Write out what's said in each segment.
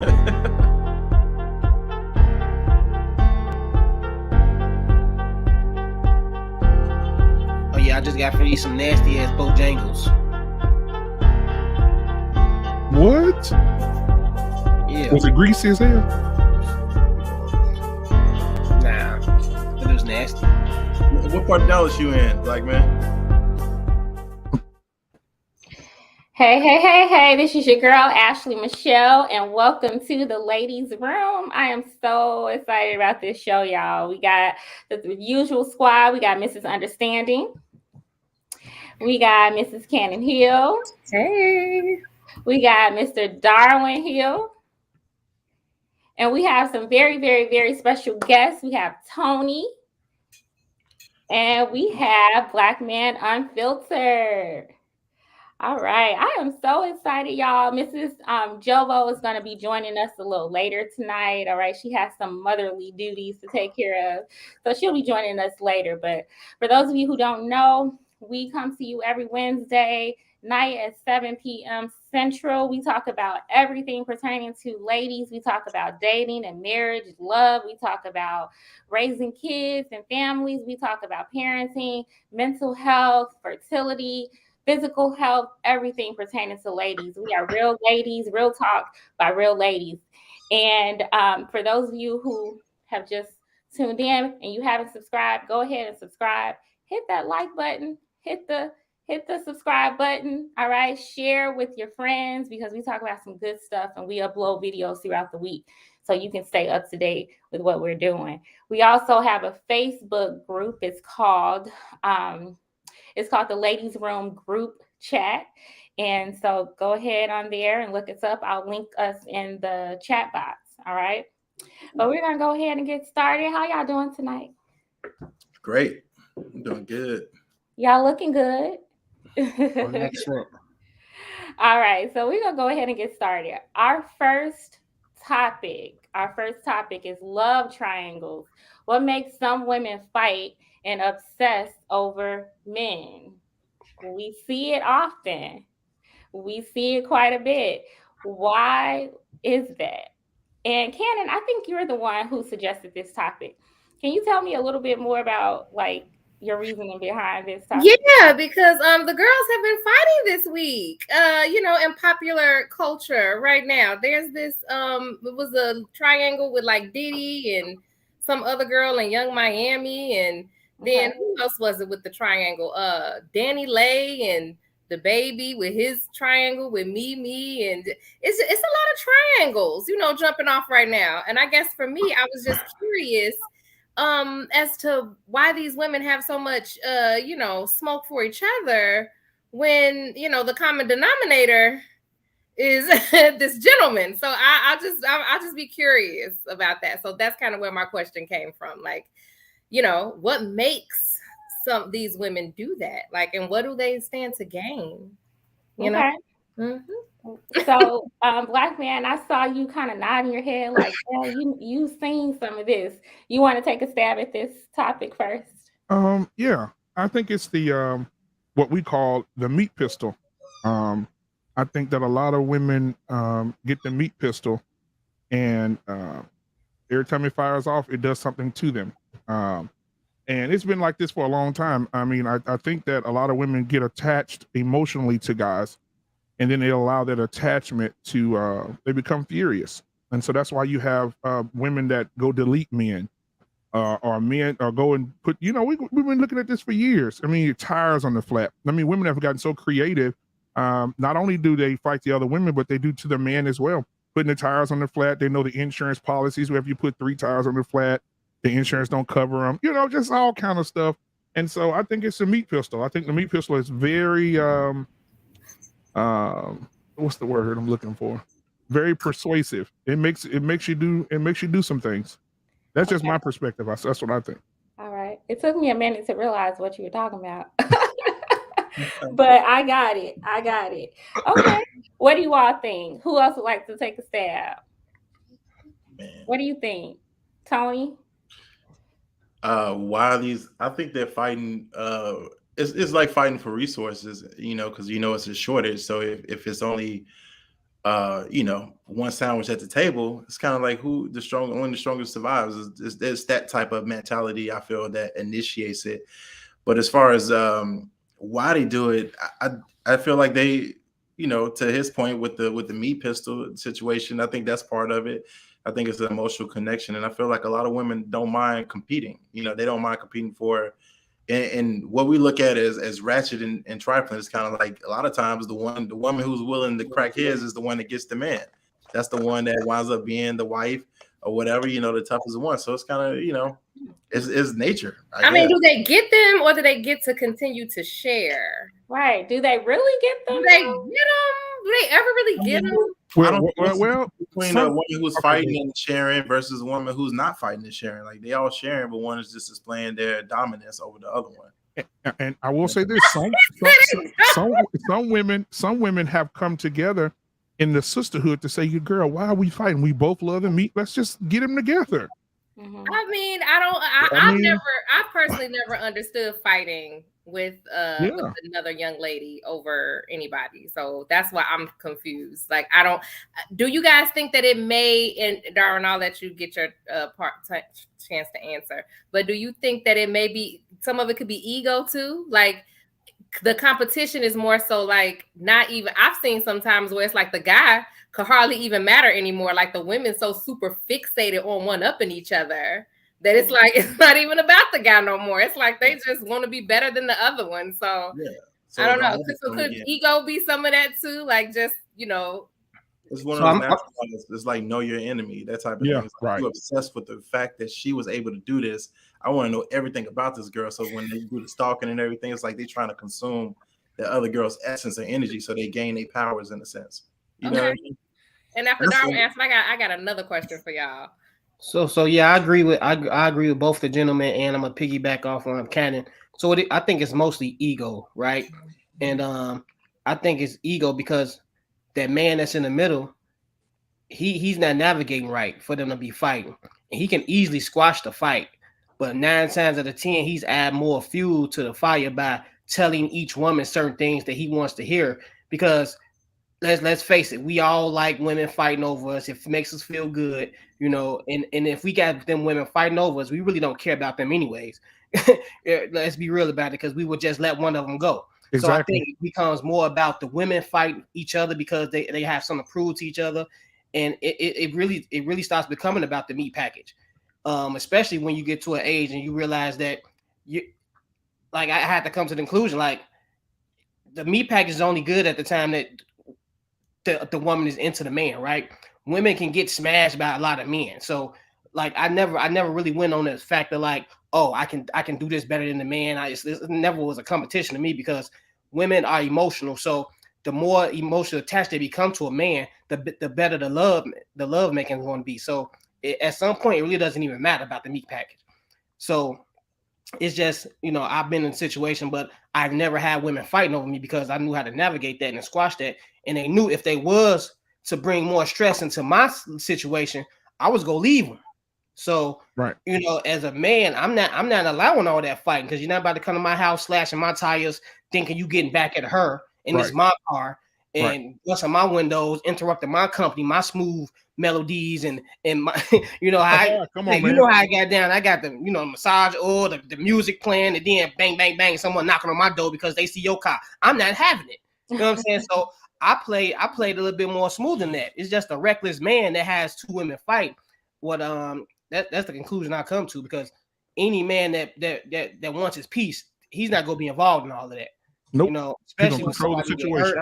Oh yeah, I just got finished some nasty ass Bojangles. What? Yeah. Was it greasy as hell? Nah, it was nasty. What part of Dallas you in, black man? Hey, this is your girl, Ashley Michelle, and welcome to the Ladies Room. I am so excited about this show, y'all. We got the usual squad. We got Mrs. Understanding. We got Mrs. Cannon Hill. Hey. We got Mr. Darwin Hill. And we have some very, very, very special guests. We have Tony. And we have Black Man Unfiltered. All right. I am so excited, y'all. Mrs. Jovo is going to be joining us a little later tonight. All right. She has some motherly duties to take care of. So she'll be joining us later. But for those of you who don't know, we come to you every Wednesday night at 7 p.m. Central. We talk about everything pertaining to ladies. We talk about dating and marriage, love. We talk about raising kids and families. We talk about parenting, mental health, fertility, physical health, everything pertaining to ladies. We are real ladies, real talk by real ladies. And for those of you who have just tuned in and you haven't subscribed, go ahead and subscribe. Hit that like button. Hit the subscribe button. All right. Share with your friends because we talk about some good stuff and we upload videos throughout the week so you can stay up to date with what we're doing. We also have a Facebook group. It's called the Ladies Room Group Chat. And so go ahead on there and look us up. I'll link us in the chat box. All right. But we're going to go ahead and get started. How y'all doing tonight? Great. I'm doing good. Y'all looking good. Excellent. All right. So we're going to go ahead and get started. Our first topic is love triangles. What makes some women fight and obsess over men? We see it often. We see it quite a bit. Why is that? And Cannon, I think you're the one who suggested this topic. Can you tell me a little bit more about your reasoning behind this topic? Yeah, because the girls have been fighting this week. In popular culture right now. There's this it was a triangle with like Diddy and some other girl in Young Miami, and then who else was it with the triangle? Danny Lay and the baby with his triangle with Mimi, and it's a lot of triangles, jumping off right now. And I guess for me, I was just curious as to why these women have so much smoke for each other when the common denominator is this gentleman. So I'll just be curious about that. So that's kind of where my question came from. What makes these women do that? And what do they stand to gain? You know? Mm-hmm. So, Black Man, I saw you kind of nodding your head like, yeah, you've seen some of this. You want to take a stab at this topic first? Yeah, I think it's the what we call the meat pistol. I think that a lot of women get the meat pistol, and every time it fires off, it does something to them. And it's been like this for a long time. I mean, I think that a lot of women get attached emotionally to guys, and then they allow that attachment to, they become furious. And so that's why you have women that go delete men, or men or go and put, we've been looking at this for years. I mean, tires on the flat. I mean, women have gotten so creative. Not only do they fight the other women, but they do to the man as well. Putting the tires on the flat. They know the insurance policies where if you put 3 tires on the flat, the insurance don't cover them, just all kind of stuff. And so I think it's a meat pistol. I think the meat pistol is very, what's the word I'm looking for? Very persuasive. It makes you do some things. That's just my perspective. That's what I think. All right. It took me a minute to realize what you were talking about. But I got it. Okay. What do you all think? Who else would like to take a stab? Man. What do you think? Tony? Why these? I think they're fighting. It's like fighting for resources, because it's a shortage. So if it's only one sandwich at the table. It's kind of like only the strongest survives. It's that type of mentality, I feel, that initiates it. But as far as why they do it, I feel like they, to his point with the meat pistol situation, I think that's part of it. I think it's an emotional connection, and I feel like a lot of women don't mind competing. They don't mind competing for. And what we look at as ratchet and trifling is kind of like a lot of times the woman who's willing to crack heads is the one that gets the man. That's the one that winds up being the wife or whatever, the toughest one. So it's kind of, it's nature. I mean, do they get them, or do they get to continue to share? Right. Do they really get them? Do they get them? Do they ever really get them? Well, between a woman who's fighting and sharing versus a woman who's not fighting and sharing, like they all sharing, but one is just displaying their dominance over the other one. And I will say this: some women have come together in the sisterhood to say, "You girl, why are we fighting? We both love the meat. Let's just get them together." Mm-hmm. I mean, I've personally never understood fighting with another young lady over anybody. So that's why I'm confused. Like, do you guys think that it may, and Darwin, I'll let you get your chance to answer, but do you think that it may be, some of it could be ego too? Like, the competition is more so like, not even, I've seen sometimes where it's like the guy could hardly even matter anymore. Like the women so super fixated on one-upping each other that it's like, it's not even about the guy no more. It's like they just want to be better than the other one. So, I don't know. Could ego be some of that too? Like, just, it's one of those natural ones. It's like know your enemy, that type of thing. It's like, right. you're obsessed with the fact that she was able to do this. I want to know everything about this girl. So when they do the stalking and everything, it's like they're trying to consume the other girl's essence and energy, so they gain their powers in a sense. You know what I mean? And after Darwin answered, I got another question for y'all. So yeah, I agree with both the gentlemen, and I'm gonna piggyback off on Cannon. So I think it's mostly ego, right? And I think it's ego because that man that's in the middle, he's not navigating right for them to be fighting, and he can easily squash the fight. But 9 times out of 10, he's add more fuel to the fire by telling each woman certain things that he wants to hear. Because let's face it, we all like women fighting over us. It makes us feel good, and if we got them women fighting over us, we really don't care about them anyways. Let's be real about it, because we would just let one of them go. Exactly. So I think it becomes more about the women fighting each other because they have something to prove to each other, and it really starts becoming about the meat package. Especially when you get to an age and you realize that I had to come to the conclusion, like, the meat package is only good at the time that the woman is into the man, right? Women can get smashed by a lot of men. So like, I never really went on the fact that like, oh, I can do this better than the man. It never was a competition to me, because women are emotional. So the more emotionally attached they become to a man, the better the love making is going to be. So at some point, it really doesn't even matter about the meat package. So it's just, I've been in a situation, but I've never had women fighting over me because I knew how to navigate that and squash that. And they knew if they was to bring more stress into my situation, I was going to leave them. So, right. As a man, I'm not allowing all that fighting, because you're not about to come to my house slashing my tires, thinking you getting back at her, and it's my car, and busting my windows, interrupting my company, my smooth melodies, and my, how I got down. I got the massage oil, the music playing, and then bang bang bang, someone knocking on my door because they see your car. I'm not having it. You know what I'm saying? So I played a little bit more smooth than that. It's just a reckless man that has 2 women fight. What that's the conclusion I come to, because any man that wants his peace, he's not gonna be involved in all of that. Nope. Especially when somebody get hurt.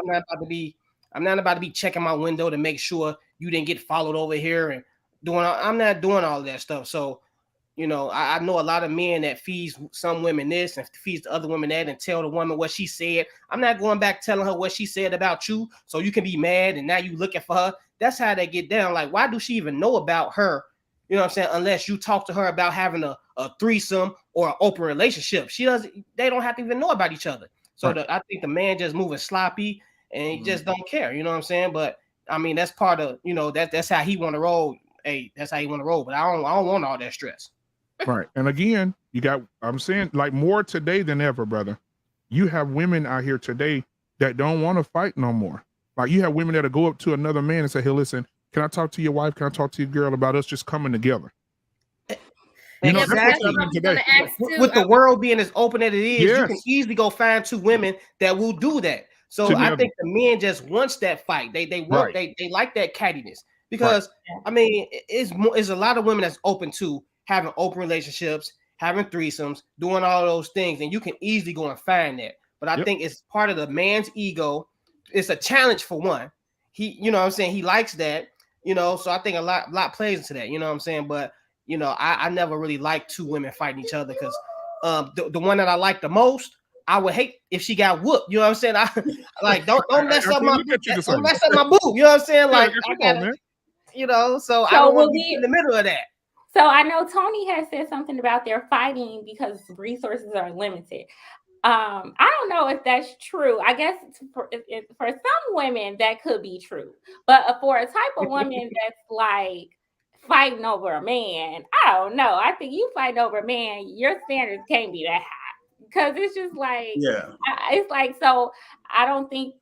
I'm not about to be checking my window to make sure you didn't get followed over here and I'm not doing all of that stuff. So, I know a lot of men that feeds some women this and feeds the other women that and tell the woman what she said. I'm not going back telling her what she said about you so you can be mad and now you looking for her. That's how they get down. Like, why do she even know about her? You know what I'm saying? Unless you talk to her about having a threesome or an open relationship. They don't have to even know about each other. So I think the man just moving sloppy and he just don't care. You know what I'm saying? But I mean, that's part of, that's how he want to roll. Hey, that's how he want to roll. But I don't want all that stress. Right. And again, I'm saying, like, more today than ever, brother. You have women out here today that don't want to fight no more. Like you have women that'll go up to another man and say, "Hey, listen, can I talk to your wife? Can I talk to your girl about us just coming together?" You know, Exactly. that's what's happening today. With the world being as open as it is, you can Yes. easily go find two women that will do that. So I Together. think the men just wants that fight. They want Right. they like that cattiness because I mean it's a lot of women that's open to having open relationships, having threesomes, doing all those things, and you can easily go and find that. But I think it's part of the man's ego. It's a challenge for one. He, you know what I'm saying, he likes that, you know, so I think a lot plays into that, you know what I'm saying? But you know, I never really liked two women fighting each other because the one that I like the most, I would hate if she got whooped. You know what I'm saying? I like don't mess up my don't mess up my boo. You know what I'm saying? Like I gotta, you know, so I don't want to be in the middle of that. So I know Tony has said something about they're fighting because resources are limited. I don't know if that's true. I guess for some women that could be true, but for a type of woman that's like fighting over a man, I don't know. I think you fighting over a man, your standards can't be that high because it's just like it's like so. I don't think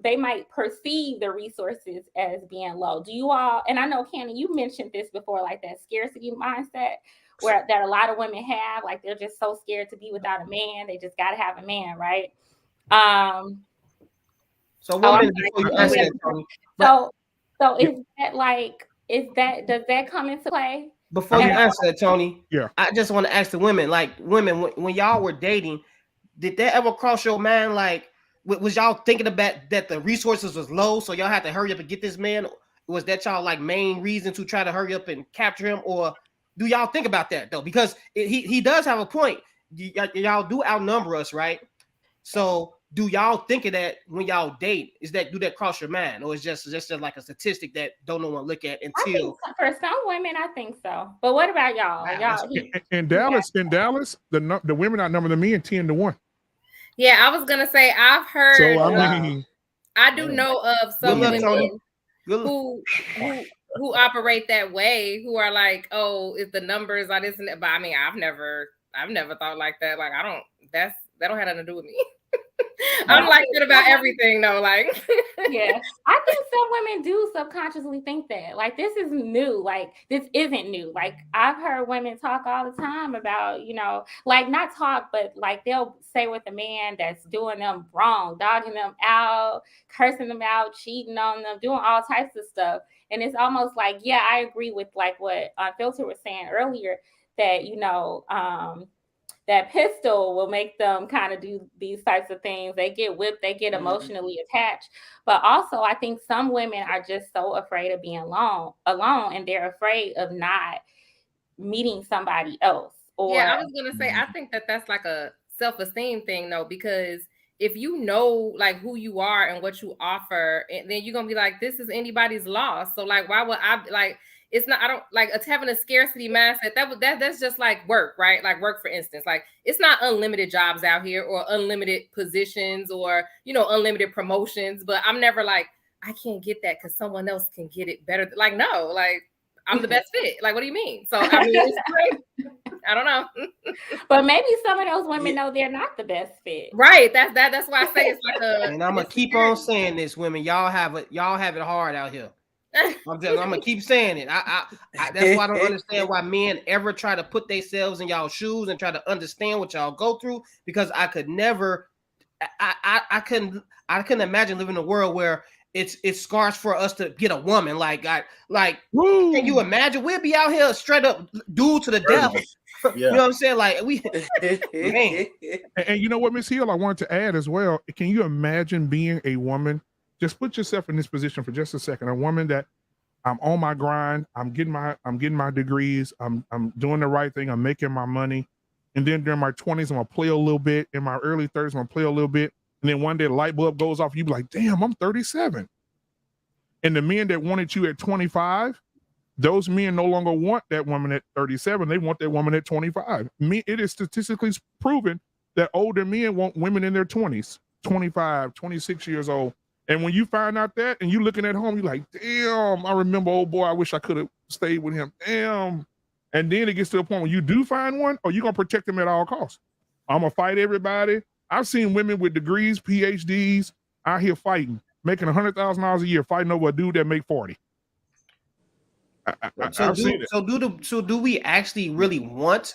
they might perceive the resources as being low. Do you all? And I know Candy, you mentioned this before, like that scarcity mindset where that a lot of women have, like they're just so scared to be without a man, they just gotta have a man, right? So women, before you answer that, Tony, so is that like does that come into play? Before you answer that, Tony, yeah, I just want to ask the women, like women, when y'all were dating, did that ever cross your mind? Like, was y'all thinking about that the resources was low, so y'all had to hurry up and get this man? Was that y'all like main reason to try to hurry up and capture him, or do y'all think about that though? Because he does have a point. Y'all do outnumber us, right? So do y'all think of that when y'all date? Do that cross your mind, or is just like a statistic that don't no one look at until? For some women, I think so. But what about y'all? In Dallas, the women outnumber the men 10-1. Yeah, I was gonna say I've heard. So I mean, I do know of some women who operate that way, who are like, oh, if the numbers are this and that. But I mean, I've never thought like that. Like that don't have nothing to do with me. I'm like good about everything though. Like yeah, I think some women do subconsciously think that. Like this is new. Like this isn't new. Like I've heard women talk all the time about, you know, like not talk, but like they'll say with a man that's doing them wrong, dogging them out, cursing them out, cheating on them, doing all types of stuff. And it's almost like, yeah, I agree with like what Unfiltered was saying earlier, that, you know, that pistol will make them kind of do these types of things. They get whipped, they get emotionally attached. But also, I think some women are just so afraid of being alone, and they're afraid of not meeting somebody else. Yeah, I was gonna say, I think that's like a self-esteem thing though, because if you know like who you are and what you offer, and then you're gonna be like, this is anybody's loss. So like, why would I like? It's not. I don't like. It's having a scarcity mindset. That's just like work, right? Like work, for instance. Like it's not unlimited jobs out here, or unlimited positions, or unlimited promotions. But I'm never like, I can't get that because someone else can get it better. Like no, like I'm the best fit. Like what do you mean? So I mean, it's great. I don't know. But maybe some of those women know they're not the best fit. Right. That's why I say it's like a. And I'm gonna keep on saying this, women. Y'all have it hard out here. I'm gonna keep saying it. I that's why I don't understand why men ever try to put themselves in y'all shoes and try to understand what y'all go through, because I could never. I couldn't imagine living in a world where it's scarce for us to get a woman. Can you imagine? We'll be out here straight up dude to the death. Yeah. You know what I'm saying? Like we man. And you know what, Miss Hill, I wanted to add as well. Can you imagine being a woman? Just put yourself in this position for just a second. A woman that I'm on my grind, I'm getting my degrees, I'm doing the right thing, I'm making my money. And then during my 20s, I'm gonna play a little bit. In my early 30s, I'm gonna play a little bit. And then one day the light bulb goes off, you be like, damn, I'm 37. And the men that wanted you at 25, those men no longer want that woman at 37. They want that woman at 25. It is statistically proven that older men want women in their 20s, 25, 26 years old. And when you find out that and you looking at home, you're like, damn, I remember old boy, I wish I could have stayed with him. Damn. And then it gets to a point when you do find one, or you're going to protect them at all costs. I'm going to fight everybody. I've seen women with degrees, PhDs out here fighting making $100,000 a year fighting over a dude that make 40. I've seen it. So do we actually really want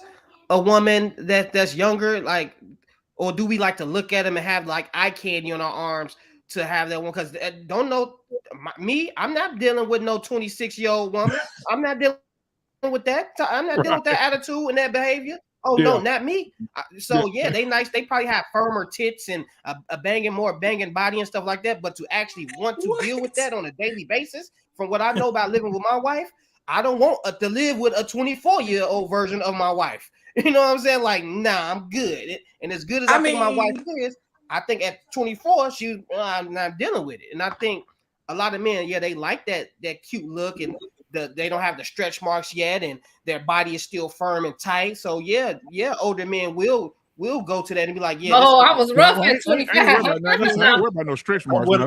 a woman that's younger, like, or do we like to look at them and have like eye candy on our arms to have that one? Because don't know me, I'm not dealing with no 26-year-old woman. I'm not dealing with that. I'm not dealing with that attitude and that behavior. Oh no, not me. So yeah, they nice. They probably have firmer tits and a banging body and stuff like that. But to actually want to deal with that on a daily basis, from what I know about living with my wife, I don't want to live with a 24-year-old version of my wife. You know what I'm saying? Like, nah, I'm good. And as good as I think my wife is, I think at 24, I'm not dealing with it. And I think a lot of men, they like that cute look, and they don't have the stretch marks yet, and their body is still firm and tight. So yeah, older men will go to that and be like, I was rough at 25. I ain't worried about no stretch marks. What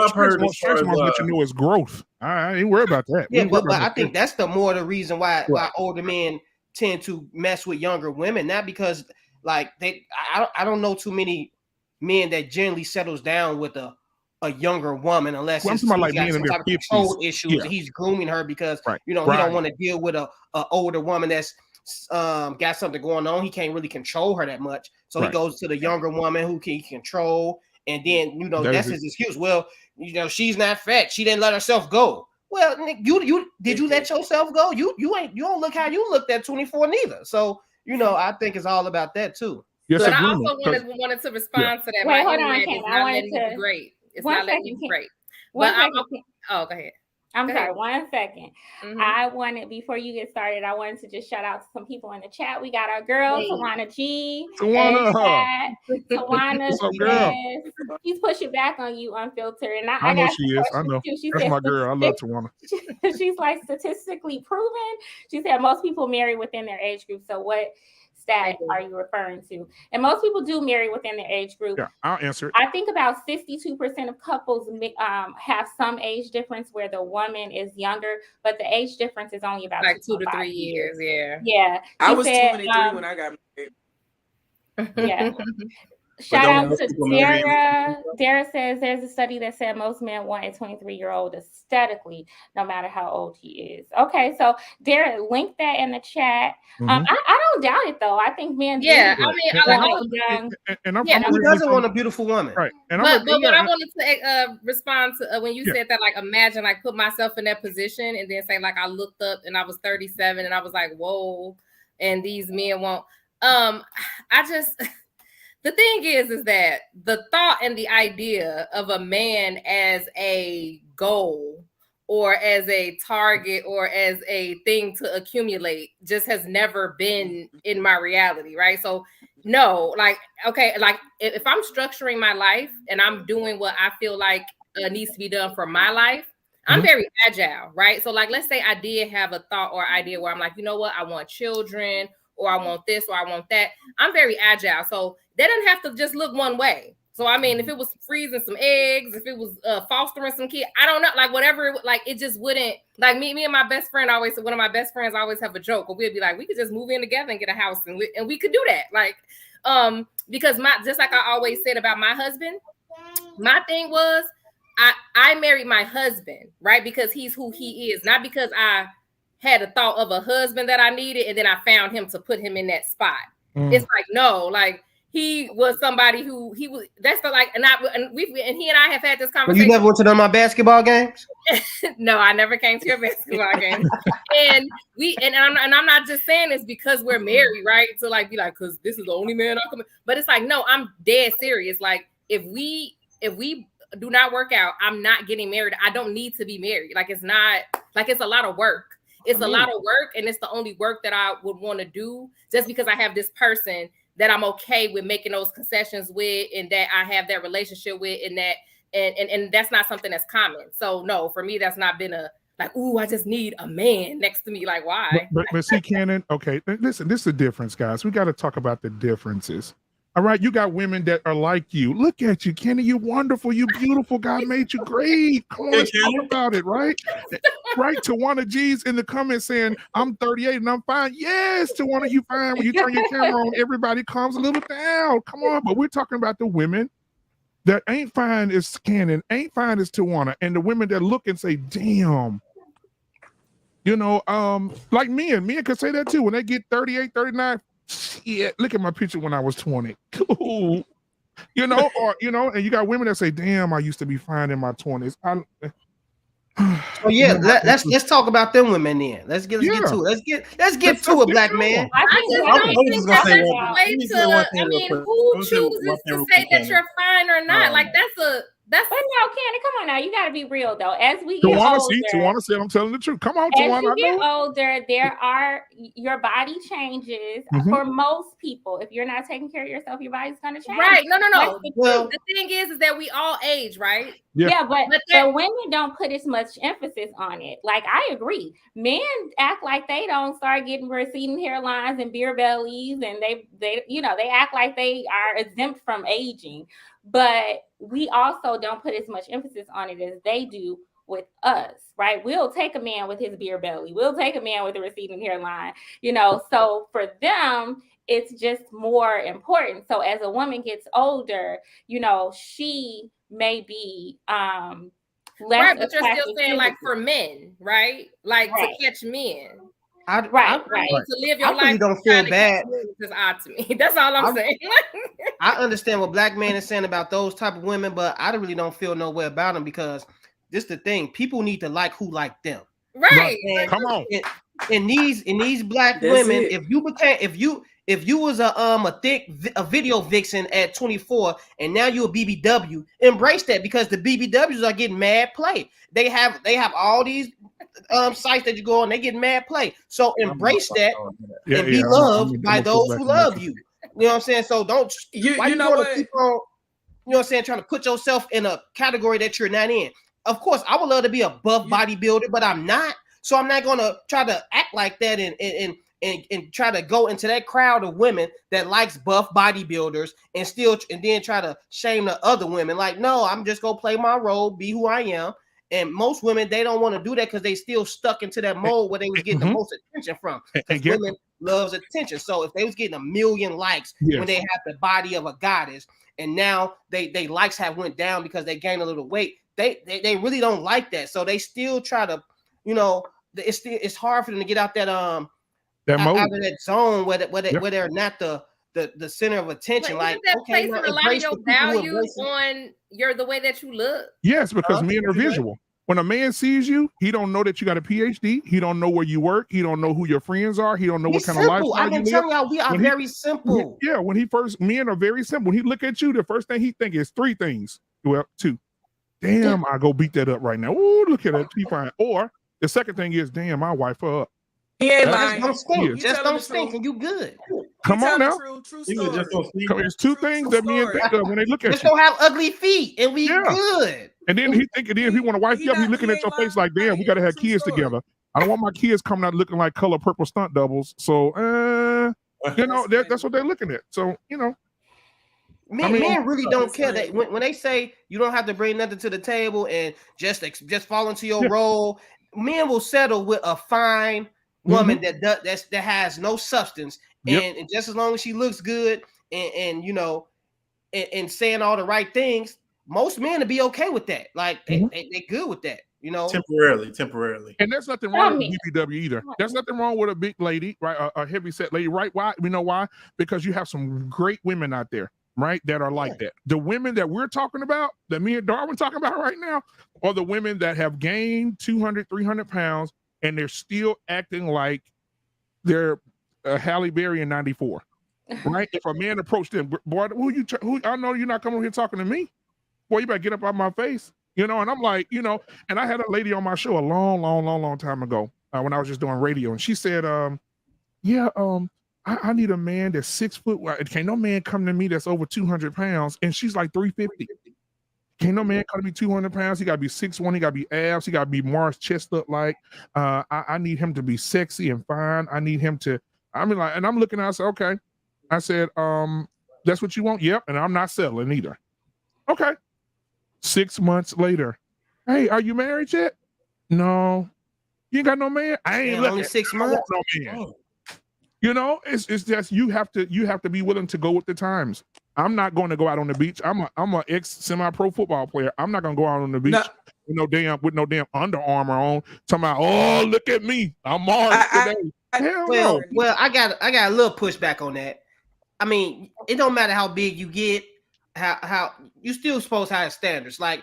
I've heard is stretch marks let you know it's growth. I ain't worried about that. Yeah, but I think that's the reason why older men tend to mess with younger women, not because like I don't know too many men that generally settles down with a younger woman unless he's got some type of control issues. Yeah. He's grooming her because he don't want to deal with a older woman that's got something going on. He can't really control her that much, so he goes to the younger woman who can control. And then that's his excuse. Well, she's not fat. She didn't let herself go. Well, Nick, did you let yourself go? You don't look how you looked at 24 neither. So I think it's all about that too. Yes, but I also wanted to respond to that. Wait, hold on, Kim. I wanted to. Great. It's not letting me be great. But go ahead. I'm sorry, 1 second. Mm-hmm. I wanted, before you get started, I wanted to just shout out to some people in the chat. We got our girl, Tawana G. Tawana, she's pushing back on you, Unfiltered. And I know she is. I know. That's my girl. I love Tawana. She's like statistically proven. She said most people marry within their age group. So what stat are you referring to? And most people do marry within their age group. Yeah, I'll answer it. I think about 62% of couples have some age difference where the woman is younger, but the age difference is only about 2 to 3 years. Yeah. I was 23 when I got married. Yeah. Shout out to Dara. Dara says there's a study that said most men want a 23-year-old aesthetically, no matter how old he is. Okay, so Dara, link that in the chat. Mm-hmm. I don't doubt it though. I think men. Yeah, I mean, who doesn't want a beautiful woman? Right. And but what I wanted to respond to when you said that, like, imagine, like, put myself in that position and then say, like, I looked up and I was 37 and I was like, whoa, and these men won't. The thing is that the thought and the idea of a man as a goal or as a target or as a thing to accumulate just has never been in my reality, right? So no, like, okay, like if I'm structuring my life and I'm doing what I feel like needs to be done for my life, I'm very agile, right? So like, let's say I did have a thought or idea where I'm like, you know what, I want children, or I want this, or I want that. I'm very agile. So that doesn't have to just look one way. So, I mean, if it was freezing some eggs, if it was fostering some kid, I don't know, like whatever, like it just wouldn't, like me and my best friend one of my best friends always have a joke, or we'd be like, we could just move in together and get a house and we could do that. Like, because just like I always said about my husband, my thing was I married my husband, right? Because he's who he is, not because I had a thought of a husband that I needed, and then I found him to put him in that spot. It's like, no, like he was somebody who he was. That's the like, and he and I have had this conversation. You never went to none of my basketball games? No, I never came to your basketball game. And I'm not just saying this because we're married, right? To like be like, because this is the only man I come. But it's like, no, I'm dead serious. Like if we do not work out, I'm not getting married. I don't need to be married. Like it's not like it's a lot of work. It's a lot of work, and it's the only work that I would want to do just because I have this person that I'm okay with making those concessions with, and that I have that relationship with, and that and that's not something that's common. So no, for me, that's not been a like, ooh, I just need a man next to me. Like, why? But see, Cannon, okay, listen, this is the difference, guys. We got to talk about the differences. All right, you got women that are like you. Look at you, Kenny. You're wonderful. You're beautiful. God made you great. Come on, let's talk about it, right? Right. Tawana G's in the comments saying, I'm 38 and I'm fine. Yes, Tawana, you fine. When you turn your camera on, everybody calms a little down. Come on. But we're talking about the women that ain't fine as Cannon, ain't fine as Tawana, and the women that look and say, damn. You know, like men could say that too. When they get 38, 39, shit, look at my picture when I was 20. Cool. You know, or and you got women that say, damn, I used to be fine in my 20s. Oh yeah, let's talk about them women then. Let's get to it. Let's get to it, black man. I just don't think that's a way to. I mean, who chooses to say that you're fine or not? Like that's. But no, Candy, come on now. You got to be real though. As we get Tawana said, I'm telling the truth. Come on, Tawana. As you get older, your body changes. For most people, if you're not taking care of yourself, your body's going to change. Right? No. The thing is that we all age, right? Yeah, but women don't put as much emphasis on it. Like I agree, men act like they don't start getting receding hairlines and beer bellies, and they act like they are exempt from aging. But we also don't put as much emphasis on it as they do with us, right? We'll take a man with his beer belly. We'll take a man with a receding hairline, So for them, it's just more important. So as a woman gets older, she may be less. Right, but you're still saying like for men, right? Like to catch men. Right. To live your life. Really don't feel bad. Is odd to me. That's all I'm saying. I understand what black man is saying about those type of women, but I really don't feel no way about them because this is the thing. People need to like who like them. Right. And, come on. In these black women, if you was a video vixen at 24 and now you're a BBW, embrace that because the BBWs are getting mad play. They have all these sites that you go on, they get mad play. So embrace that and be loved by those who love you. You know what I'm saying? So don't you know what? Keep on, you know what I'm saying, trying to put yourself in a category that you're not in. Of course, I would love to be a buff bodybuilder, but I'm not. So I'm not gonna try to act like that and try to go into that crowd of women that likes buff bodybuilders and then try to shame the other women. Like, no, I'm just gonna play my role, be who I am. And most women, they don't want to do that because they still stuck into that mold where they was getting the most attention from. Because women loves attention. So if they was getting 1 million likes when they have the body of a goddess, and now they likes have went down because they gained a little weight, they really don't like that. So they still try to, it's hard for them to get out that out of that zone where they're not the center of attention. Like, that placing a lot of your value on the way that you look. Yes, because men are visual. When a man sees you, he don't know that you got a PhD. He don't know where you work. He don't know who your friends are. He don't know what kind of lifestyle I've been telling y'all, we are very simple. Men are very simple. When he look at you, the first thing he think is 3 things. Well, 2. Damn, I go beat that up right now. Ooh, look at that. She fine. Or the second thing is, damn, I wife her up. He ain't lying. Just don't stink and you good. Come on now. True story. There's 2 things that men think of when they look at you. Just don't have ugly feet and we good. And then he thinking, if he want to wife you up, he looking at your face like, damn, we got to have kids together. I don't want my kids coming out looking like color purple stunt doubles. So, that's what they're looking at. So, Men really don't care that when they say you don't have to bring nothing to the table and just fall into your role. Men will settle with a fine woman that has no substance, and just as long as she looks good and saying all the right things, most men will be okay with that. Like they good with that, Temporarily. And there's nothing wrong with BBW either. There's nothing wrong with a big lady, right? A heavy set lady, right? Why? You know why? Because you have some great women out there, right? That are like that. The women that we're talking about, that me and Darwin talking about right now, are the women that have gained 200, 300 pounds and they're still acting like they're Halle Berry in 94, right? If a man approached them, boy, who I know you're not coming here talking to me. Boy, you better get up out my face, and I'm like, and I had a lady on my show a long time ago when I was just doing radio, and she said, I need a man that's 6 foot. Can't no man come to me that's over 200 pounds, and she's like 350. Can't no man come to me 200 pounds. He got to be 6'1". He got to be abs. He got to be Mars chestnut like. I need him to be sexy and fine. I need him to. And I'm looking at. I said, okay. I said, that's what you want. Yep. And I'm not settling either. Okay. 6 months later, hey, are you married yet? No. You ain't got no man. I ain't looking. Only 6 months. No man. It's just you have to be willing to go with the times. I'm not going to go out on the beach. I'm a ex semi-pro football player. I'm not going to go out on the beach with no damn Under Armour on. Talking about, oh, look at me, I'm Mars today. Hell no. Well, I got a little pushback on that. I mean, it don't matter how big you get, how you still supposed to have standards. Like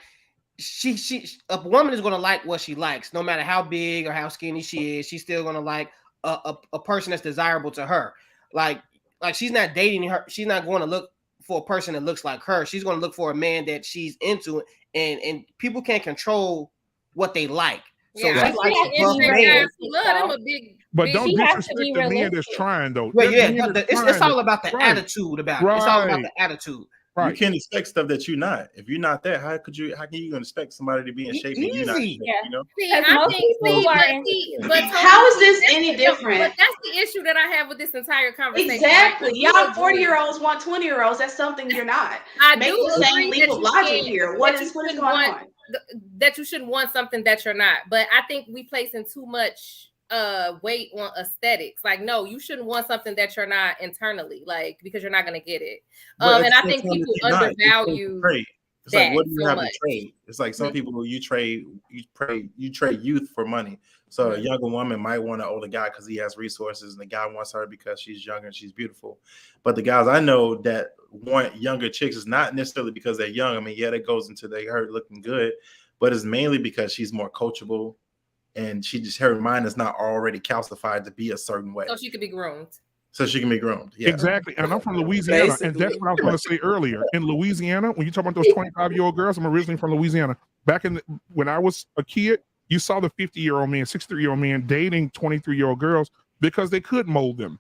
a woman is gonna like what she likes, no matter how big or how skinny she is. She's still gonna like a person that's desirable to her. Like she's not dating her. She's not going to look for a person that looks like her. She's going to look for a man that she's into, and people can't control what they like. So yeah, she likes a buff man. But don't disrespect the man that's trying, though. Well, yeah, it's all about the attitude about it. It's all about the attitude. Right. You can't expect stuff that you're not. If you're not that, how can you expect somebody to be in shape and you're not? You know? But how is this any different? But that's the issue that I have with this entire conversation. Exactly. Y'all 40-year-olds want 20-year-olds. That's something you're not. I Make do the same leap of logic here. What is going on? That you shouldn't want something that you're not. But I think we placing too much weight on aesthetics. Like, no, you shouldn't want something that you're not internally, like, because you're not going to get it. And I think people undervalue it's like, what do you have to trade? It's like some people you trade youth for money. So a younger woman might want an older guy because he has resources, and the guy wants her because she's younger and she's beautiful. But the guys I know that want younger chicks is not necessarily because they're young. I mean, yeah, that goes into her looking good, but it's mainly because she's more coachable. And her mind is not already calcified to be a certain way. So she could be groomed. Yeah. Exactly. And I'm from Louisiana. And that's what I was going to say earlier. In Louisiana, when you talk about those 25-year-old girls, I'm originally from Louisiana. Back when I was a kid, you saw the 50-year-old man, 63-year-old man dating 23-year-old girls because they could mold them.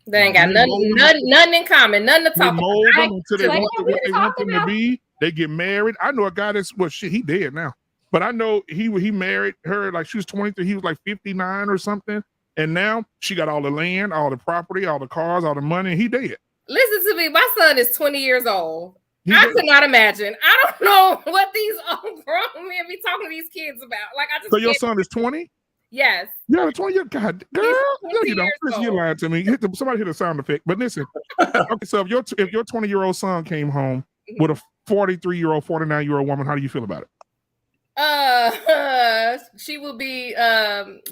They ain't got nothing in common, nothing to talk about. Mold them until they want what they want them to be. They get married. I know a guy that's, he dead now. But I know he married her like she was 23. He was like 59 or something. And now she got all the land, all the property, all the cars, all the money. And he dead. Listen to me. My son is 20 years old. I could not imagine. I don't know what these old grown men be talking to these kids about. Like, I just. So your son is 20? Yes. Yeah, 20 years. God, girl. No, you don't. Listen, you're lying to me. Somebody hit a sound effect. But listen. Okay, so if your 20-year-old son came home with a 43-year-old, 49-year-old woman, how do you feel about it? She will be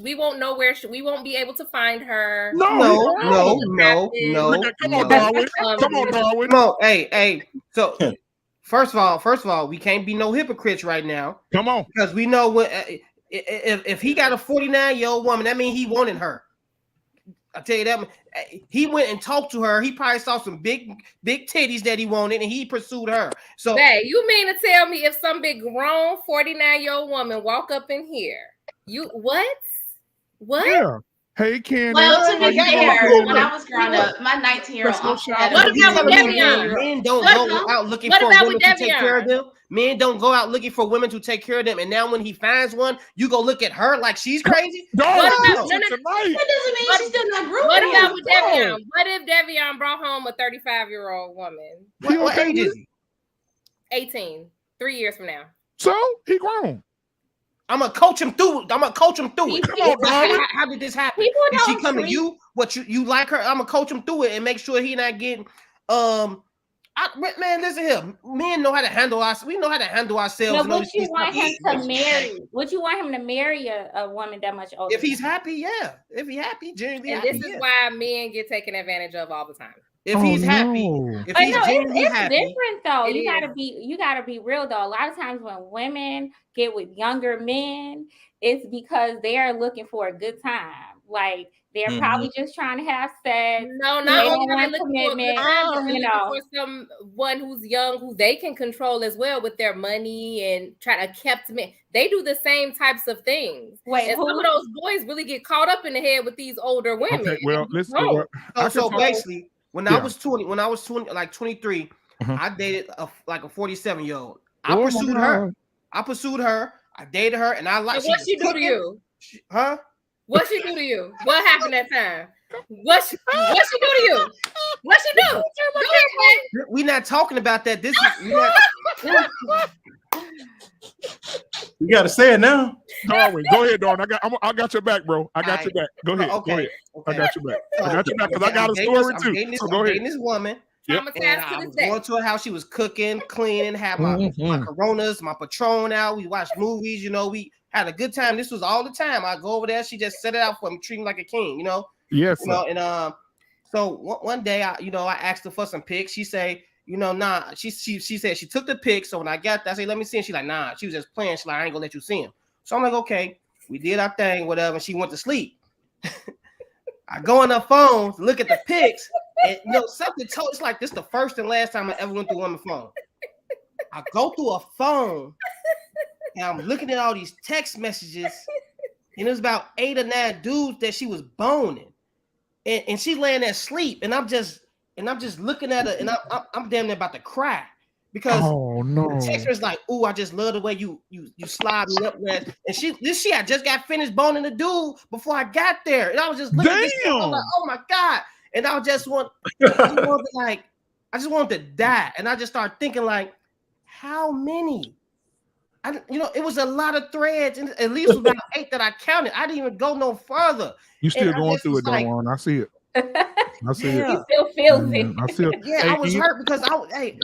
we won't know we won't be able to find her. No. Come on, Darwin. Come on. Hey. So first of all, we can't be no hypocrites right now. Come on. Because we know what if he got a 49-year-old woman, that means he wanted her. I tell you that, he went and talked to her. He probably saw some big titties that he wanted, and he pursued her. So, hey, you mean to tell me if some big grown 49-year-old woman walk up in here, you what? Yeah. Hey, Candy. Well, to be fair, when I was growing up, my 19-year-old uncle had What about with Devion? Men don't go out looking for women to take care of them. Men don't go out looking for women to take care of them. And now when he finds one, you go look at her like she's crazy? That doesn't mean she's still not grooming. What about with Devion? What if Devion brought home a 35-year-old woman? What age is he? 18. 3 years from now. So he grown. I'm gonna coach him through it. Come on, how did this happen? Did she come to you? What you like her? I'm gonna coach him through it and make sure he not getting man, listen here. Men know how to handle us. We know how to handle ourselves. No, would you want him to marry? Would you want him to marry a woman that much older? If he's happy, yeah. If he's happy, genuinely and happy, this is why men get taken advantage of all the time. If he's happy, if he's it's different though. You gotta be real though. A lot of times when women get with younger men, it's because they are looking for a good time. Like they're probably just trying to have sex. No, not only are they looking for someone who's young, who they can control as well with their money and try to kept men. They do the same types of things. And some of those boys really get caught up in the head with these older women. Okay, well, listen. So basically, when I was 20, like 23, I dated a 47-year-old. I pursued her. I dated her, and I like. So what she do to you? Huh? What she do to you? What happened that time? What she do to you? What she do? We're not talking about that. This is you gotta say it now. Darwin, go ahead, Darwin. I got your back, bro. I got your back. Go ahead. Okay. Go ahead. I got your back. I got your back because I got a story too. So go ahead. This woman, Traumatized And to I this was day. going to her house. She was cooking, cleaning, had my Coronas, my Patron out. We watched movies. You know, we had a good time. This was all the time. I go over there. She just set it out for me, treat me like a king. You know. Yes. You know, and so one day I asked her for some pics. She say, nah. She said she took the pics. So when I got that, I said, let me see. And she like, nah. She was just playing. She like, I ain't gonna let you see him. So I'm like, okay. We did our thing, whatever. And she went to sleep. I go on her phone, look at the pics, and something told. It's like this the first and last time I ever went through woman's phone. I go through a phone, and I'm looking at all these text messages, and there's about 8 or 9 dudes that she was boning, and she laying there asleep, and I'm just looking at her, and I'm damn near about to cry because the text was like, "Ooh, I just love the way you slide me up there," and she had just got finished boning the dude before I got there, and I was just looking at this stuff, I'm like, "Oh my god!" And I just wanted to die, and I just started thinking like, how many? It was a lot of threads, and at least about 8 that I counted. I didn't even go no further. You still going through it, though, Ron. I see it. I see it. He still feels it. I see it. Yeah, I was hurt because I ain't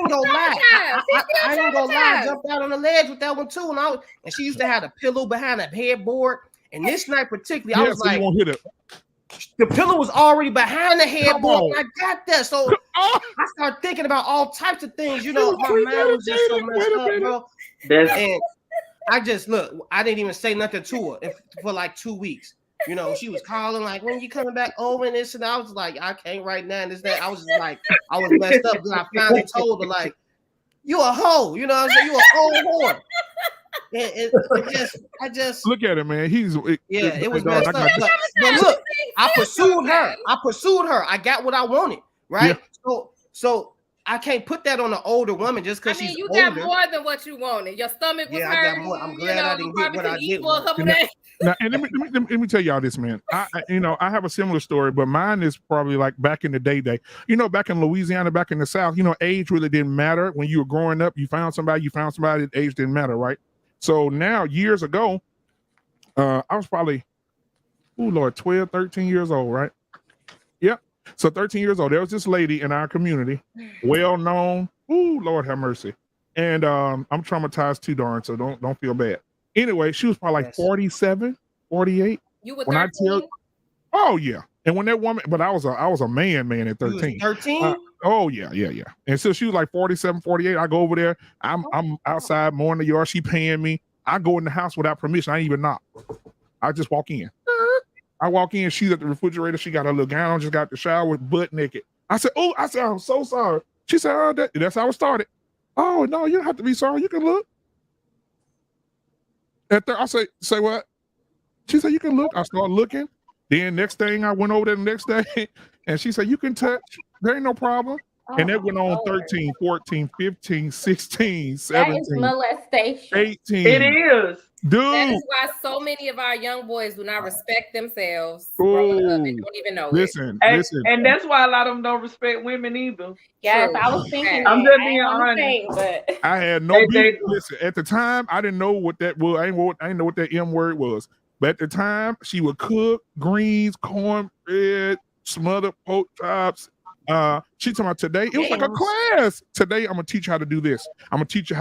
gonna lie. I ain't gonna lie. I jumped out on the ledge with that one too, and she used to have a pillow behind a headboard. And this night particularly, I was so you won't hit it. The pillow was already behind the headboard when I got there. So I started thinking about all types of things. Her mind was just so messed up, bro. And I just I didn't even say nothing to her for like 2 weeks. She was calling like, when you coming back over and this, and I was like, I can't right now and this, that. I was just like, I was messed up. Then I finally told her like, you a hoe, you know what I'm saying? You a whole whore. I just look at him, man. It was messed up. But look, I pursued her. I got what I wanted, right? Yeah. So I can't put that on an older woman just because she's older. You got more than what you wanted. Your stomach was hurting. I got more. I'm glad I didn't get what I did want. Now, and let me tell y'all this, man. I have a similar story, but mine is probably like back in the day. Back in Louisiana, back in the South, age really didn't matter. When you were growing up, you found somebody, age didn't matter, right? So now, years ago, I was probably, 12, 13 years old, right? Yep. So 13 years old, there was this lady in our community, well known. Lord have mercy. And I'm traumatized too, darn, so don't feel bad. Anyway, she was probably like 47, 48. You were 13? Oh yeah. And when that woman, but I was a man at 13. 13? Oh yeah. And so she was like 47, 48. I go over there. I'm outside mowing the yard. She paying me. I go in the house without permission. I ain't even knock. I just walk in. I walk in. She's at the refrigerator. She got her little gown on. Just got the shower, butt naked. I said, I'm so sorry. She said, oh, that's how it started. Oh no, you don't have to be sorry. You can look. I say what? She said, you can look. I started looking. Then next thing, I went over there the next day, and she said, you can touch. There ain't no problem. And that went on 13, 14, 15, 16, 17. That is molestation. 18. It is. Dude. That is why so many of our young boys do not respect themselves growing up and don't even know listen. And that's why a lot of them don't respect women either. Yes, I was thinking. I'm just being honest. But I had no listen, at the time, I didn't know what that was. I didn't know what that M word was. But at the time, she would cook greens, cornbread, smothered pork chops. She told me today, it was like a class. Today, I'm gonna teach you how to do this. I'm gonna teach you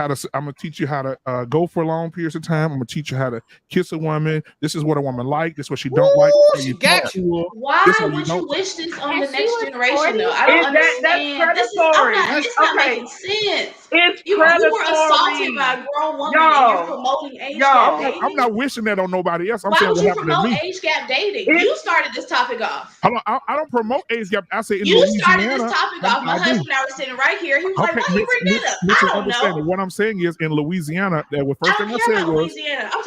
how to go for long periods of time. I'm gonna teach you how to kiss a woman. This is what a woman like. This is what she don't like. She got you. Why would you wish this on the next generation, though? I don't understand. That's predatory. It's not making sense. It's you were assaulted by a grown woman and you're promoting age gap dating. I'm not wishing that on nobody else. Why would you promote age gap dating? You started this topic off. I don't promote age gap. I say in you Louisiana, started this topic off. My husband and I were sitting right here. He was like, why you bring that up? I don't know. What I'm saying is in Louisiana, that the first thing I said was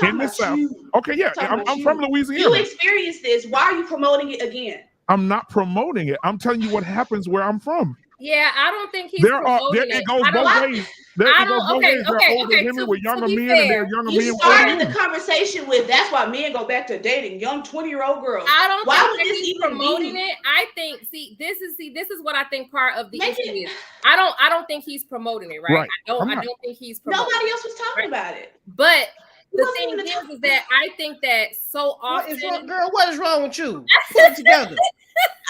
in the South. Okay, yeah, I'm from Louisiana. You experienced this. Why are you promoting it again? I'm not promoting it. I'm telling you what happens where I'm from. Yeah, I don't think he's promoting it. It goes both ways. There are older women with younger men, and there are younger men. You started the conversation with that's why men go back to dating young 20-year-old girls. I don't think that he's promoting it. I think this is what I think part of the issue is. I don't think he's promoting it, right? I don't think he's promoting it. Nobody else was talking about it. But the thing is that I think that so often, girl, what is wrong with you? Put it together.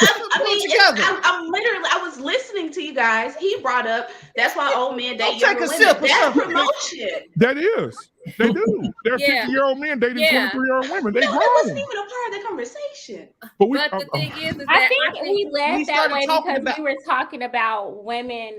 I'm literally, I was listening to you guys. He brought up that's why old men date younger women. That's promotion. That is. They do. They're 50-year-old men dating 23-year-old women. They No, grown. that wasn't even a part of the conversation. But the thing is that I think we led that way because about, we were talking about women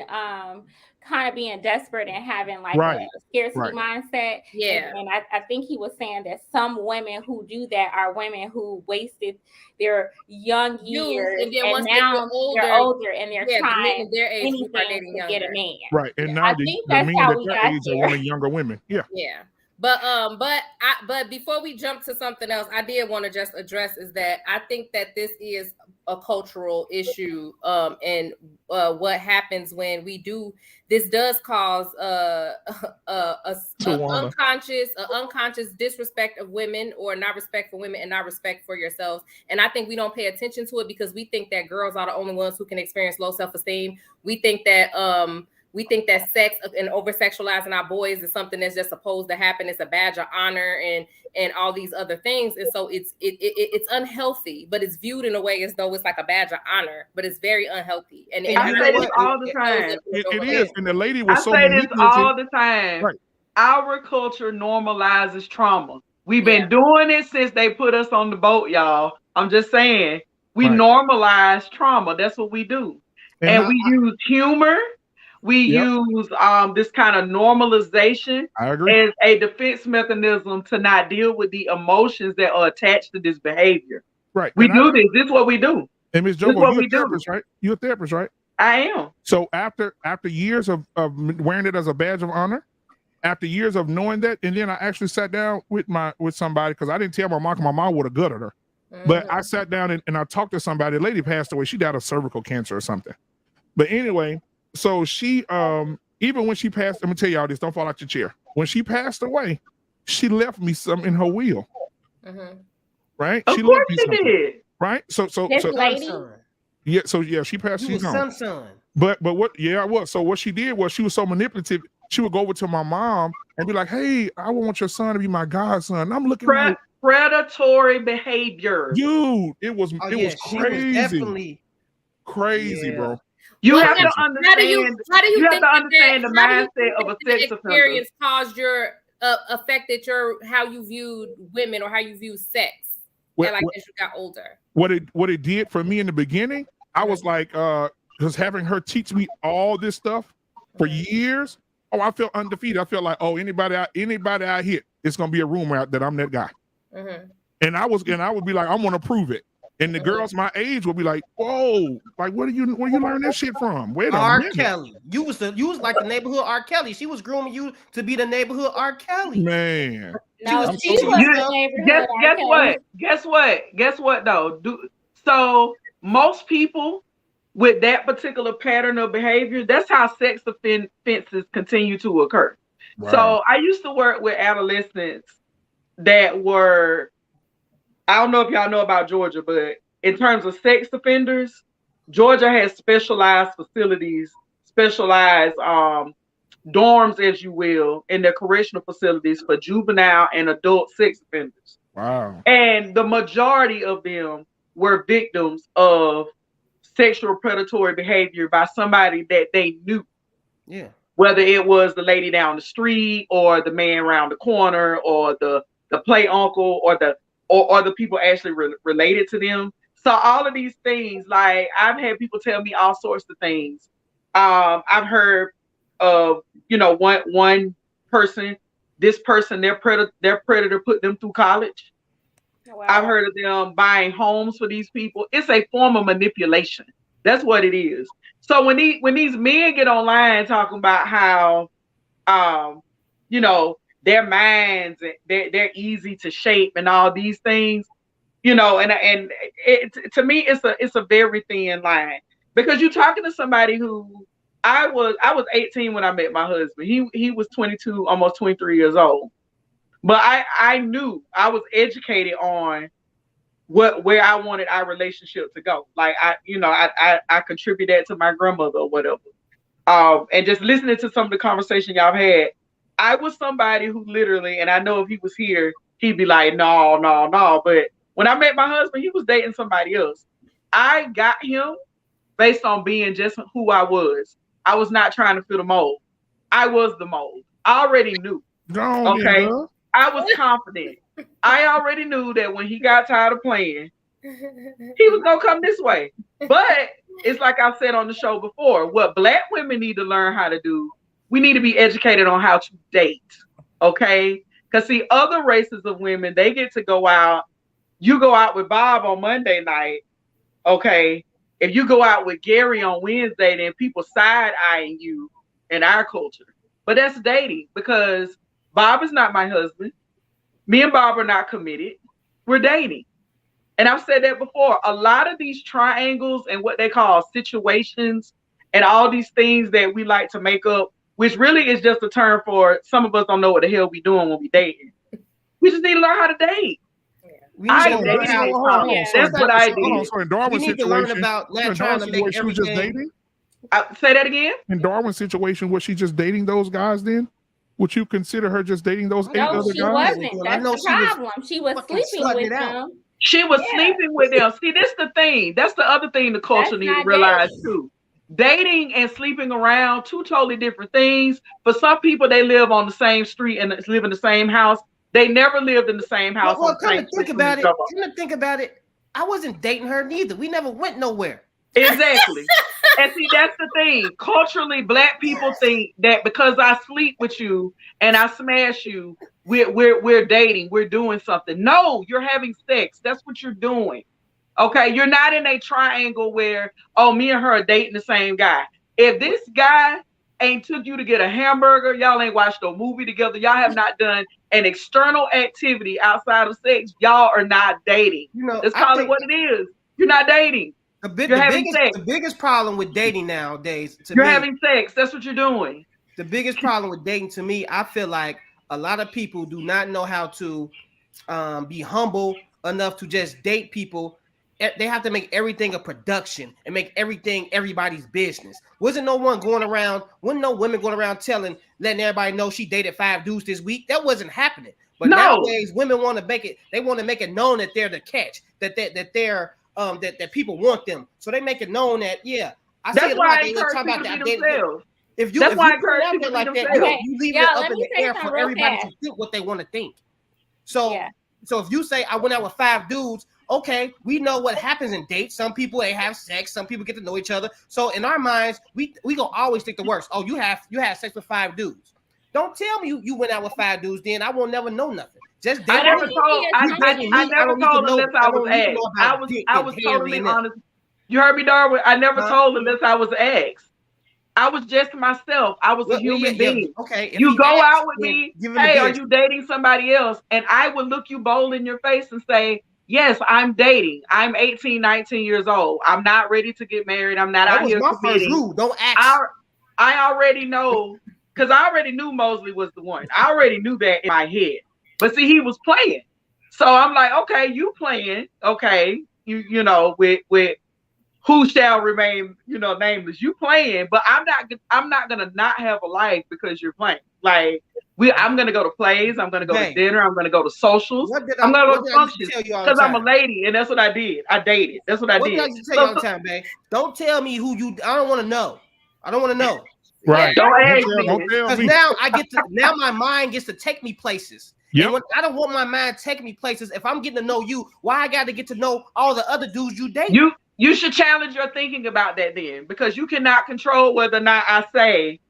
kind of being desperate and having like a scarcity mindset. Yeah. And I think he was saying that some women who do that are women who wasted their young years and then once now they're older and they're trying their age, anything to get a man. Right. And now the men that their age are wanting younger women. Yeah. Yeah. But before we jump to something else, I did want to just address is that I think that this is a cultural issue, and what happens when we do this does cause unconscious disrespect of women, or not respect for women and not respect for yourselves. And I think we don't pay attention to it because we think that girls are the only ones who can experience low self-esteem. We think that sex and over-sexualizing our boys is something that's just supposed to happen. It's a badge of honor and all these other things. And so it's unhealthy, but it's viewed in a way as though it's like a badge of honor, but it's very unhealthy. And I say this all the time. It is. And the lady was I say this all the time. Right. Our culture normalizes trauma. We've been doing it since they put us on the boat, y'all. I'm just saying. We normalize trauma. That's what we do. And we use humor. We use this kind of normalization as a defense mechanism to not deal with the emotions that are attached to this behavior. Right. We do this. This is what we do. And Ms. Jobo, you're a therapist, right? You're a therapist, right? I am. So after years of wearing it as a badge of honor, after years of knowing that, and then I actually sat down with somebody, because I didn't tell my mom, because my mom would have gutted her. But I sat down and I talked to somebody. The lady passed away. She died of cervical cancer or something. But anyway, so she, even when she passed, let me tell y'all this, don't fall out your chair. When she passed away, she left me some in her will. Right? Of course she did. Right? So lady? She passed. She's son. But what? Yeah, I was. So what she did was she was so manipulative. She would go over to my mom and be like, "Hey, I want your son to be my godson." And I'm looking at predatory behavior. Dude, it was crazy. Was definitely crazy, bro. You have to understand. How do you have to understand the mindset of a sex experience caused your affected your how you viewed women or how you view sex? As you got older. What it did for me in the beginning, I was like, because having her teach me all this stuff for years, I felt undefeated. I felt like, anybody I hit, it's gonna be a rumor out that I'm that guy. And I would be like, I'm gonna prove it. And the girls my age would be like, "Whoa! Like, where you learn this shit from?" Wait a minute. Kelly, you was like the neighborhood R. Kelly. She was grooming you to be the neighborhood R. Kelly. Man, Guess what? Though, so most people with that particular pattern of behavior, that's how sex offenses continue to occur. Wow. So I used to work with adolescents that were. I don't know if y'all know about Georgia, but in terms of sex offenders, Georgia has specialized facilities, specialized dorms, as you will, in their correctional facilities for juvenile and adult sex offenders. Wow. And the majority of them were victims of sexual predatory behavior by somebody that they knew. Yeah. Whether it was the lady down the street or the man around the corner or the play uncle or the people actually related to them. So all of these things, like I've had people tell me all sorts of things. I've heard of, one person, this person, their predator put them through college. Wow. I've heard of them buying homes for these people. It's a form of manipulation. That's what it is. So when these men get online talking about how, their minds, they're easy to shape and all these things, and to me, it's a very thin line, because you're talking to somebody who I was 18 when I met my husband. He was 22, almost 23 years old. But I knew, I was educated on where I wanted our relationship to go. Like I contribute that to my grandmother or whatever. And just listening to some of the conversation y'all had, I was somebody who literally, and I know if he was here, he'd be like, no. But when I met my husband, he was dating somebody else. I got him based on being just who I was. I was not trying to fit a mold. I was the mold. I already knew. Okay. I was confident. I already knew that when he got tired of playing, he was gonna come this way. But it's like I said on the show before, what Black women need to learn how to do, we need to be educated on how to date. Okay. Because see, other races of women, they get to go out. You go out with Bob on Monday night. Okay. If you go out with Gary on Wednesday, then people side-eyeing you in our culture. But that's dating, because Bob is not my husband. Me and Bob are not committed. We're dating. And I've said that before. A lot of these triangles and what they call situations and all these things that we like to make up, which really is just a term for some of us don't know what the hell we doing when we dating. We just need to learn how to date. That's what I did. So in Darwin's situation, about not trying to make she was just dating. Say that again. In Darwin's situation, was she just dating those guys? Then would you consider her just dating those 8 other guys? No, she wasn't. That's the problem. She was sleeping with them. She was sleeping with them. See, this is the thing. That's the other thing the culture needs to realize too. Dating and sleeping around, two totally different things. For some people, they live on the same street and live in the same house. They never lived in the same house. Well, come to think about it, I wasn't dating her neither. We never went nowhere. Exactly. And see, that's the thing. Culturally, Black people think that because I sleep with you and I smash you, we're dating, we're doing something. No, you're having sex. That's what you're doing. Okay, you're not in a triangle where, oh, me and her are dating the same guy. If this guy ain't took you to get a hamburger, y'all ain't watched a movie together, y'all have not done an external activity outside of sex, y'all are not dating. Let's call it what it is. You're not dating. The biggest problem with dating nowadays, you're having sex. That's what you're doing. The biggest problem with dating, to me, I feel like a lot of people do not know how to be humble enough to just date people. They have to make everything a production and make everything everybody's business. Wasn't no women going around letting everybody know she dated 5 dudes this week. That wasn't happening. But nowadays, women want to make it. They want to make it known that they're the catch. That people want them. So they make it known that that's why I encourage people to be themselves. That's why I encourage people to be themselves. You leave it up in the air for everybody to think what they want to think. So if you say I went out with 5 dudes. Okay, we know what happens in dates. Some people they have sex. Some people get to know each other. So in our minds, we gonna always think the worst. Oh, you have sex with 5 dudes. Don't tell me you went out with 5 dudes. Then I will never know nothing. Just date. I never told unless I was asked. I was totally honest. You heard me, Darwin. I never told unless I was asked. I was just myself. I was a human being. Okay. You go out with me. Hey, are you dating somebody else? And I would look you bold in your face and say, yes, I'm dating. I'm 18, 19 years old. I'm not ready to get married. I'm not out here committing. Don't ask. I already know, because I already knew Mosley was the one. I already knew that in my head. But see, he was playing. So I'm like, okay, you playing. Okay, you know, with who shall remain, nameless. You playing, but I'm not gonna not have a life because you're playing. Like I'm gonna go to plays. I'm gonna go to dinner. I'm gonna go to socials. I'm gonna go to functions because I'm a lady, and that's what I did. I dated. That's what I did. What did I tell you all the time, babe? Don't tell me who you. I don't want to know. I don't want to know. Right. Don't ask me. Because now my mind gets to take me places. Yep. And when I don't want my mind taking me places, if I'm getting to know you, why I got to get to know all the other dudes you date? You should challenge your thinking about that then, because you cannot control whether or not I say,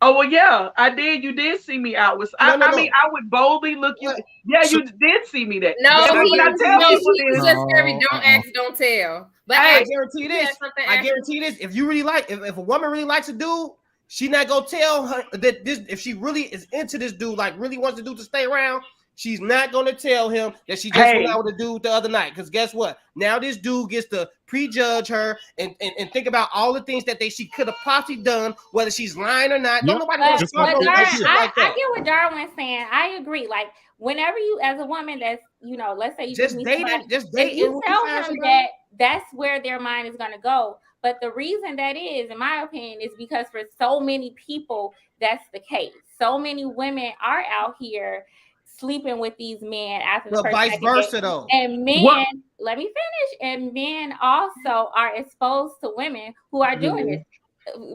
oh, well, yeah, I did. You did see me out with. I mean, I would boldly look you. Yeah, you did see me that. No, he was just very don't ask, don't tell. But I guarantee this. I guarantee this. If you really like, if a woman really likes a dude, she not gonna tell her that this. If she really is into this dude, like really wants the dude to stay around, she's not gonna tell him that she just went out with a dude the other night. Because guess what? Now this dude gets to prejudge her and think about all the things that she could have possibly done, whether she's lying or not. Don't nobody want to talk about shit like that. I get what Darwin's saying. I agree. Like whenever you, as a woman, that's let's say you just dating, you tell him that's where their mind is gonna go. But the reason that is, in my opinion, is because for so many people, that's the case. So many women are out here sleeping with these men after the But first vice second versa, date. though. And men, What? let me finish. And men also are exposed to women who are doing this.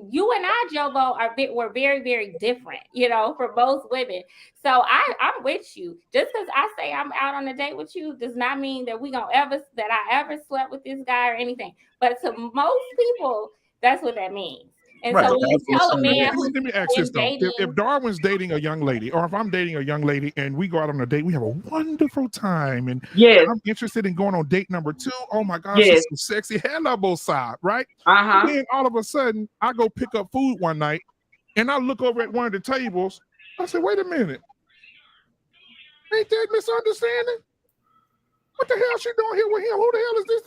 You and I, Jovo, we're very, very different, for both women. So I'm with you. Just because I say I'm out on a date with you does not mean that I ever slept with this guy or anything. But to most people, that's what that means. And Right. so when you tell a man Let me ask this though: dating, if Darwin's dating a young lady, or if I'm dating a young lady, and we go out on a date, we have a wonderful time, and Yes. I'm interested in going on date number 2. Oh my gosh, Yes. it's so sexy. Hello, both sides, right? Uh-huh. Then all of a sudden, I go pick up food one night, and I look over at one of the tables. I said, "Wait a minute, ain't that misunderstanding? What the hell she doing here with him? Who the hell is this?"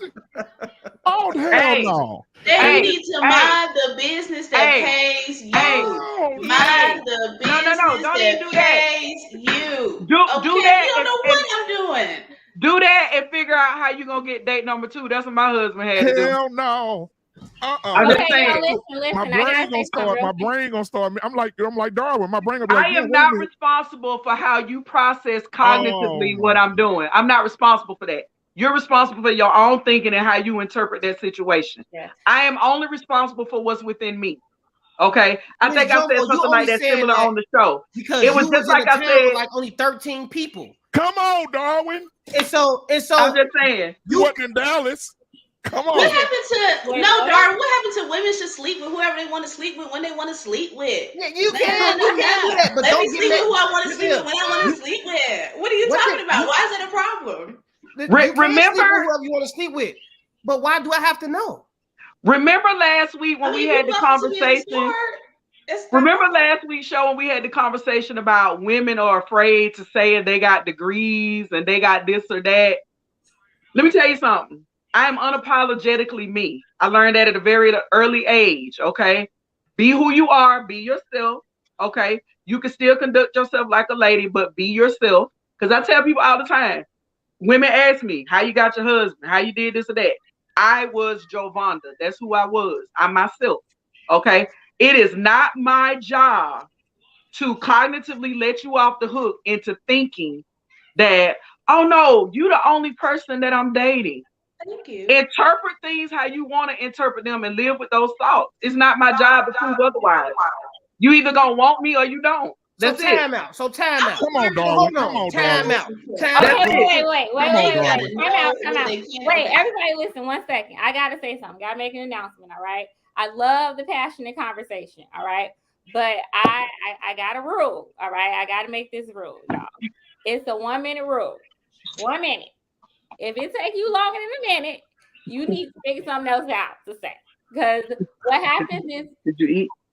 Oh hell no! They need to mind the business that pays you. Mind the business that pays you. Do that. You don't know what I'm doing. Do that and figure out how you gonna get date number 2. That's what my husband had to do. Hell no. I'm just saying. Listen, My brain gonna start. My brain gonna start. I'm like Darwin. My brain gonna be like, I am not responsible for how you process cognitively what I'm doing. I'm not responsible for that. You're responsible for your own thinking and how you interpret that situation. Yeah. I am only responsible for what's within me. Okay. I think I said something like that similar on the show. Because it was just like I said, with like only 13 people. Come on, Darwin. And so I'm just saying. You wasn't in Dallas. Come on. What happened to Darwin? What happened to women should sleep with whoever they want to sleep with when they want to sleep with? Yeah, you can do that, but let don't me sleep with who I want to sleep with when I want to sleep with. What are you talking about? Why is that a problem? Remember whoever you want to sleep with, but why do I have to know? Remember last week when we had the conversation? Remember last week's show when we had the conversation about women are afraid to say if they got degrees and they got this or that? Let me tell you something. I am unapologetically me. I learned that at a very early age. Okay. Be who you are. Be yourself. Okay. You can still conduct yourself like a lady, but be yourself. Because I tell people all the time, women ask me, how you got your husband? How you did this or that? I was Jovonda. That's who I was. I'm myself. Okay. It is not my job to cognitively let you off the hook into thinking that, oh no, you're the only person that I'm dating. Thank you. Interpret things how you want to interpret them and live with those thoughts. It's not my job to prove otherwise. You either gonna want me or you don't. That's it. Time out. Come on, Darwin. Come on, time out. Wait. Everybody listen 1 second. I gotta say something. Gotta make an announcement, all right? I love the passionate conversation, all right? But I got a rule, all right? I gotta make this rule, y'all. It's a 1 minute rule. 1 minute. If it takes you longer than a minute, you need to figure something else out to say. Because what happens is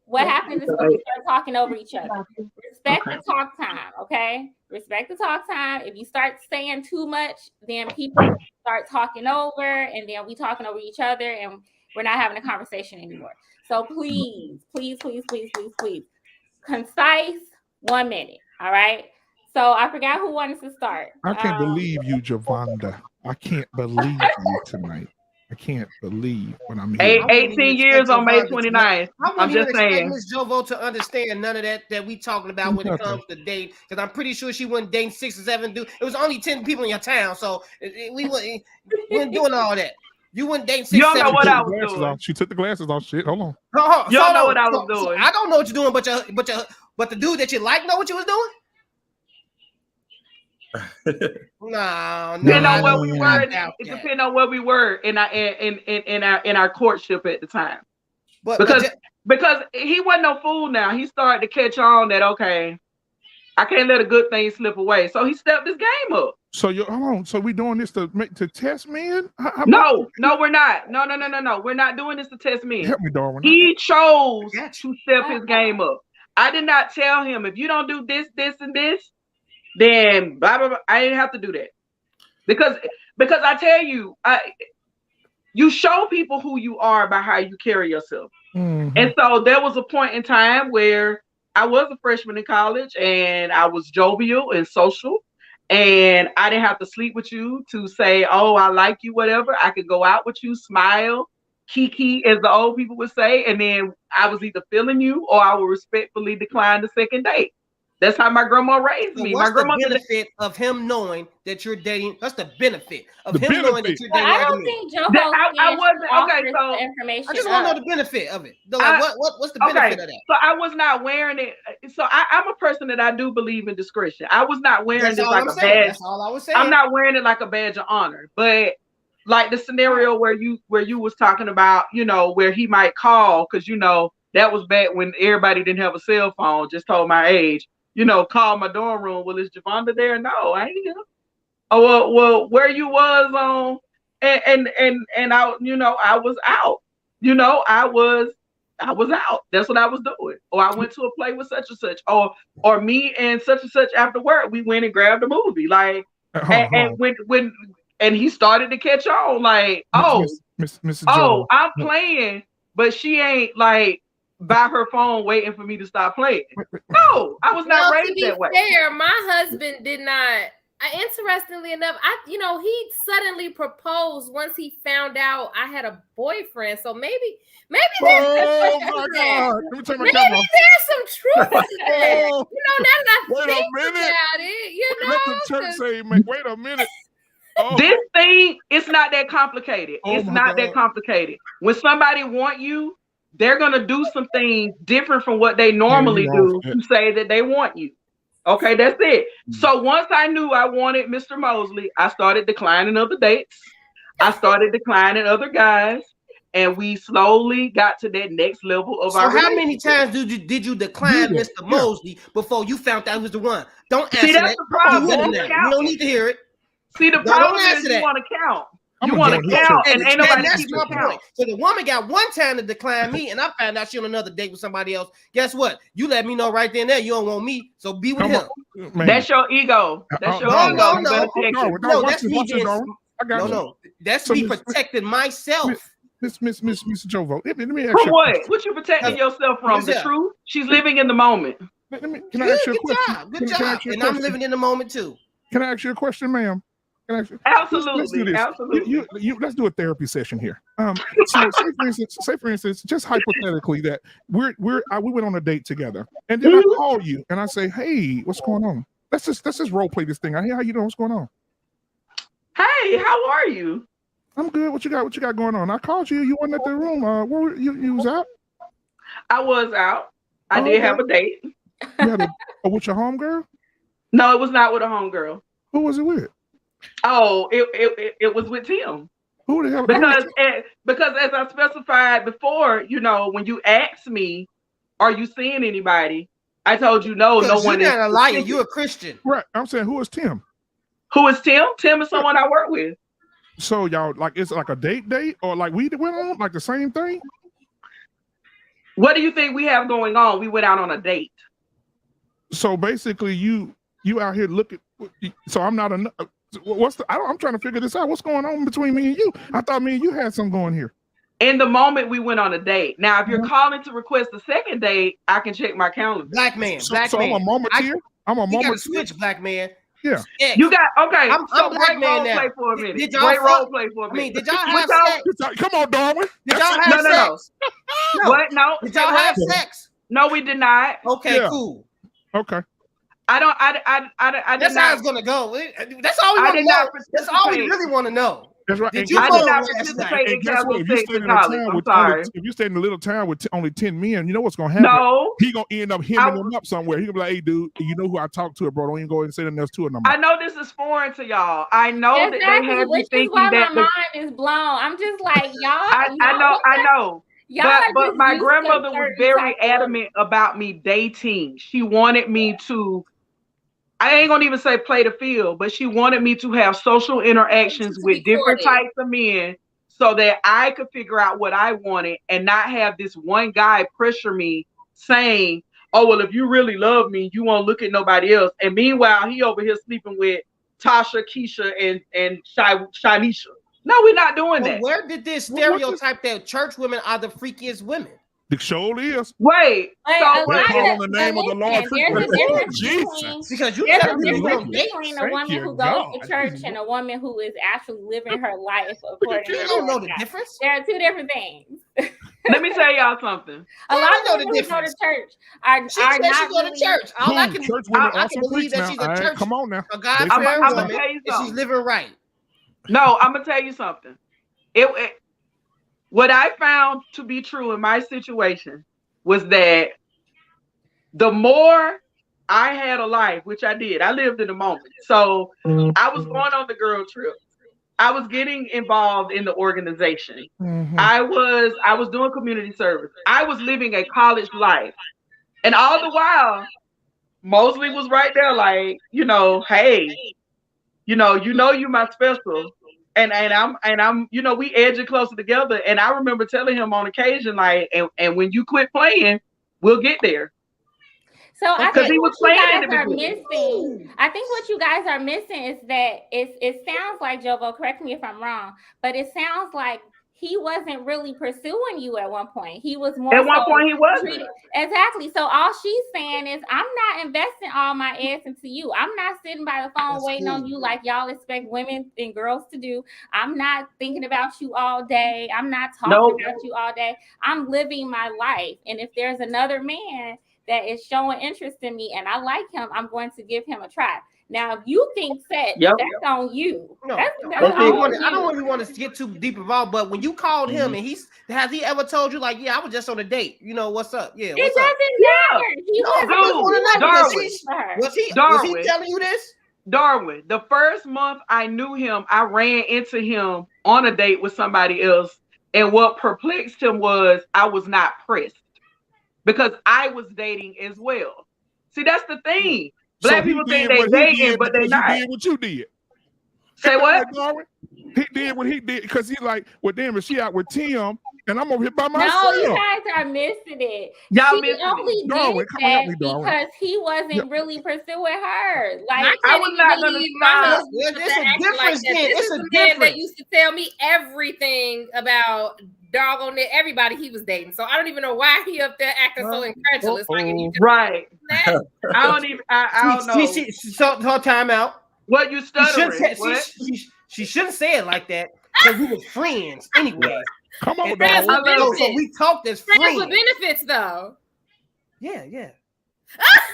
when we start talking over each other. Respect the talk time, okay? Respect the talk time. If you start saying too much, then people start talking over, and then we talking over each other, and we're not having a conversation anymore. So please, concise 1 minute, all right? So I forgot who wanted to start. I can't believe you, Jovonda. I can't believe you tonight. I can't believe when I'm here. 18 years on May 29th. I'm just saying. Miss Jovo to understand none of that we talking about when it comes to date, because I'm pretty sure she wasn't dating 6 or 7 dudes. It was only 10 people in your town, so we weren't doing all that. You wouldn't date 6 You don't 7 know what people. I was doing. She took the glasses off. Shit, hold on. You don't know what I was doing. I don't know what you're doing, but the dude that you like know what you was doing. No. Depending on where we were, it depends on where we were in our courtship at the time. Because he wasn't no fool. Now he started to catch on that okay, I can't let a good thing slip away. So he stepped his game up. So hold on. So we doing this to test men? No, we're not. No. We're not doing this to test men. Help me, Darwin. He chose to step his game up. I did not tell him if you don't do this, and this, then blah blah blah. I didn't have to do that because I tell you, you show people who you are by how you carry yourself. Mm-hmm. And so there was a point in time where I was a freshman in college and I was jovial and social, and I didn't have to sleep with you to say, oh, I like you, whatever. I could go out with you, smile, kiki, as the old people would say, and then I was either feeling you or I would respectfully decline the second date. That's how my grandma raised So me. what's My grandmother. the benefit of him knowing that you're dating? What's the benefit of The him knowing that benefit. you're But dating I other don't men? think Joe I wasn't okay. So the information. I just want to know the benefit of it. Like, what's the benefit of that? So I was not wearing it. So I'm a person that I do believe in discretion. I was not wearing That's this all like I'm a saying. badge. That's all I was saying. I'm not wearing it like a badge of honor, but like the scenario where you was talking about, you know, where he might call, because you know that was back when everybody didn't have a cell phone. Just told my age. You know, call my dorm room. Well, is Javonda there? No, I ain't here. Oh well, where you was on, and I, you know, I was out. You know, I was out. That's what I was doing. Or I went to a play with such and such. Or me and such after work, we went and grabbed a movie. Like, and when and he started to catch on, like, Mrs. Joe. I'm playing, but she ain't like by her phone waiting for me to stop playing. No, I was not raised that way. Fair, my husband did not. Interestingly enough, he suddenly proposed once he found out I had a boyfriend. So maybe oh my God! Let me turn my camera off. There's some truth to that. Oh, now that I wait think a minute. about it, Let the church say, man, wait a minute. Oh. This thing, it's not that complicated. It's not that complicated. When somebody want you, they're gonna do some things different from what they normally do to say that they want you. Okay, that's it. So once I knew I wanted Mr. Mosley, I started declining other dates. I started declining other guys, and we slowly got to that next level of our how many times did you decline Mr. Mosley before you found out he was the one? Don't answer that's that. the problem. We don't need to hear it. See, the problem is you want to count. You want to count, and ain't nobody keeping count. So the woman got one time to decline me, and I found out she on another date with somebody else. Guess what? You let me know right then and there you don't want me, so be with him. Man. That's your ego. That's your ego. No, that's me being. No, that's me protecting myself. Miss Jovo, let me ask you. From what? Question. What you protecting yourself from? The truth? She's living in the moment. Can I ask you a question? Good job. And I'm living in the moment too. Can I ask you a question, ma'am? Absolutely. Let's do this. Absolutely. Let's do a therapy session here. So say for instance, just hypothetically that we went on a date together, and then I call you and I say, "Hey, what's going on?" Let's just role play this thing. I hear how you doing. What's going on? Hey, how are you? I'm good. What you got going on? I called you. You weren't at the room. Where were you was out? I was out. I did have a date. You had with your homegirl? No, it was not with a homegirl. Who was it with? Oh, it was with Tim. Who the hell? Because as I specified before, you know, when you asked me, "Are you seeing anybody?" I told you no one. You're not a liar. You're a Christian, right? I'm saying, who is Tim? Who is Tim? Tim is someone I work with. So y'all it's like a date, or like we went on like the same thing? What do you think we have going on? We went out on a date. So basically, you out here looking. So I'm not a. I'm trying to figure this out. What's going on between me and you? I thought me and you had something going here. In the moment we went on a date. Now, if you're calling to request a second date, I can check my calendar. Black man. So I'm a momenteer. I'm a momenteer. You got to switch, black man. Yeah. You got okay. I'm black man now. Play for a minute. Did y'all role play for a minute? Did y'all have sex? Come on, Darwin. Did y'all have sex? No. What? No. Did y'all have sex? No, we did not. Okay, cool. Okay. That's how it's gonna go. That's all we want to know. That's all we really want to know. That's right. Did you I did not participate in casual sex in college. I'm sorry. If you stay in a little town with only 10 men, you know what's gonna happen? No. He gonna end up hemming them up somewhere. He gonna be like, "Hey, dude, you know who I talked to, bro? Don't even go and say that there's two of them." I know this is foreign to y'all. I know that they have you thinking that my mind is blown. I'm just like, y'all. I know. But my grandmother was very adamant about me dating. She wanted me to, I ain't gonna even say play the field, but she wanted me to have social interactions with different types of men so that I could figure out what I wanted and not have this one guy pressure me saying, "Oh, well, if you really love me, you won't look at nobody else." And meanwhile, he over here sleeping with Tasha, Keisha, and Shanisha. No, we're not doing that. Where did this stereotype that church women are the freakiest women? The show is. Wait. So they call on the name of the Lord. Jesus. Because there's a difference between a woman who goes to church and a woman who is actually living her life according to. You don't know the difference. There are two different things. Let me tell y'all something. A lot of women who go to church are She said not she go to really. church. All I can, church women I also can believe preach that now. she's a All right, church. come on now. A God-fearing I'ma woman, tell you and she's something. living right. No, I'm gonna tell you something. What I found to be true in my situation was that the more I had a life, which I did, I lived in the moment. So I was going on the girl trip. I was getting involved in the organization. I was doing community service. I was living a college life. And all the while, Mosley was right there, like, hey, you my special. And I'm, we edging closer together. And I remember telling him on occasion, like, and when you quit playing, we'll get there. So I Because think he what was you playing in guys the are beginning. missing, I think what you guys are missing is that it sounds like, Jovo, correct me if I'm wrong, but it sounds like he wasn't really pursuing you at one point. He was more at one point he wasn't. Exactly. So all she's saying is, I'm not investing all my eggs into you. I'm not sitting by the phone waiting on you like y'all expect women and girls to do. I'm not thinking about you all day. I'm not talking about you all day. I'm living my life. And if there's another man that is showing interest in me and I like him, I'm going to give him a try. Now, if you think that's on you. No, that's I don't really want to get too deep involved, but when you called him and has he ever told you, like, yeah, I was just on a date, what's up? Yeah, what's up? It doesn't matter. Was he telling you this? Darwin, the first month I knew him, I ran into him on a date with somebody else. And what perplexed him was I was not pressed because I was dating as well. See, that's the thing. Black people think they dating, but they not. He did what you did. Say what? He did what he did because he's like, well, damn, if she out with Tim and I'm over here by myself. No, you guys are missing it. Y'all she only did that because he wasn't really pursuing her. Like, I was not gonna smile. It's a difference. It's a man that used to tell me everything about doggone it, everybody he was dating. So I don't even know why he up there acting so incredulous. Right. I don't know. She her time out. What you stuttering? She shouldn't say it like that because we were friends anyway. Come on, so we talked as friends with benefits, though. Yeah.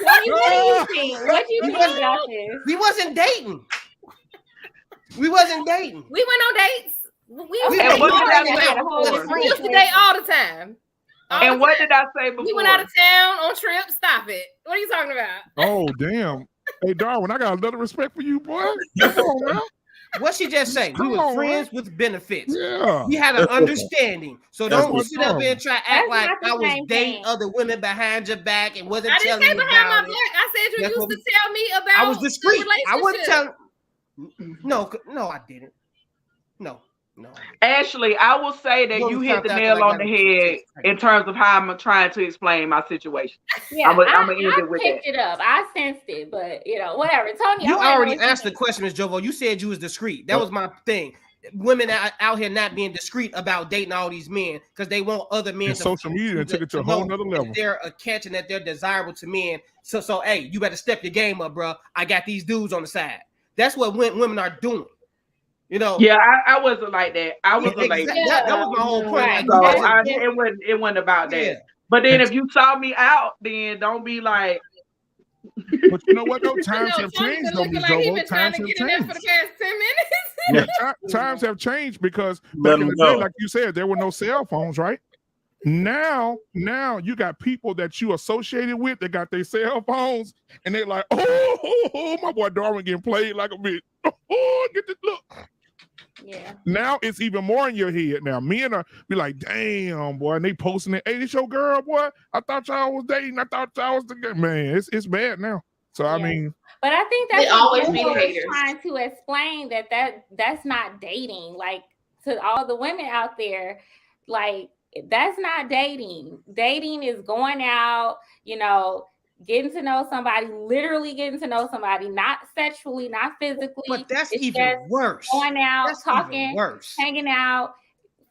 What do you think? What do you think about this? We wasn't dating. We wasn't dating. We went on dates. We used to date all the time. And what did I say before? We went out of town on trips. Stop it. What are you talking about? Oh, damn. Hey, Darwin, I got a little respect for you, boy. Come on, man. What she just say? We were friends with benefits. Yeah. We had an understanding. So don't sit up there and try to act like I was dating other women behind your back and wasn't telling you about it. I didn't say behind my back. I said you used to tell me about. I was discreet. I wasn't telling. No, I didn't. No. Ashley, I will say that you hit the nail on the head in terms of how I'm trying to explain my situation. Yeah, I'm gonna end it with picked it up. I sensed it, but whatever. Tony, you already answered the question, Ms. Jovo. You said you was discreet. That was my thing. Women out here not being discreet about dating all these men because they want other men. Social media took it to a whole nother level. They're a catch and that they're desirable to men. So hey, you better step your game up, bro. I got these dudes on the side. That's what women are doing. Yeah, I wasn't like that. I wasn't like that. That was my whole point. Right. So it wasn't about that. Yeah. But then if you saw me out, then don't be like. But you know what though? Times have changed, though, Ms. Jovo. Times have changed. For the past 10 minutes. Times have changed because back in the day, like you said, there were no cell phones, right? Now you got people that you associated with that got their cell phones, and they're like, oh, my boy Darwin getting played like a bitch. Oh, get this look. Yeah. Now it's even more in your head. Now men are be like, damn, boy, and they posting it. Hey, this your girl, boy. I thought y'all was dating. I thought y'all was together. Man, it's bad now. So I mean, but I think that's always be trying to explain that's not dating. Like, to all the women out there, like, that's not dating. Dating is going out, getting to know somebody, literally getting to know somebody, not sexually, not physically. But that's even worse. Going out, talking, hanging out,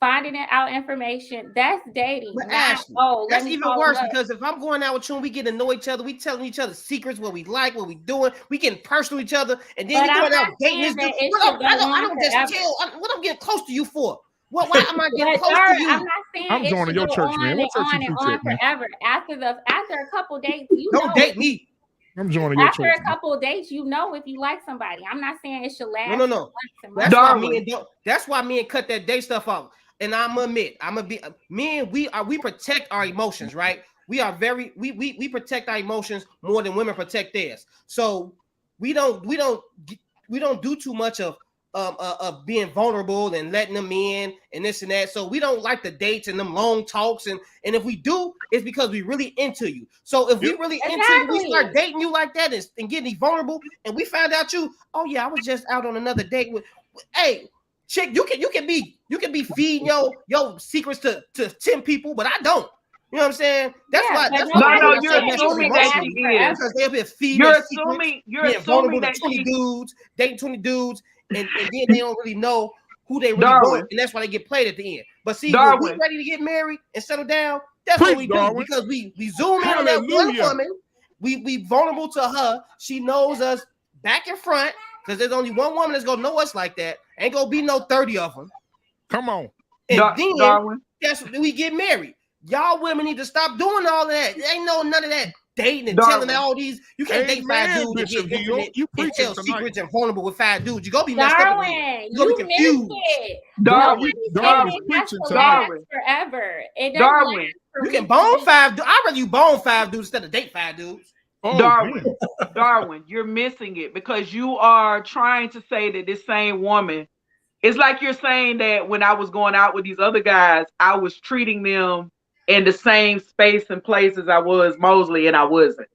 finding out information. That's dating. But Ashley, that's even worse because if I'm going out with you and we get to know each other, we telling each other secrets, what we like, what we doing, we getting personal with each other, and then we going out dating this dude. I don't just tell what I'm getting close to you for. Why am I getting close to you? I'm not saying I'm joining your church, man. What church you on preach at, man? forever. After a couple dates, you Don't date me. I'm joining your after church. a couple of dates, you know if you like somebody. I'm not saying it should last. No. That's why me and cut that date stuff off. And I'm gonna be me and we protect our emotions, right? We protect our emotions more than women protect theirs. So we don't do too much of being vulnerable and letting them in and this and that. So we don't like the dates and them long talks. And if we do, it's because we really into you. So if we really into you, we start dating you like that and getting vulnerable, and we found out oh yeah, I was just out on another date with hey, chick, you can be feeding your secrets to 10 people, but I don't. You know what I'm saying? That's why. No, you're assuming that she is. Because they'll be feeding. You're assuming that 20 dudes, dating 20 dudes, and then they don't really know who they really want, and that's why they get played at the end. But see, when we're ready to get married and settle down, that's what we do, because we zoom in on that one woman. We vulnerable to her. She knows us back and front, because there's only one woman that's gonna know us like that. Ain't gonna be no 30 of them. Come on. And then that's when we get married. Y'all women need to stop doing all of that. There ain't none of that dating and telling all these. You can't date 5 dudes and get intimate and tell secrets and vulnerable with 5 dudes. You're gonna be messed up. You're gonna be confused. Darwin, forever. Darwin, you can bone 5 dudes. I'd rather you bone 5 dudes instead of date 5 dudes. Darwin, you're missing it, because you are trying to say that this same woman, it's like you're saying that when I was going out with these other guys, I was treating them in the same space and place as I was Mosley, and I wasn't.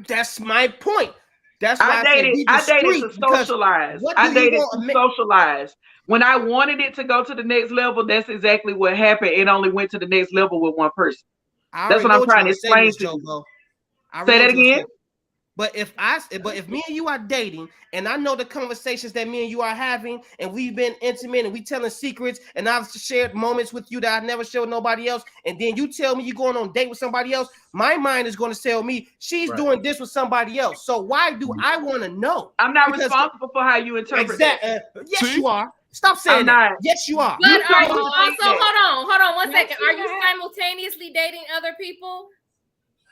That's my point. That's why I dated to socialize. I dated to socialize. When I wanted it to go to the next level, that's exactly what happened. It only went to the next level with one person. That's what I'm trying to explain to you. Say that again. But if me and you are dating, and I know the conversations that me and you are having, and we've been intimate, and we telling secrets, and I've shared moments with you that I never shared with nobody else, and then you tell me you're going on a date with somebody else, my mind is going to tell me she's doing this with somebody else. So why do I want to know? I'm not responsible for how you interpret that. Yes, you are. Stop saying that. Yes, you are. But are you also hold on 1 second. Are you simultaneously dating other people?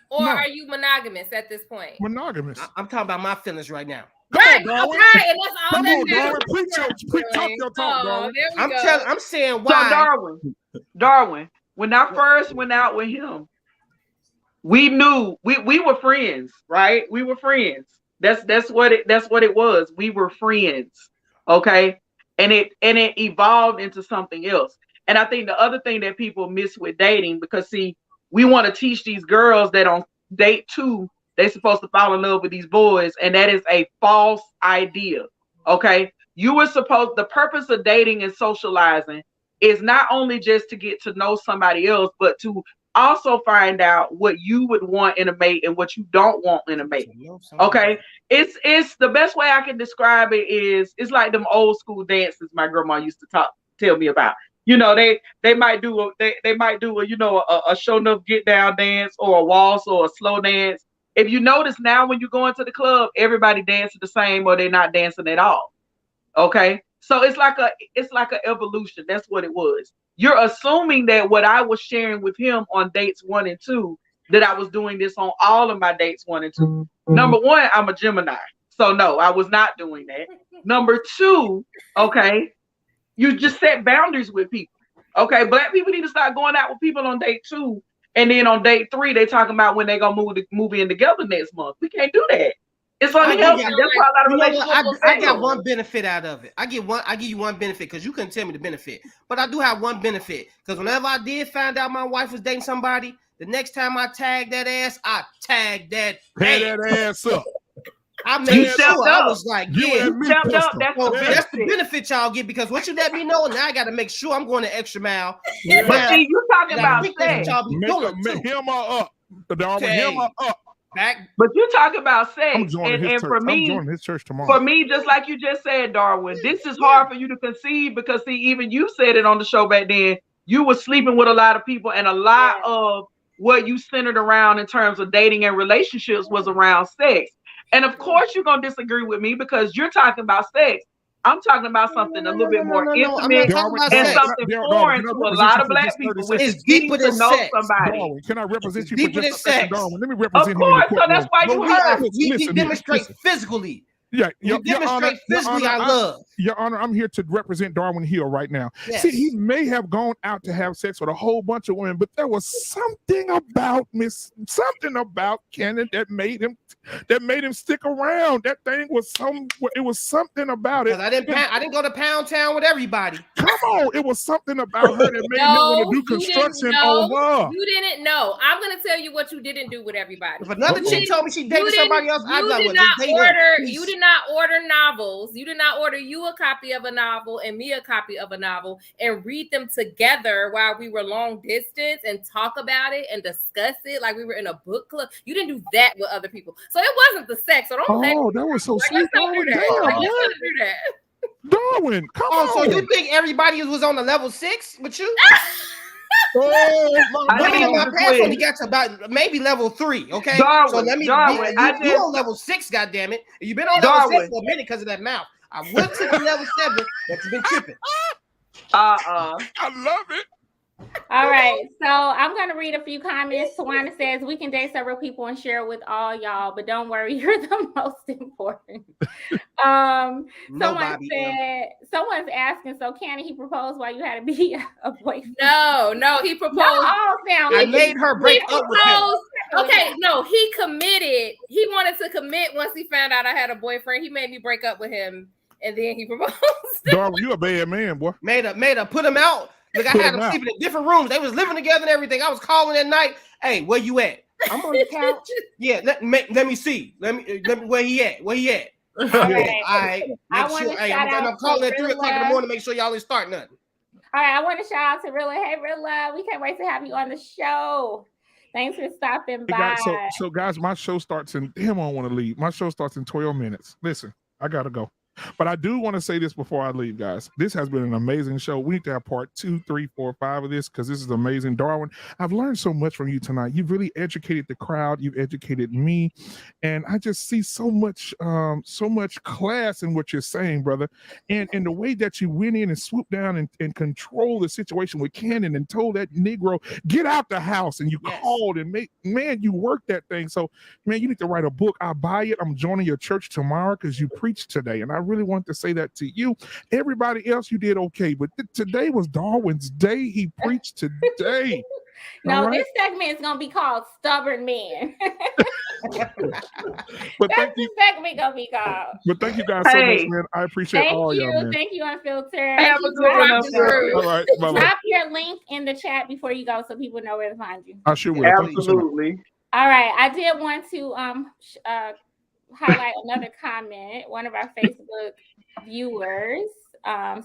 Or are you monogamous at this point? Monogamous. I'm talking about my feelings right now. Right, okay, and that's all. Come on, Darwin. Talk, Darwin. I'm saying why. So Darwin, when I first went out with him, we knew we were friends, right? We were friends. That's what it was. We were friends, okay? And it evolved into something else. And I think the other thing that people miss with dating, because see, we want to teach these girls that on date 2, they're supposed to fall in love with these boys, and that is a false idea. Okay, the purpose of dating and socializing is not only just to get to know somebody else, but to also find out what you would want in a mate and what you don't want in a mate. Okay, it's the best way I can describe it is it's like them old school dances my grandma used to tell me about. You know, they might do a show enough get down dance or a waltz or a slow dance. If you notice now when you go into the club, everybody dancing the same or they're not dancing at all. Okay, so it's like an evolution. That's what it was. You're assuming that what I was sharing with him on dates 1 and 2, that I was doing this on all of my dates 1 and 2. Number 1, I'm a Gemini, so no, I was not doing that. Number 2, okay. You just set boundaries with people. Okay, Black people need to start going out with people on date 2, and then on date 3, they talking about when they gonna move in together next month. We can't do that. It's unhealthy. That's why a lot of relationships. I got one benefit out of it. I give you one benefit because you couldn't tell me the benefit, but I do have one benefit because whenever I did find out my wife was dating somebody, the next time I tagged that ass, I tagged that. Pay that ass up. I made sure I was like, yeah, that's the benefit y'all get because once you let me know, now I got to make sure I'm going the extra mile. Yeah. But see, you talking about sex. Him up. Him up. But you talk about sex, and for me, I'm joining his church tomorrow. For me, just like you just said, Darwin, this is hard for you to conceive because see, even you said it on the show back then. You were sleeping with a lot of people, and a lot of what you centered around in terms of dating and relationships was around sex. And of course, you're gonna disagree with me because you're talking about sex. I'm talking about something a little bit more I'm not intimate talking about and sex. something foreign to a lot of black people, which is It's getting deeper to than know sex. somebody. Darwin, can I represent It's you for deeper just than a second, sex. Darwin? Let me Of represent him in the course, so that's courtroom. why But you we are hurt. we Listen, demonstrate listen. physically. Yeah, We Your demonstrate physically our love. Your Honor, I'm here to represent Darwin Hill right now. Yes. See, he may have gone out to have sex with a whole bunch of women, but there was something about Cannon that made him stick around. That thing was something about it. Because I didn't go to Pound Town with everybody. Come on, it was something about her that made him want to do construction on her. You didn't know. I'm gonna tell you what you didn't do with everybody. If another chick told me she dated somebody else, I'd be like, well, just date her. You did not order novels. You did not order you a copy of a novel and me a copy of a novel and read them together while we were long distance and talk about it and discuss it like we were in a book club. You didn't do that with other people. So it wasn't the sex. So don't that was so sweet. Darwin, Damn, let's not do that. Darwin, come on. So you think everybody was on the level 6 with you? I Me think and my it's pants twin. only got to about maybe level 3. Okay, Darwin, so let me. Darwin, You on level 6? Goddamn it! You've been on level 6 for a minute because of that mouth. I went to the level 7, but you've been tripping. I love it. All right, so I'm going to read a few comments. Tawana says, we can date several people and share with all y'all, but don't worry, you're the most important. Someone's asking, so Cannon, he proposed while you had to be a boyfriend? No, he proposed. I made her break up with him. Okay, no, he committed. He wanted to commit once he found out I had a boyfriend. He made me break up with him, and then he proposed. Darwin, you a bad man, boy. Made her put him out. Look, I had them sleeping in different rooms. They was living together and everything. I was calling at night. Hey, where you at? I'm on the couch. Yeah, let me see. Let me where he at? Where he at? All right. I'm calling at 3 o'clock in the morning to make sure y'all didn't start nothing. All right, I want to shout out to Rilla. Hey, Rilla, we can't wait to have you on the show. Thanks for stopping by. So guys, my show starts in. Damn, I don't want to leave. My show starts in 12 minutes. Listen, I gotta go. But I do want to say this before I leave, guys. This has been an amazing show. We need to have part 2, 3, 4, 5 of this because this is amazing. Darwin, I've learned so much from you tonight. You've really educated the crowd. You've educated me. And I just see so much class in what you're saying, brother. And the way that you went in and swooped down and controlled the situation with Cannon and told that Negro, get out the house. And you called and you worked that thing. So, man, you need to write a book. I'll buy it. I'm joining your church tomorrow because you preached today. And I really want to say that to you. Everybody else, you did okay, but today was Darwin's day. He preached today. This segment is gonna be called "Stubborn Man." But That's the segment gonna be called. But thank you guys so much, man. I appreciate all y'all, man. Thank you, Unfiltered. Have a good one, Unfiltered. All right, drop your link in the chat before you go, so people know where to find you. I sure will. Absolutely. All right, I did want to highlight another comment. One of our Facebook viewers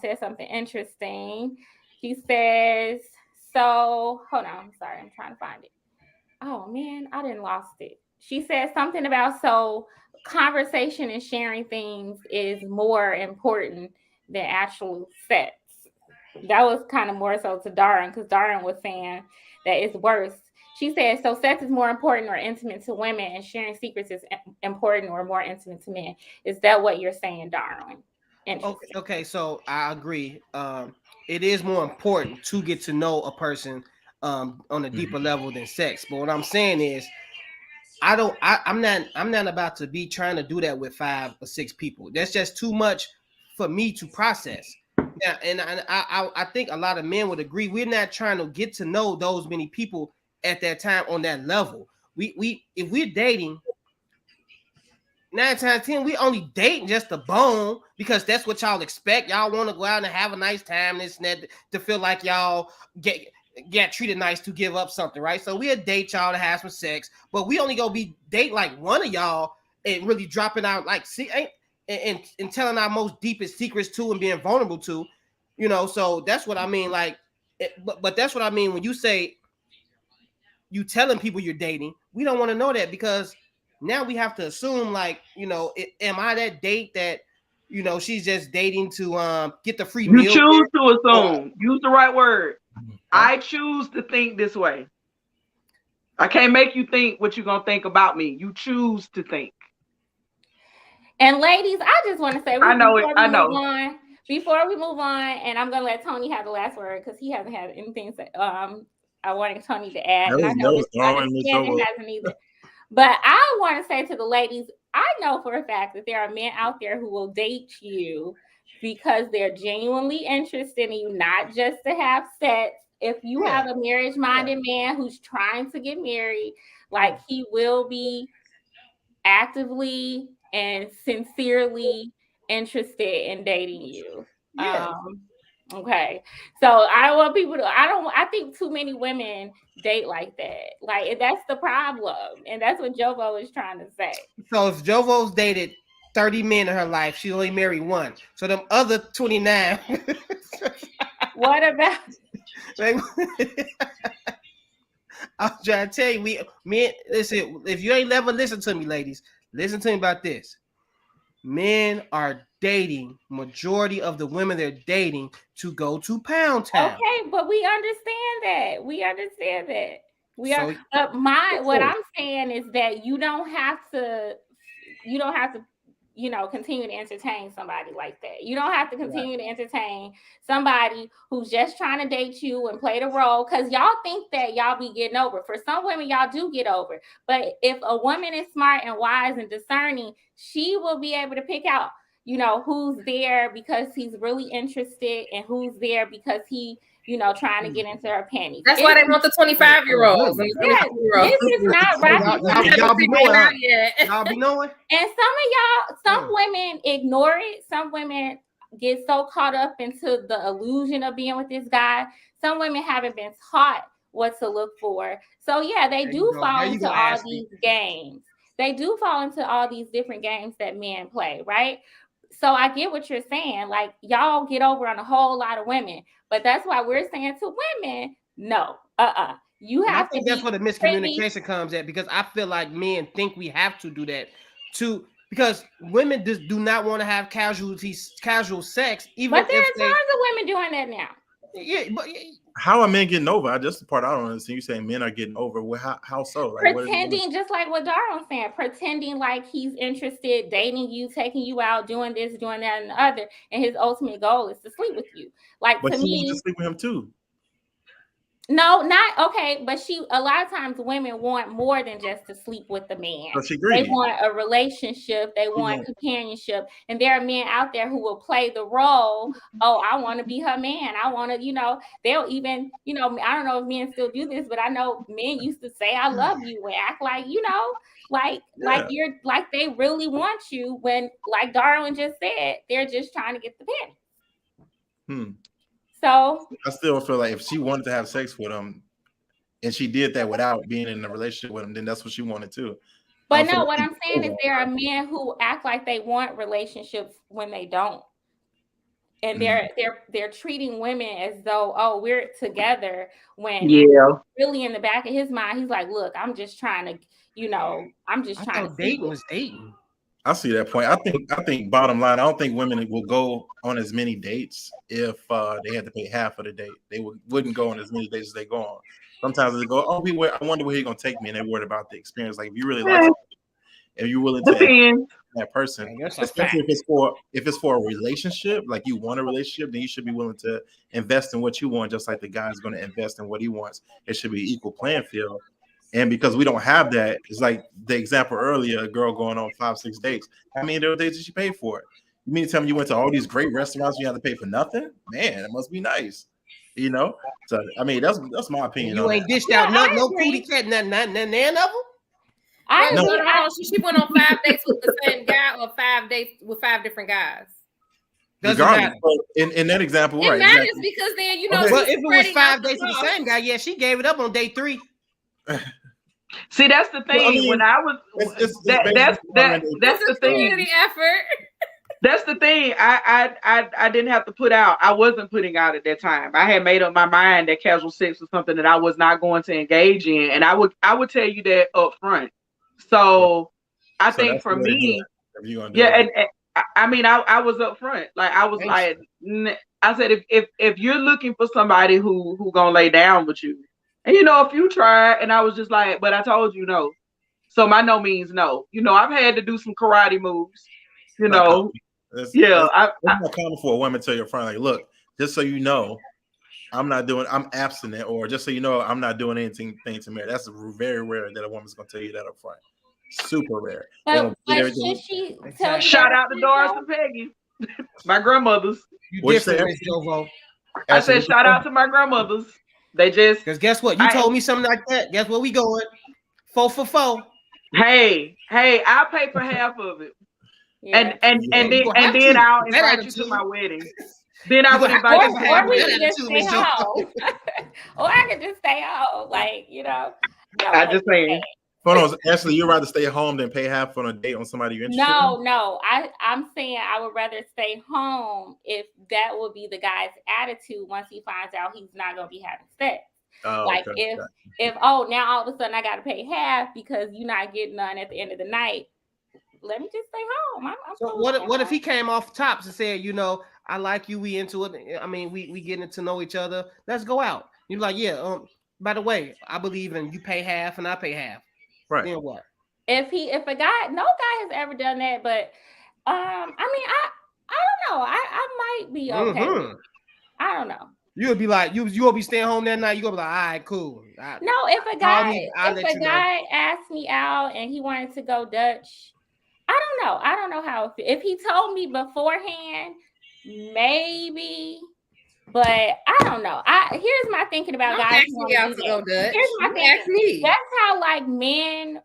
said something interesting. She says, so hold on, I'm sorry, I'm trying to find it. Oh man, I didn't lost it. She said something about conversation and sharing things is more important than actual sex. That was kind of more so to Darren, because Darren was saying that it's worse. She said, so sex is more important or intimate to women and sharing secrets is important or more intimate to men. Is that what you're saying, Darwin? Okay, so I agree. It is more important to get to know a person on a deeper level than sex. But what I'm saying is, I'm not about to be trying to do that with 5 or 6 people. That's just too much for me to process. Yeah, and I think a lot of men would agree. We're not trying to get to know those many people at that time on that level. We if we're dating, 9 times 10, we only dating just the bone because that's what y'all expect. Y'all want to go out and have a nice time, this and that, to feel like y'all get treated nice to give up something, right? So we'll date y'all to have some sex, but we only gonna be dating like one of y'all and really dropping out like and telling our most deepest secrets to and being vulnerable to, So that's what I mean. Like, but that's what I mean when you say you telling people you're dating. We don't want to know that because now we have to assume like, am I that date that, she's just dating to get the free meal? You choose to assume. Use the right word. I choose to think this way. I can't make you think what you're going to think about me. You choose to think. And ladies, I just want to say, I know it. I know. Before we move on, and I'm gonna let Tony have the last word because he hasn't had anything to, I wanted Tony to add, and I know Miss Shannon hasn't either. But I want to say to the ladies, I know for a fact that there are men out there who will date you because they're genuinely interested in you, not just to have sex. If you have a marriage-minded man who's trying to get married, like he will be actively and sincerely interested in dating you. Okay. So I want people to, I think too many women date like that. Like that's the problem. And that's what Jovo is trying to say. So if Jovo's dated 30 men in her life, she only married one. So them other 29. What about I'm trying to tell you, listen, if you ain't never listened to me, ladies, listen to me about this. Men are dating, majority of the women they're dating to go to Pound Town. Okay, but we understand that. What I'm saying is that you don't have to, continue to entertain somebody like that. You don't have to continue to entertain somebody who's just trying to date you and play the role, because y'all think that y'all be getting over. For some women, y'all do get over. But if a woman is smart and wise and discerning, she will be able to pick out, who's there because he's really interested and who's there because he, trying to get into her panties. That's why they want the 25-year-olds. Yeah, this is not right. Y'all be knowing. Y'all be knowing. And some women ignore it. Some women get so caught up into the illusion of being with this guy. Some women haven't been taught what to look for. So yeah, they do fall into all these games. They do fall into all these different games that men play, right? So I get what you're saying. Like y'all get over on a whole lot of women, but that's why we're saying to women, no, you have I think that's where the miscommunication comes at, because I feel like men think we have to do that because women just do not want to have casual sex. But there are tons of women doing that now. Yeah, but how are men getting over? That's the part I don't understand. You saying men are getting over. Well, how so? Like, pretending, just like what Darwin's saying, pretending like he's interested, dating you, taking you out, doing this, doing that, and the other, and his ultimate goal is to sleep with you. Like, but to me, to sleep with him too. No, not okay. But a lot of times women want more than just to sleep with the man. So she agrees. They want a relationship. They want companionship. And there are men out there who will play the role. Oh, I want to be her man. I want to, they'll even, I don't know if men still do this, but I know men used to say, I love you, and act like, like you're like they really want you, when, like Darwin just said, they're just trying to get the penny. So I still feel like if she wanted to have sex with him and she did that without being in a relationship with him, then that's what she wanted too. But no, what I'm saying is there are men who act like they want relationships when they don't. And they're treating women as though, oh, we're together, when really in the back of his mind, he's like, look, I'm just trying to, I'm just trying to dating was dating. I see that point. I think bottom line, I don't think women will go on as many dates if they had to pay half of the date. They wouldn't go on as many dates as they go on. Sometimes they go, oh, I wonder where he's gonna take me, and they're worried about the experience. Like if you really like somebody, if you're willing to that person, especially if it's for a relationship, like you want a relationship, then you should be willing to invest in what you want, just like the guy's going to invest in what he wants. It should be equal playing field. And because we don't have that, it's like the example earlier, a girl going on 5-6 dates. How many of those dates did she pay for it? You mean to tell me you went to all these great restaurants you have to pay for nothing? Man, it must be nice. So I mean that's my opinion. You ain't dished out no cootie cat, none of them. I know. She went on 5 dates with the same guy, or 5 dates with 5 different guys. Doesn't matter. In that example, it matters because then But if it was 5 dates with the same guy, yeah, she gave it up on day 3. See, that's the thing. Well, I mean, when I was that's the thing. Effort. That's the thing. I didn't have to put out. I wasn't putting out at that time. I had made up my mind that casual sex was something that I was not going to engage in, and I would tell you that up front. So I think for me, and I mean, I was up front. Like I was like, I said, if you're looking for somebody who gonna lay down with you, and if you try, and I was just like, but I told you no. So my no means no. I've had to do some karate moves. You know, it's yeah. not common for a woman to tell your friend, like, look, just so you know, I'm abstinent, or just so you know, I'm not doing anything to marry. That's very rare that a woman's gonna tell you that up front. Super rare. But should she tell you? Shout out to Doris and Peggy, my grandmothers. You different, Miss Jovo. I said shout out to my grandmothers. They just, because guess what? You told me something like that. Guess where we going? 4 for 4. Hey, I'll pay for half of it. Yeah. And then I'll invite you to my wedding. Then I would invite you. Or we can just stay home. Or I could just stay home, like, you know. I just saying. Hold on, Ashley, you'd rather stay home than pay half on a date on somebody you're interested in? No. I'm saying I would rather stay home if that would be the guy's attitude once he finds out he's not going to be having sex. Oh, like okay. if now all of a sudden I got to pay half because you're not getting none at the end of the night, let me just stay home. So what if he came off tops and said, you know, I like you, we into it. I mean, we getting to know each other. Let's go out. You're like, yeah. By the way, I believe in you pay half and I pay half. Right. Then what? If a guy, no guy has ever done that, but I mean, I don't know. I might be okay. Mm-hmm. I don't know. You would be like, you will be staying home that night. You gonna be like, all right, cool. No, if a guy asked me out and he wanted to go Dutch, I don't know how. If he told me beforehand, maybe. But I don't know. Here's my thinking about guys. Here's my thinking. That's how like men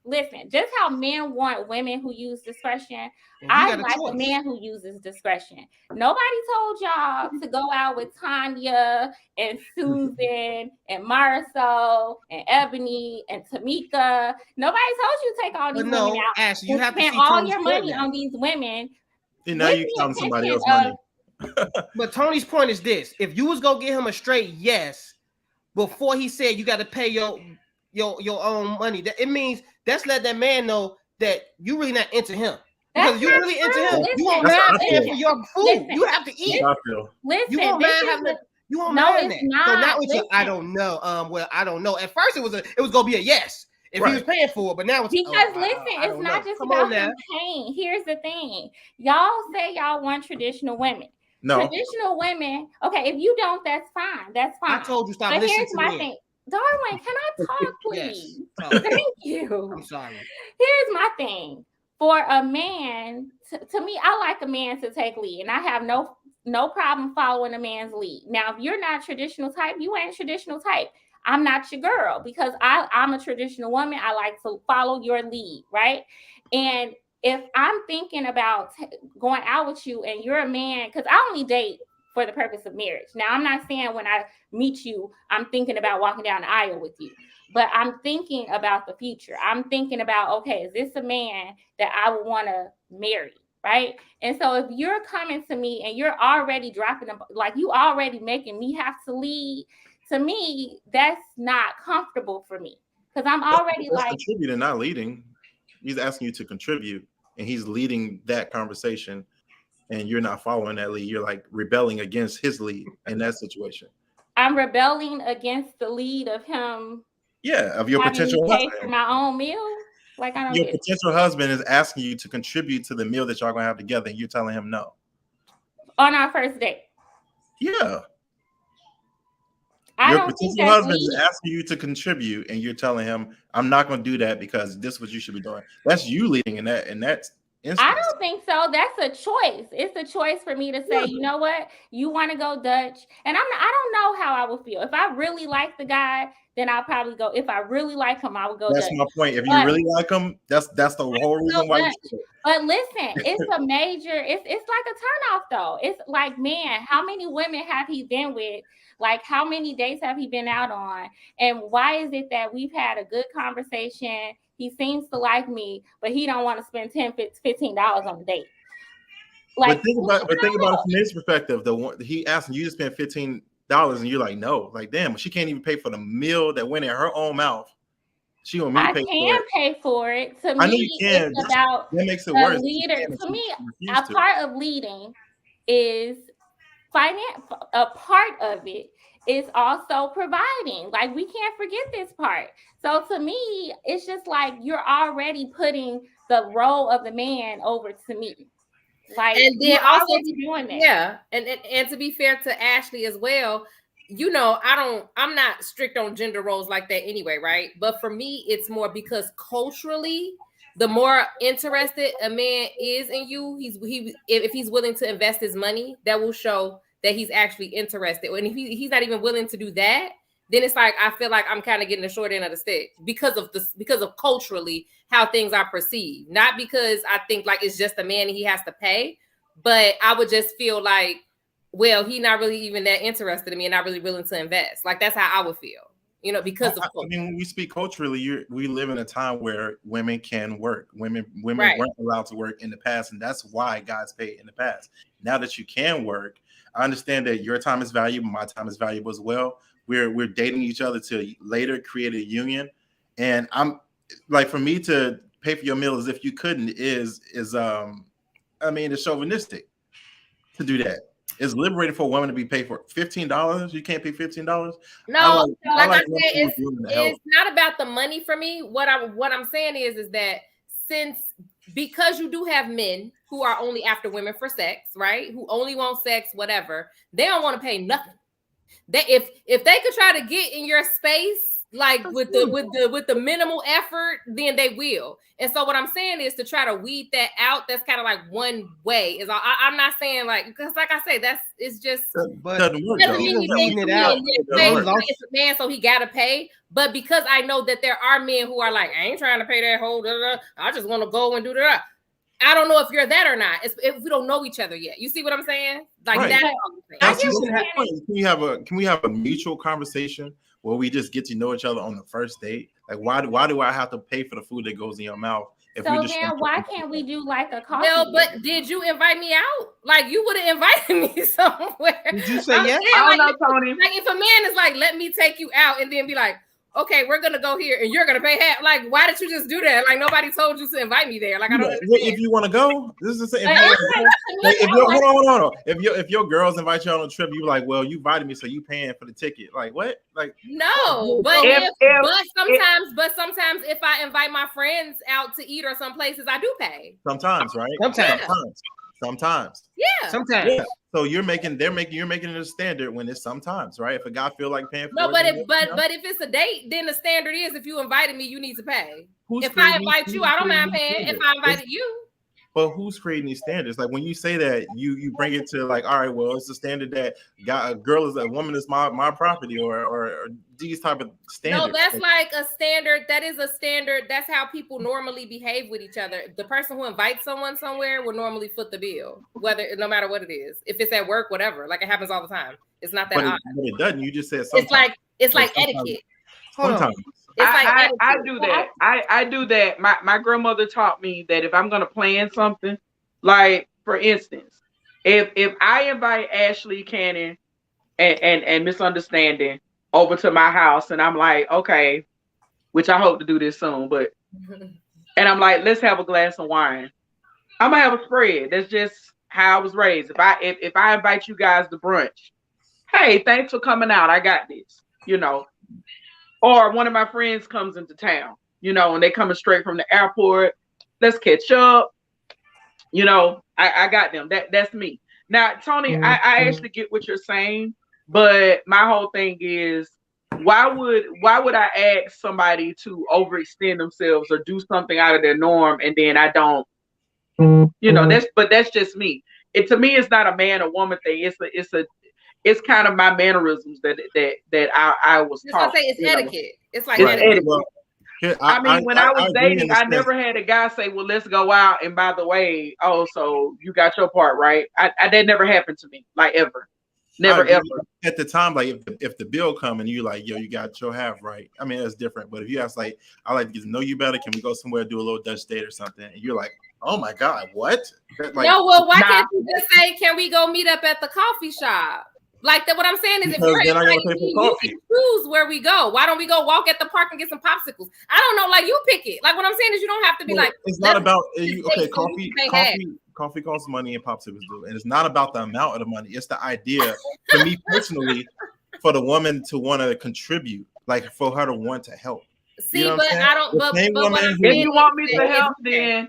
listen, just how men want women who use discretion. I like a man who uses discretion. Nobody told y'all to go out with Tanya and Susan and Marisol and Ebony and Tamika. Nobody told you to take all these women out. Ashley, you have to spend all your money on these women. And now you counting somebody else's money. But Tony's point is this: if you was gonna give him a straight yes before he said you got to pay your own money, that it means that's let that man know that you really not into him. Because you really into him, you won't mind paying for your food. You have to eat. Listen, you won't mind having. You won't mind that. Not. So not with I don't know. Well, I don't know. At first, it was gonna be a yes if he was paying for it, but now it's it's not just about him paying. Here's the thing: y'all say y'all want traditional women. No. Traditional women, okay, if you don't, that's fine. That's fine. I told you stop listening to me. But here's my thing. Darwin, can I talk, please? Yes. Thank you. I'm sorry. Here's my thing. For a man, to me, I like a man to take lead, and I have no problem following a man's lead. Now, if you're not traditional type, you ain't traditional type. I'm not your girl because I'm a traditional woman. I like to follow your lead, right? And if I'm thinking about going out with you and you're a man, because I only date for the purpose of marriage. Now, I'm not saying when I meet you, I'm thinking about walking down the aisle with you, but I'm thinking about the future. I'm thinking about, okay, is this a man that I would want to marry, right? And so if you're coming to me and you're already dropping them, like you already making me have to lead, to me, that's not comfortable for me because I'm already that's contributing, not leading. He's asking you to contribute and he's leading that conversation and you're not following that lead. You're like rebelling against his lead in that situation. I'm rebelling against the lead of him. Yeah, of your potential husband. For my own meal. Like I don't your potential husband is asking you to contribute to the meal that y'all gonna have together and you're telling him no. On our first date. Yeah. Your potential husband is asking you to contribute, and you're telling him, "I'm not going to do that because this is what you should be doing." That's you leading in that instance. I don't think so. That's a choice. It's a choice for me to say, you know what, you want to go Dutch, and I don't know how I would feel if I really like the guy. Then I'll probably go. If I really like him, I would go. That's Dutch. my point. If you really like him, that's the whole reason why. But listen, it's a major. It's like a turnoff though. It's like, man, how many women have he been with? Like, how many dates have he been out on? And why is it that we've had a good conversation? He seems to like me, but he don't want to spend $10, $15 on a date. Like, but think about it from his perspective. He asking you to spend $15, and you're like, no. Like, damn, she can't even pay for the meal that went in her own mouth. She want me to pay for it. I can pay for it. To I know me, you can. It's about that makes it worse. Leader. To me, a part of leading is finance. A part of it is also providing. Like, we can't forget this part. So to me, it's just like you're already putting the role of the man over to me. Like, and then also doing that. Yeah, and to be fair to Ashley as well, you know, I'm not strict on gender roles like that anyway, right? But for me, it's more because culturally, the more interested a man is in you, if he's willing to invest his money, that will show that he's actually interested. And if he's not even willing to do that, then it's like I feel like I'm kind of getting the short end of the stick because of culturally how things are perceived. Not because I think like it's just a man and he has to pay, but I would just feel like, well, he's not really even that interested in me and not really willing to invest. Like that's how I would feel, you know, because of culture. I mean, when we speak culturally, we live in a time where women can work. Women Right. weren't allowed to work in the past, and that's why guys paid in the past. Now that you can work, I understand that your time is valuable, my time is valuable as well. We're dating each other to later create a union, and I'm like, for me to pay for your meal as if you couldn't is I mean, it's chauvinistic to do that. It's liberating for a woman to be paid for $15. You can't pay $15. No, like I said, it's not about the money for me. What I'm saying is that because you do have men who are only after women for sex, right? Who only want sex, whatever. They don't want to pay nothing. They if they could try to get in your space like with the minimal effort, then they will. And so what I'm saying is to try to weed that out. That's kind of like one way. Is I'm not saying like, because like I say, it's just doesn't work. Doesn't mean it's a man, so he gotta pay. But because I know that there are men who are like, I ain't trying to pay that whole. I just want to go and do that. I don't know if you're that or not. If we don't know each other yet. You see what I'm saying? Like right. that. Can we have a mutual conversation where we just get to know each other on the first date? Like, why do I have to pay for the food that goes in your mouth? So then why can't we do like a coffee? No, but did you invite me out? Like you would have invited me somewhere. Did you say yes? I don't know, Tony. Like if a man is like, let me take you out, and then be like, okay, we're gonna go here, and you're gonna pay half. Like, why did you just do that? Like nobody told you to invite me there. Like I don't understand. If you want to go, this is the same. Hold on. If your girls invite you on a trip, you like, well, you invited me, so you paying for the ticket. Like what? Like no, but sometimes if I invite my friends out to eat or some places, I do pay. Sometimes, right? Sometimes. Yeah. Sometimes. Yeah. So you're making it a standard when it's sometimes, right? If a guy feel like paying for but if it's a date, then the standard is if you invited me, you need to pay. If I invite you, I don't mind paying. If I invited you. But who's creating these standards? Like when you say that, you bring it to like, all right, well, it's a standard that a woman is my property, or these type of standards. No, that's like a standard. That is a standard. That's how people normally behave with each other. The person who invites someone somewhere will normally foot the bill, no matter what it is. If it's at work, whatever. Like it happens all the time. It's not that odd. But it doesn't. You just said sometimes. It's like etiquette. Sometimes. I do that. I do that. My grandmother taught me that if I'm gonna plan something, like for instance, if I invite Ashley, Cannon, and Misunderstanding over to my house, and I'm like, okay, which I hope to do this soon, but and I'm like, let's have a glass of wine. I'm gonna have a spread. That's just how I was raised. If I invite you guys to brunch, hey, thanks for coming out. I got this, you know. Or one of my friends comes into town, you know, and they coming straight from the airport. Let's catch up. You know, I got them. That's me. Now, Tony, I actually get what you're saying, but my whole thing is, why would I ask somebody to overextend themselves or do something out of their norm, and then I don't? You know, that's just me. To me, it's not a man or woman thing. It's kind of my mannerisms that I was taught. I say it's etiquette. It's like etiquette. I mean, when I was dating, I never had a guy say, well, let's go out. And by the way, so you got your part, right? That never happened to me, like ever. Never, ever. At the time, like if the bill come and you like, yo, you got your half, right? I mean, that's different. But if you ask like, I like to get to know you better. Can we go somewhere, do a little Dutch date or something? And you're like, oh my God, what? Like, no, well, why can't you just say, can we go meet up at the coffee shop? Like that, what I'm saying is, if you're you can choose where we go. Why don't we go walk at the park and get some popsicles? I don't know. Like you pick it. Like what I'm saying is, you don't have to be like. It's not about coffee costs money and popsicles do, and it's not about the amount of the money. It's the idea. For me personally, for the woman to want to contribute, like for her to want to help. See, you know but I don't. But if you want me to help, then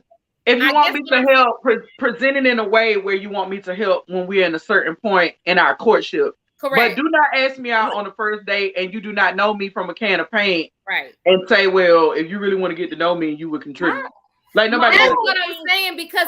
if you want me to help, present it in a way where you want me to help when we're in a certain point in our courtship. Correct. But do not ask me out on the first date and you do not know me from a can of paint. Right. And say, well, if you really want to get to know me, you would contribute. Like nobody. That's what I'm saying because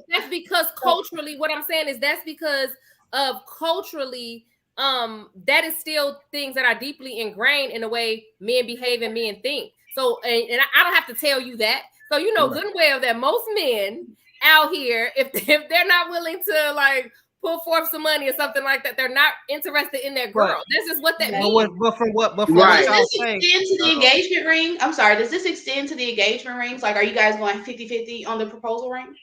that's because culturally, what I'm saying is that's because of culturally, that is still things that are deeply ingrained in the way men behave and men think. So, and I don't have to tell you that. So you know good and well that most men out here, if they're not willing to like pull forth some money or something like that, they're not interested in their girl. That's just what that means. But from what does this extend to the engagement ring? I'm sorry, does this extend to the engagement rings? Like, are you guys going 50-50 on the proposal ring?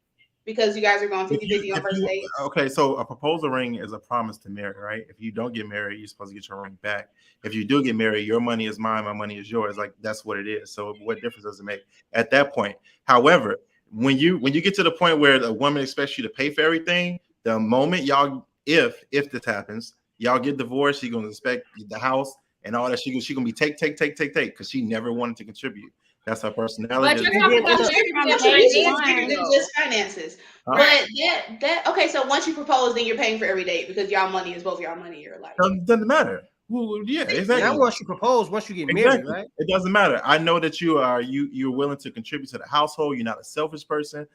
Because you guys are going 50-50 on first date. Okay, so a proposal ring is a promise to marry, right? If you don't get married, you're supposed to get your ring back. If you do get married, your money is mine, my money is yours. Like that's what it is. So what difference does it make at that point? However, when you get to the point where a woman expects you to pay for everything, the moment y'all, if this happens, y'all get divorced, she's gonna expect the house and all that. She gonna be take because she never wanted to contribute. That's her personality. But you're talking about just finances. But that okay. So once you propose, then you're paying for every date because y'all money is both y'all money. You're like doesn't matter. Well, yeah, exactly. Now once you propose, once you get married, right? It doesn't matter. I know that you're willing to contribute to the household. You're not a selfish person.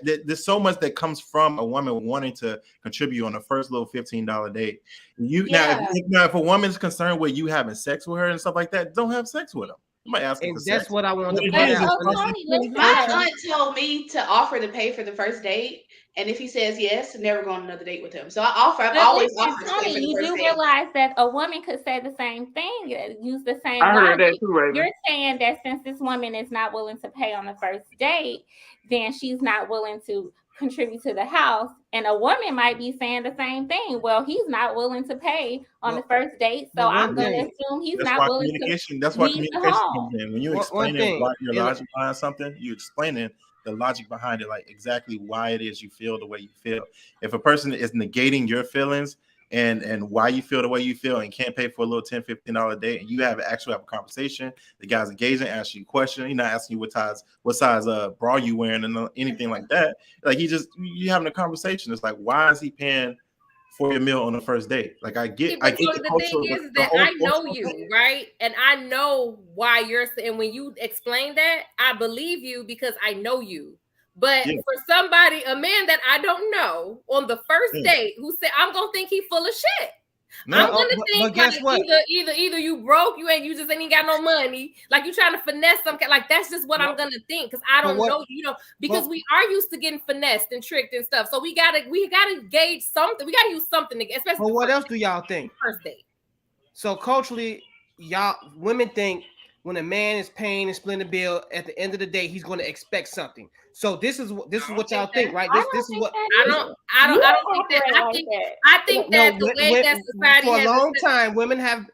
There's so much that comes from a woman wanting to contribute on the first little $15 date. Now, if a woman's concerned with you having sex with her and stuff like that, don't have sex with them. And that's what I wanted to point out. My aunt told me to offer to pay for the first date, and if he says yes, never go on another date with him. So I've always offered to pay for the you first do date. realize that a woman could say the same thing, use the same I heard logic. that too, Raven. You're saying that since this woman is not willing to pay on the first date, then she's not willing to contribute to the house, and a woman might be saying the same thing. Well, he's not willing to pay on the first date, so I'm going to assume he's not willing to. That's why communication comes in. When you explain your logic behind something, you explaining the logic behind it, like exactly why it is you feel the way you feel. If a person is negating your feelings and why you feel the way you feel and can't pay for a little $10-15 date, and you have a conversation, the guy's engaging, asking you a question, he's not asking you what size bra you wearing and anything like that. Like you having a conversation. It's like, why is he paying for your meal on the first date? Like I get the thing is that I know you, right? And I know why and when you explain that, I believe you because I know you. But for somebody, a man that I don't know on the first date who said, I'm gonna think he full of shit. No, I'm gonna think like either you broke, you just ain't got no money, like you trying to finesse some like that's just what I'm gonna think because I don't know, because we are used to getting finessed and tricked and stuff. So we gotta gauge something. We gotta use something, especially. But what else do y'all think? First date. So culturally, women think when a man is paying and splitting the bill, at the end of the day, he's going to expect something. So this is what y'all think, right? This is what I don't think that. I think that the way that society for a long time, women have.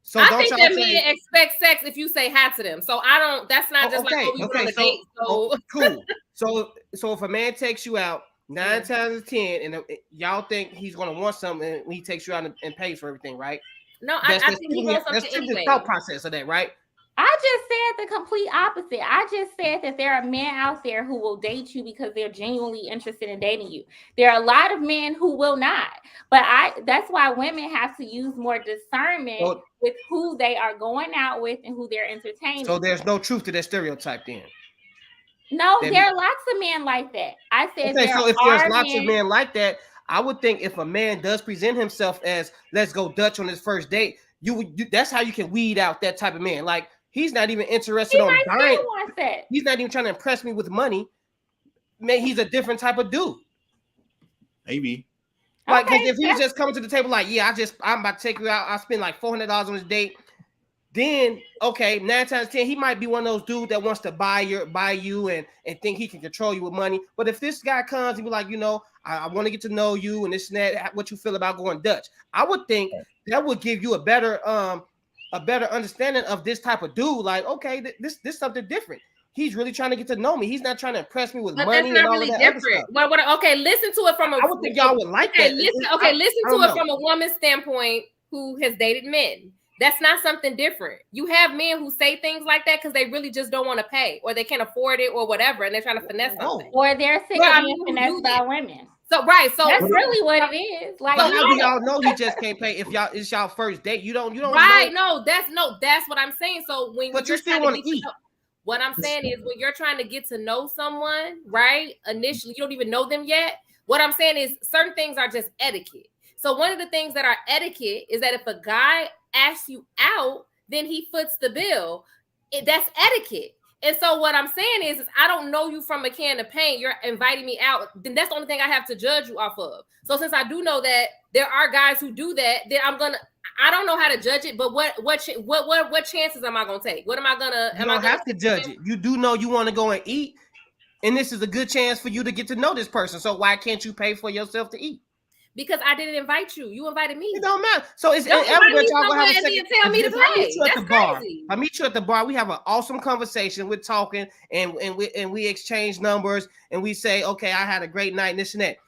So I think that men expect sex if you say hi to them. So I don't. That's not just like we on a date. So cool. So if a man takes you out 9 times out of 10, and y'all think he's going to want something when he takes you out and pays for everything, right? No, I think he wants something anyway. The thought process of that, right? I just said the complete opposite. I just said that there are men out there who will date you because they're genuinely interested in dating you. There are a lot of men who will not. But that's why women have to use more discernment with who they are going out with and who they're entertaining. So there's no truth to that stereotype then? No, there are lots of men like that. I said so if there's lots of men like that, I would think if a man does present himself as let's go Dutch on his first date, that's how you can weed out that type of man. Like he's not even interested on buying. He's not even trying to impress me with money. Man, he's a different type of dude. Maybe. Like if he's just coming to the table like, I'm about to take you out. I spend like $400 on this date. Then 9 times 10, he might be one of those dudes that wants to buy you and think he can control you with money. But if this guy comes and be like, I want to get to know you and this and that, what you feel about going Dutch, I would think that would give you a better understanding of this type of dude. Like, okay, this something different. He's really trying to get to know me. He's not trying to impress me with money and all really of that different. Okay, listen to it from I would think y'all would like that. Listen to it from a woman's standpoint who has dated men. That's not something different. You have men who say things like that because they really just don't want to pay, or they can't afford it, or whatever, and they're trying to finesse something. Or they're sick of being finessed by women. So that's really what it is. Like, but how do y'all know he just can't pay if it's y'all first date? You don't right? know. That's what I'm saying. So when but you're you still want to eat. What I'm saying is when you're trying to get to know someone, right? Initially, you don't even know them yet. What I'm saying is certain things are just etiquette. So one of the things that are etiquette is that if a guy asks you out, then he foots the bill. That's etiquette. And so what I'm saying is I don't know you from a can of paint. You're inviting me out. Then that's the only thing I have to judge you off of. So since I do know that there are guys who do that, then I don't know how to judge it, but what chances am I gonna take? What am I gonna? You don't have to judge it. You do know you want to go and eat, and this is a good chance for you to get to know this person. So why can't you pay for yourself to eat? Because I didn't invite you. You invited me. It don't matter. So it's evident y'all gonna have a second. Tell me to pay. That's crazy. I meet you at the bar. We have an awesome conversation. We're talking and we exchange numbers and we say, okay, I had a great night and this and that.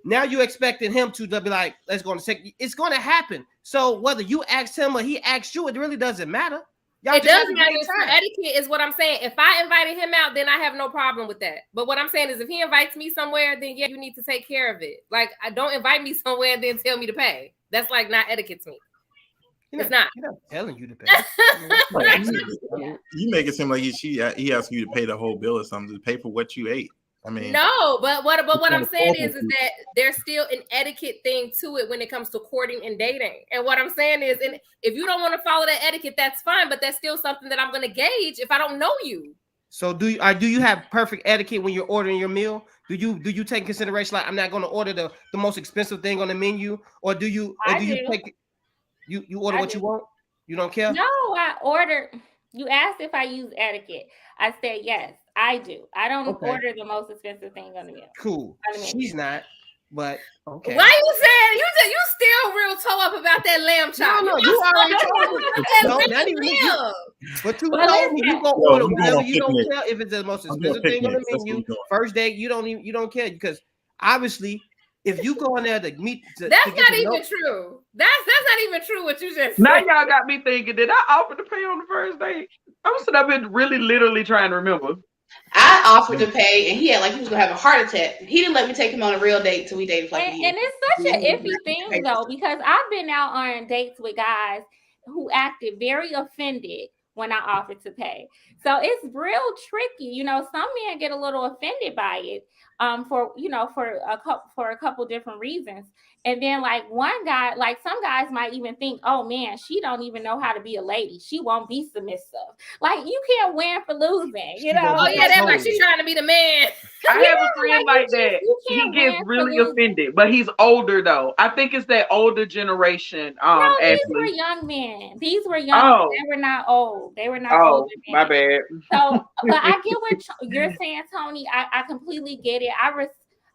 Now you expecting him to be like, let's go on a second. It's going to happen. So whether you ask him or he asks you, it really doesn't matter. It does matter. Etiquette is what I'm saying. If I invited him out, then I have no problem with that. But what I'm saying is if he invites me somewhere, then yeah, you need to take care of it. Like, I don't invite me somewhere and then tell me to pay. That's like not etiquette to me. It's not. He's not telling you to pay. You make it seem like he asks you to pay the whole bill or something, to pay for what you ate. I mean, no, but what I'm saying is that there's still an etiquette thing to it when it comes to courting and dating. And what I'm saying is, and if you don't want to follow that etiquette, that's fine. But that's still something that I'm going to gauge if I don't know you. So do you have perfect etiquette when you're ordering your meal? Do you take consideration like I'm not going to order the most expensive thing on the menu, or do you take you order what you want? You don't care? No, I order. You asked if I use etiquette. I said yes. I do. I don't order the most expensive thing on the meal. Cool. She's not, but okay. Why you saying you still real toe up about that lamb chop? No, you already told me. No, not even you. But you told me you gonna order whatever. You don't care if it's the most expensive thing on the menu. First date, you don't care because obviously, if you go in there to meet, that's not even true. That's not even true. What you just now said. Y'all got me thinking. Did I offer to pay on the first date? I'm sitting up here really, literally trying to remember. I offered to pay, and he was gonna have a heart attack. He didn't let me take him on a real date till we dated for like a year. And it's such an iffy thing though, because I've been out on dates with guys who acted very offended when I offered to pay. So it's real tricky. You know, some men get a little offended by it for a couple different reasons. And then like one guy, like some guys might even think, oh man, she don't even know how to be a lady. She won't be submissive. Like you can't win for losing, you know? Oh yeah, that's like she's trying to be the man. I have a friend like that. He gets really offended, but he's older though. I think it's that older generation. No, these were young men. These were young. They were not old. They were not old. My bad. So, but I get what you're saying, Tony. I completely get it.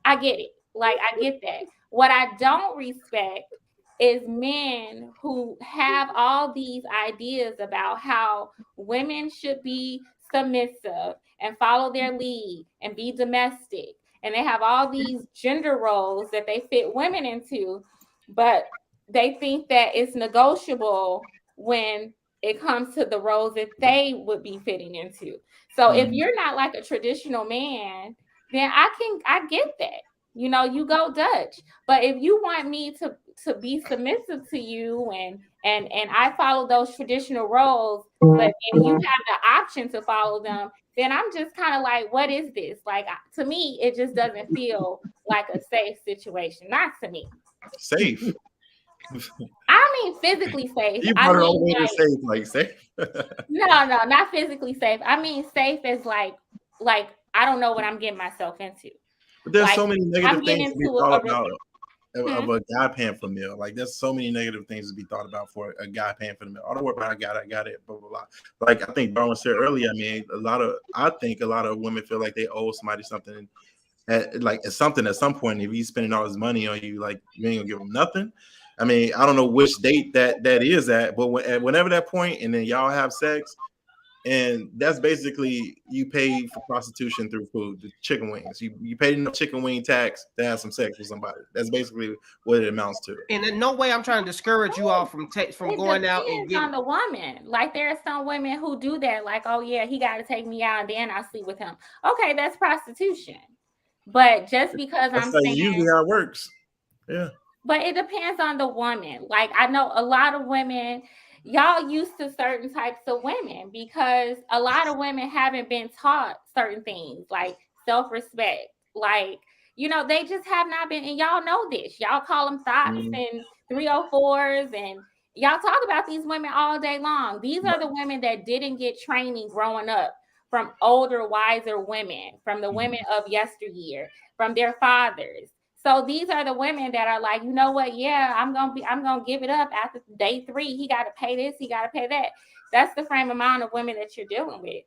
I get it. Like I get that. What I don't respect is men who have all these ideas about how women should be submissive and follow their lead and be domestic. And they have all these gender roles that they fit women into, but they think that it's negotiable when it comes to the roles that they would be fitting into. So if you're not like a traditional man, then I get that. You know, you go Dutch. But if you want me to be submissive to you and I follow those traditional roles, but and you have the option to follow them, then I'm just kind of like, what is this? Like, to me, it just doesn't feel like a safe situation. Not to me. Safe. I mean physically safe. You brought it all the way to safe, like safe. No, not physically safe. I mean safe as like I don't know what I'm getting myself into. But there's so many negative things to be thought about of a guy paying for a meal. Like there's so many negative things to be thought about for a guy paying for the meal. I don't worry about I got it, blah, blah, blah. Like I think Darwin said earlier, I mean, I think a lot of women feel like they owe somebody something at some point. If he's spending all his money on you, like you ain't gonna give him nothing. I mean, I don't know which date that is at, but whenever that point, and then y'all have sex, And that's basically you pay for prostitution through food, the chicken wings. You paid enough chicken wing tax to have some sex with somebody. That's basically what it amounts to. And in no way I'm trying to discourage you all from going out and getting on the woman. Like there are some women who do that. Like, oh yeah, he got to take me out and then I sleep with him. Okay, that's prostitution. But just because that's I'm saying usually how it works. Yeah. But it depends on the woman. Like I know a lot of women. Y'all used to certain types of women because a lot of women haven't been taught certain things like self-respect. Like, they just have not been, and y'all know this. Y'all call them thoughts and 304s, and y'all talk about these women all day long. These are the women that didn't get training growing up from older, wiser women, from the women of yesteryear, from their fathers. So these are the women that are like, you know what? Yeah, I'm gonna give it up after day 3. He got to pay this, he got to pay that. That's the frame of mind of women that you're dealing with,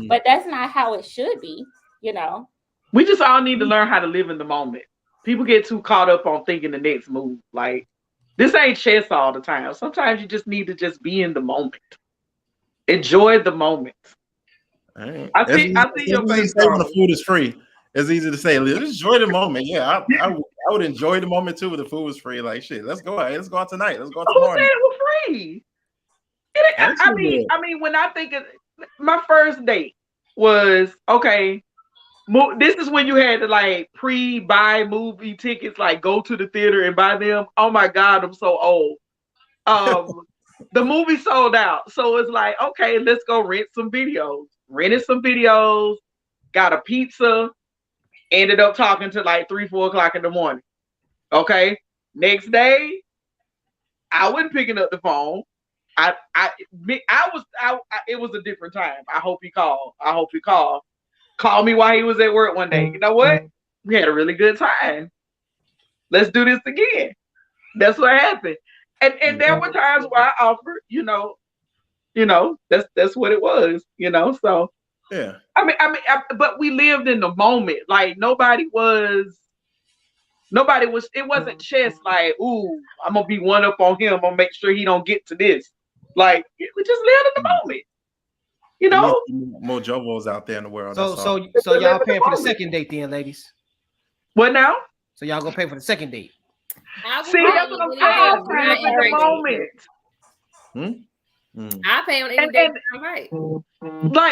But that's not how it should be, We just all need to learn how to live in the moment. People get too caught up on thinking the next move. Like this ain't chess all the time. Sometimes you just need to just be in the moment. Enjoy the moment. All right. I see your face when the food is free. It's easy to say, let's enjoy the moment. Yeah, I would enjoy the moment too if the food was free. Like shit, let's go out. Let's go out tonight. Let's go out tomorrow. Who said it was free? I mean, when I think of my first date was okay. This is when you had to like pre-buy movie tickets, like go to the theater and buy them. Oh my God, I'm so old. The movie sold out, so it's like okay, let's go rent some videos. Rented some videos, got a pizza. Ended up talking to like 3-4 o'clock in the morning. Okay. Next day, I wasn't picking up the phone. It was a different time. I hope he called. Called me while he was at work one day. You know what? We had a really good time. Let's do this again. That's what happened. And there were times where I offered, that's what it was, so yeah. I mean, but we lived in the moment. Like nobody was. It wasn't chess. Like, ooh, I'm gonna be one up on him. I'm gonna make sure he don't get to this. Like, we just lived in the moment. More Jovos out there in the world. So y'all paying for the second date, then, ladies? What now? So y'all gonna pay for the second date? See, that's what I'm saying. In the moment. I pay on any day. Right.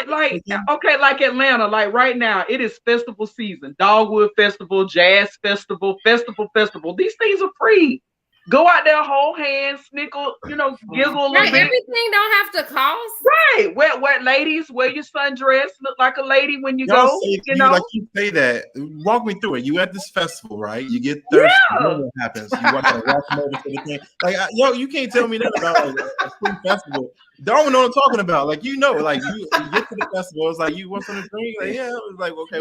Like okay, like Atlanta, like right now, it is festival season. Dogwood Festival, Jazz Festival. These things are free. Go out there, hold hands, snickle, giggle a little bit. Everything don't have to cost. Right. Wet ladies, wear your sundress, look like a lady when you go. Like you say that. Walk me through it. You at this festival, right? You get thirsty. Yeah. What happens? You walk over to the thing. Like, you can't tell me that about a free festival. Don't know what I'm talking about. Like, you get to the festival. It's like, you want something to drink? Like, yeah. It was like, okay.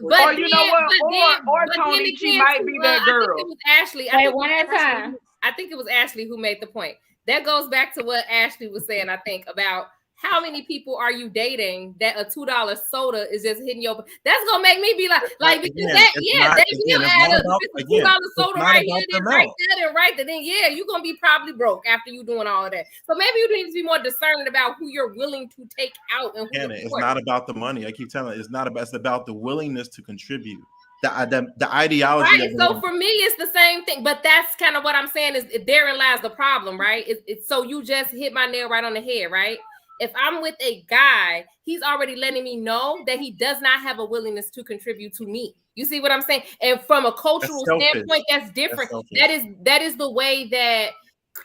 Or you know what? Or Tony, she might be that girl. I think it was Ashley. One at a time. I think it was Ashley who made the point. That goes back to what Ashley was saying, I think, about how many people are you dating that a $2 soda is just hitting your. That's gonna make me be like because they'll add a $2 soda right here, then right there, and right there. Then you're gonna be probably broke after you doing all of that. So maybe you need to be more discerning about who you're willing to take out and who it's not about the money. I keep telling you, it's not about. It's about the willingness to contribute. The ideology. Right. So for me, it's the same thing. But that's kind of what I'm saying is therein lies the problem, right? It's so you just hit my nail right on the head, right? If I'm with a guy, he's already letting me know that he does not have a willingness to contribute to me. You see what I'm saying? And from a cultural standpoint, that's different. That is the way that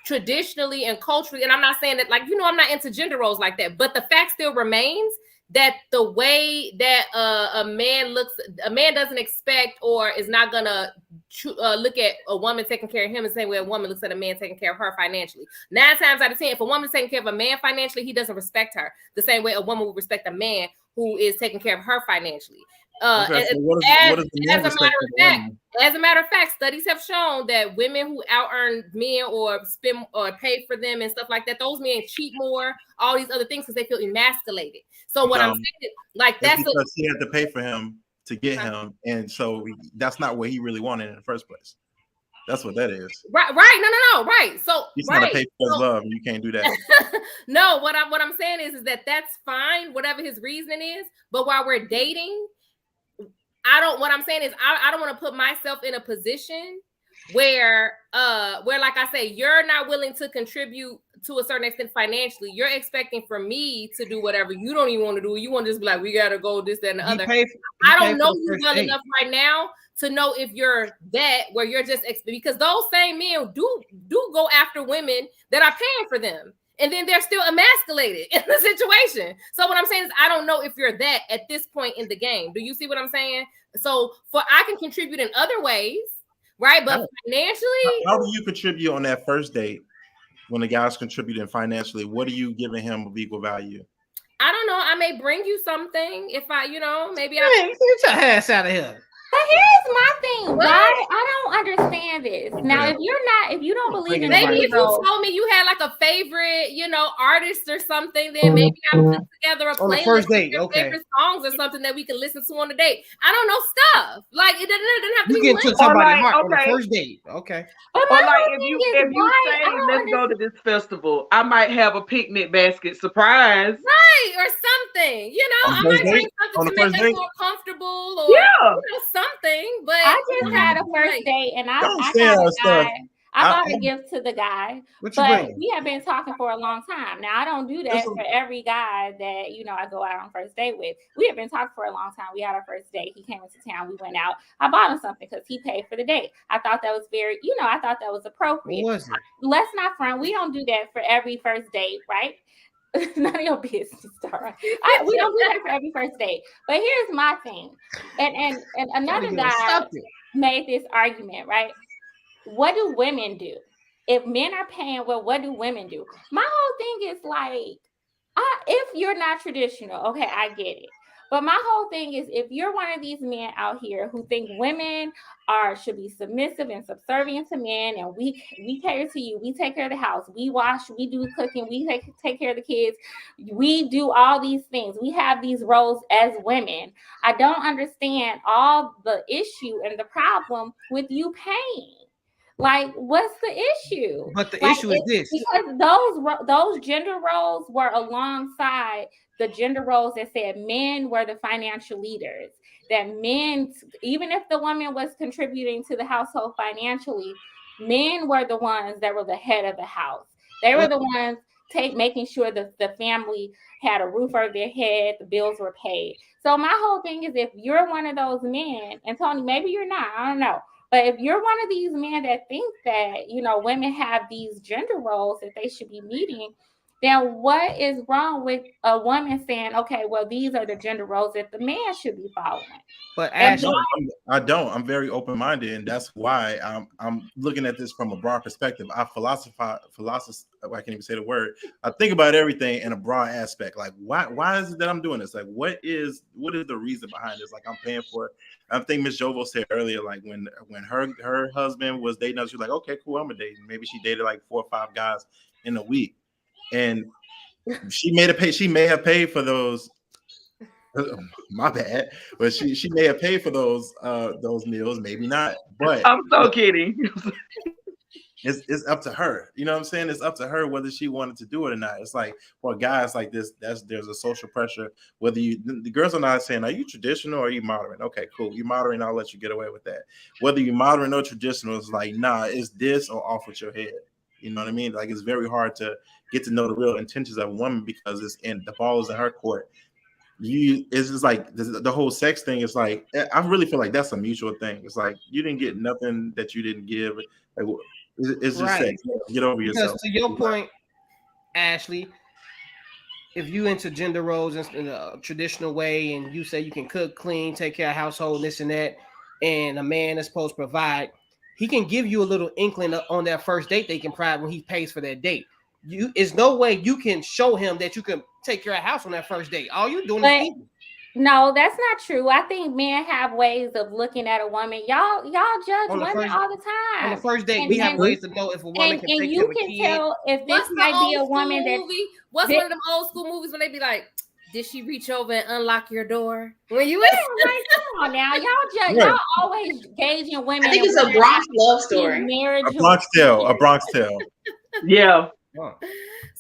traditionally and culturally, and I'm not saying that I'm not into gender roles like that, but the fact still remains that the way that a man doesn't expect or is not gonna look at a woman taking care of him the same way a woman looks at a man taking care of her financially. 9 times out of 10, if a woman's taking care of a man financially, he doesn't respect her the same way a woman would respect a man who is taking care of her financially. As a matter of fact, studies have shown that women who out earn men or spend or pay for them and stuff like that, those men cheat more, all these other things because they feel emasculated. So what I'm saying, that's because he had to pay for him to get him, and so that's not what he really wanted in the first place. That's what that is. Right. No. Right. So He's trying right. to pay for his love, and you can't do that. No, what I'm saying is that that's fine, whatever his reasoning is. But while we're dating, what I'm saying is I don't want to put myself in a position where like I say, you're not willing to contribute to a certain extent financially. You're expecting for me to do whatever you don't even want to do. You want to just be like, we gotta go this, that, and the other. I don't know you well enough right now to know if you're that where you're just because those same men do go after women that are paying for them. And then they're still emasculated in the situation. So what I'm saying is I don't know if you're that at this point in the game. Do you see what I'm saying? So I can contribute in other ways, right? But financially, how do you contribute on that first date when the guy's contributing financially? What are you giving him of equal value? I don't know. I may bring you something if I, maybe get your ass out of here. But here's my thing. Why I don't understand this. Now, if you don't believe in maybe if you told me you had like a favorite, artist or something, then maybe I put together a playlist of your favorite songs or something that we can listen to on the date. I don't know stuff. Like it doesn't have to be get to somebody's heart on the first date. Okay. Or like if you say let's go to this festival, I might have a picnic basket surprise. Right, or something. I might bring something to make us more comfortable or something. But I just had a first date and I bought a gift to the guy. But we have been talking for a long time. Now I don't do that for every guy that I go out on first date with. We have been talking for a long time. We had our first date. He came into town. We went out. I bought him something because he paid for the date. I thought that was very, I thought that was appropriate. What was it? Let's not front. We don't do that for every first date, right? None of your business, Dara. We don't do that for every first date. But here's my thing, and another guy made this argument, right? What do women do if men are paying? Well, what do women do? My whole thing is like, if you're not traditional, okay, I get it. But my whole thing is, if you're one of these men out here who think women should be submissive and subservient to men, and we cater to you, we take care of the house, we wash, we do cooking, we take care of the kids, we do all these things, we have these roles as women. I don't understand all the issue and the problem with you paying. Like, what's the issue? But the issue is this: because those gender roles were alongside the gender roles that said men were the financial leaders. That men, even if the woman was contributing to the household financially, men were the ones that were the head of the house. They were the ones making sure that the family had a roof over their head, the bills were paid. So my whole thing is, if you're one of those men, and Tony, maybe you're not, I don't know. But if you're one of these men that think that, women have these gender roles that they should be meeting, then what is wrong with a woman saying, okay, well, these are the gender roles that the man should be following? But Ashley, I don't. I'm very open-minded, and that's why I'm looking at this from a broad perspective. I can't even say the word. I think about everything in a broad aspect. Like, why is it that I'm doing this? Like, what is the reason behind this? Like, I'm paying for it. I think Miss Jovo said earlier, like when her husband was dating us, she was like, okay, cool, I'm a date. Maybe she dated like 4 or 5 guys in a week, and she may have paid for those. My bad, but she may have paid for those meals, maybe not. But I'm so kidding. It's up to her. You know what I'm saying? It's up to her whether she wanted to do it or not. It's like for guys like this, there's a social pressure. Whether the girls are not saying, are you traditional or are you modern? Okay, cool. You modern, I'll let you get away with that. Whether you modern or traditional, it's like, nah, it's this or off with your head. You know what I mean? Like, it's very hard to get to know the real intentions of a woman because the ball is in her court. It's just like the whole sex thing is like, I really feel like that's a mutual thing. It's like you didn't get nothing that you didn't give. Like, it's just right. sex. Get over yourself. Because to your point, Ashley, if you into gender roles in a traditional way, and you say you can cook, clean, take care of household, this and that, and a man is supposed to provide, he can give you a little inkling on that first date they can provide when he pays for that date. There's no way you can show him that you can take care of house on that first date. All you're doing is eating. No, that's not true. I think men have ways of looking at a woman. Y'all judge women all the time. On the first date, we have ways to know if a woman can take care of a kid. And you can tell if this might be a woman that... What's one of them old school movies when they be like, Did she reach over and unlock your door when you? Like, come on now, y'all always gauging women. I think it's a Bronx love story. A Bronx tale. Yeah.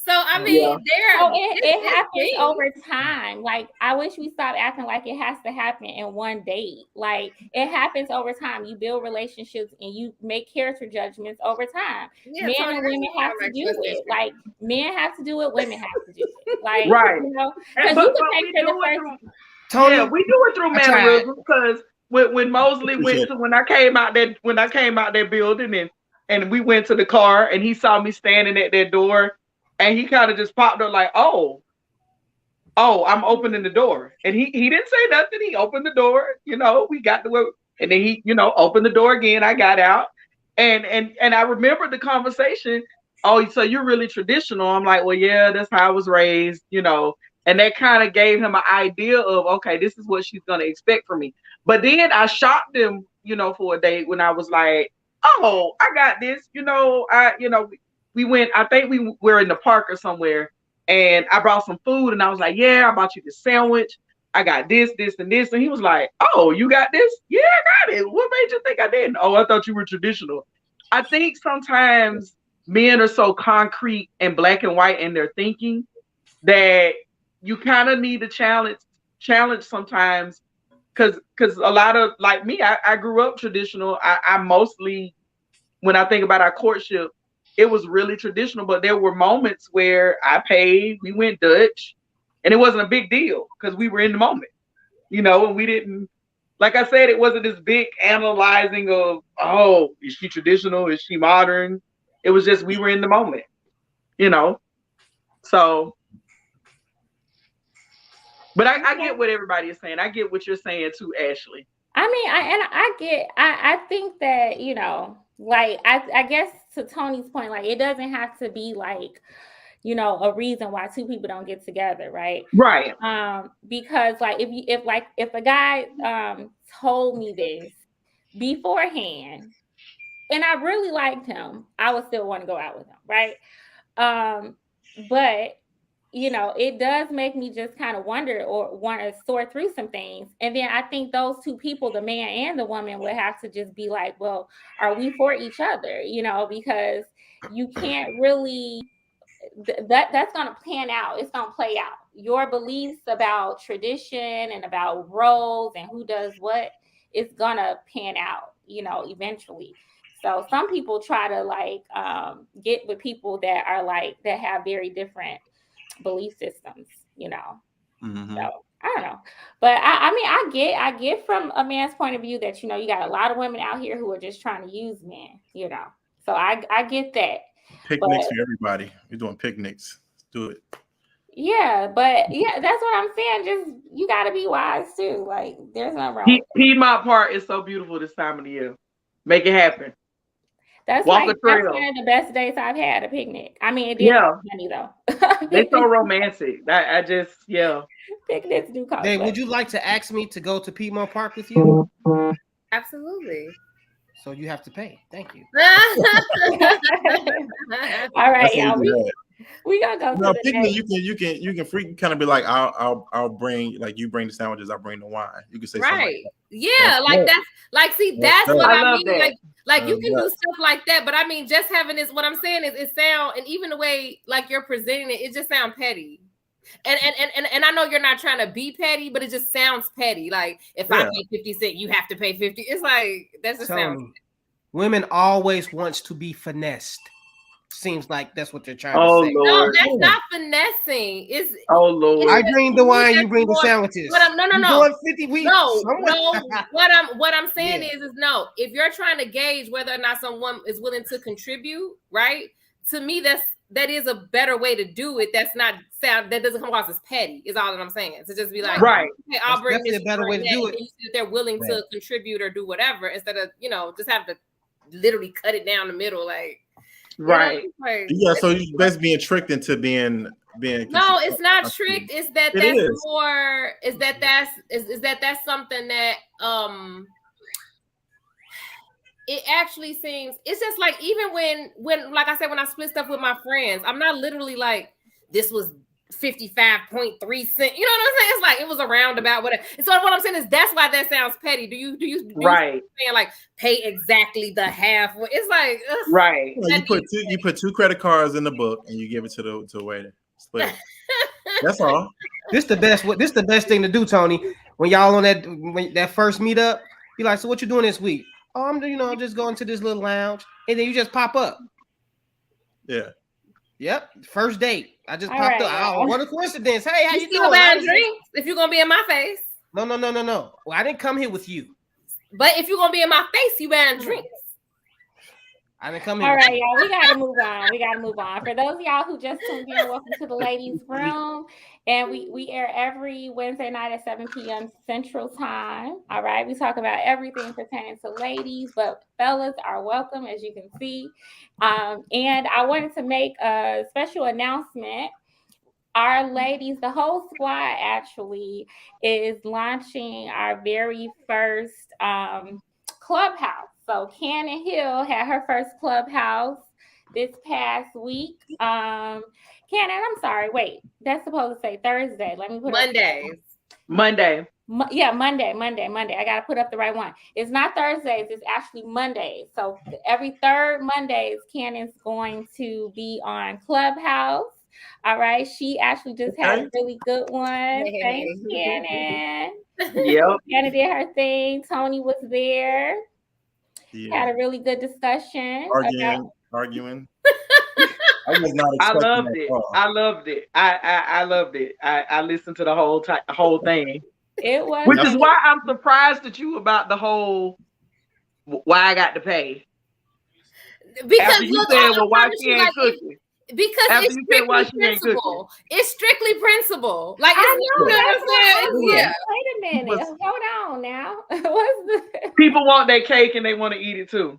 So I mean, it happens over time. Like, I wish we stopped acting like it has to happen in one date. Like, it happens over time. You build relationships and you make character judgments over time. Men and women have to do it. Like, men have to do it. Women have to do it. Like, you know, because you can make sure the first. Tony, yeah, we do it through mannerisms. Because when Mosley went to when I came out that building and we went to the car and he saw me standing at that door. And he kind of just popped up like, oh, I'm opening the door. And he didn't say nothing. He opened the door, you know, we got the way. And then he, you know, opened the door again. I got out. And I remember the conversation. Oh, so you're really traditional. I'm like, well, yeah, that's how I was raised, you know. And that kind of gave him an idea of, okay, this is what she's going to expect from me. But then I shocked him, you know, for a date when I was like, oh, I got this, we went, I think we were in the park or somewhere, and I brought some food, and I was like, yeah, I bought you this sandwich. I got this, this, and this. And he was like, oh, you got this? Yeah, I got it. What made you think I didn't? Oh, I thought you were traditional. I think sometimes men are so concrete and black and white in their thinking that you kind of need to challenge sometimes, because a lot of, like me, I grew up traditional. I mostly, when I think about our courtship, it was really traditional, but there were moments where I paid, we went Dutch, and it wasn't a big deal because we were in the moment, you know, and we didn't, like I said, it wasn't this big analyzing of, oh, is she traditional? Is she modern? It was just, we were in the moment, you know? So, but I get what everybody is saying. I get what you're saying too, Ashley. I mean, I think that, you know, like, I guess to Tony's point, like, it doesn't have to be like, you know, a reason why two people don't get together, right? Right. Because like, if a guy told me this beforehand and I really liked him, I would still want to go out with him, right? But you know, it does make me just kind of wonder or want to sort through some things. And then I think those two people, the man and the woman, would have to just be like, well, are we for each other? You know, because you can't really, that's going to pan out. It's going to play out. Your beliefs about tradition and about roles and who does what is going to pan out, you know, eventually. So some people try to like get with people that are like, that have very different belief systems, you know. Mm-hmm. So I don't know, but I mean, I get from a man's point of view that, you know, you got a lot of women out here who are just trying to use men, you know. So I get that. Picnics for everybody. We're doing picnics. Let's do it. Yeah, but yeah, that's what I'm saying. Just, you got to be wise too. Like, there's nothing wrong. Piedmont Park is so beautiful this time of the year. Make it happen. That's Walk like, that's one of the best days I've had, a picnic. I mean, it did cost money though. They're so romantic. I just, Picnics do cost money. Would you like to ask me to go to Piedmont Park with you? Absolutely. So you have to pay. Thank you. All right, y'all. We gonna go. No, picnic. You can freaking kind of be like, I'll bring, like, you bring the sandwiches, I'll bring the wine. You can say right. Something like yeah, like that's like, see, that's what I mean. That. Like you can do stuff like that, but I mean, just having this, what I'm saying is, it sound, and even the way like you're presenting it, it just sounds petty. And I know you're not trying to be petty, but it just sounds petty. Like, if I pay 50 cents, you have to pay 50. It's like, that's just sounds. Women always wants to be finessed. Seems like that's what they're trying to say. Lord. No, that's not finessing. It's Lord. I bring the wine, you bring the sandwiches. No. 50 weeks. No. What I'm saying is no. If you're trying to gauge whether or not someone is willing to contribute, right? To me, that is a better way to do it. That doesn't come across as petty. Is all that I'm saying. To just be like, right. Okay, I'll bring this. A better way to do it. You see that they're willing to contribute or do whatever, instead of, you know, just have to literally cut it down the middle, like. Right. Yeah, so you're best being tricked into being. No, it's not tricked. It's that that's more. Is that that's something that it actually seems. It's just like, even when like I said, when I split stuff with my friends, I'm not literally like, this was 55.3 cents. You know what I'm saying? It's like it was a roundabout whatever. So what I'm saying is that's why that sounds petty. Do you right saying like pay exactly the half? It's like right. Well, you put 2 credit cards in the book and you give it to the waiter. Split it. That's all. This the best thing to do, Tony. When y'all on that first meetup, be like, so what you doing this week? Oh, I'm just going to this little lounge, and then you just pop up. Yeah. Yep. First date. I just All popped right, up. y'all. Oh, what a coincidence. Hey, how you still doing? buying drinks if you're gonna be in my face. No. Well, I didn't come here with you. But if you're gonna be in my face, you buying drinks. I didn't come here. All with right, you. y'all. We gotta move on. For those of y'all who just tuned in, welcome to the ladies' room. And we air every Wednesday night at 7 p.m. Central Time. All right. We talk about everything pertaining to ladies, but fellas are welcome, as you can see. And I wanted to make a special announcement. Our ladies, the whole squad actually is launching our very first clubhouse. So Cannon Hill had her first clubhouse this past week. Cannon, I'm sorry. Wait, that's supposed to say Thursday. Let me put Mondays. Monday. Yeah, Monday. I gotta put up the right one. It's not Thursdays. It's actually Mondays. So every third Mondays, Cannon's going to be on Clubhouse. All right. She actually just had a really good one. Thanks, Cannon. Yep. Cannon did her thing. Tony was there. Yeah. Had a really good discussion. Arguing. I was not I expecting loved that it. call. I loved it. I loved it. I listened to the whole thing. It was, which is why I'm surprised at you about the whole why I got to pay. Because after you said, well, why she ain't cooking? Because after it's strictly principle. It's strictly principle. Like it's, you know what I'm saying? Yeah. Wait a minute. Hold on now. What's the people want their cake and they want to eat it too.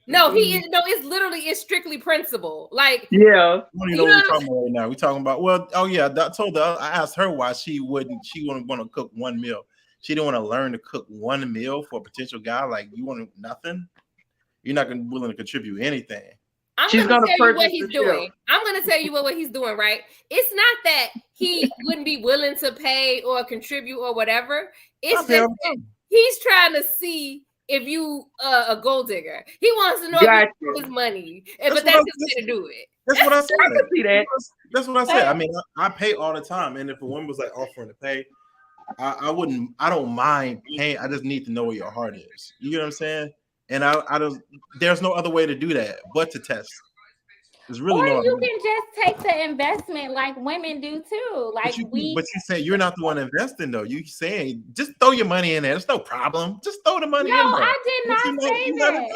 No, it's literally it's strictly principle. Like yeah, we don't even know what we're talking about right now. We're talking about I asked her why she wouldn't want to cook one meal. She didn't want to learn to cook one meal for a potential guy. Like you want nothing. You're not gonna willing to contribute anything. She's gonna tell you what he's doing. I'm gonna tell you what he's doing, right? It's not that he wouldn't be willing to pay or contribute or whatever. It's just that he's trying to see if you a gold digger. He wants to know if you his money. But that's his way to do it. That's what I said. I can see that. That's what I said. I mean, I pay all the time, and if a woman was like offering to pay, I don't mind paying. I just need to know where your heart is. You get what I'm saying? And there's no other way to do that but to test. There's really or you can just take the investment like women do too. Like but you say you're not the one investing though. You saying just throw your money in there. It's no problem. Just throw the money in there. No, I did not say that.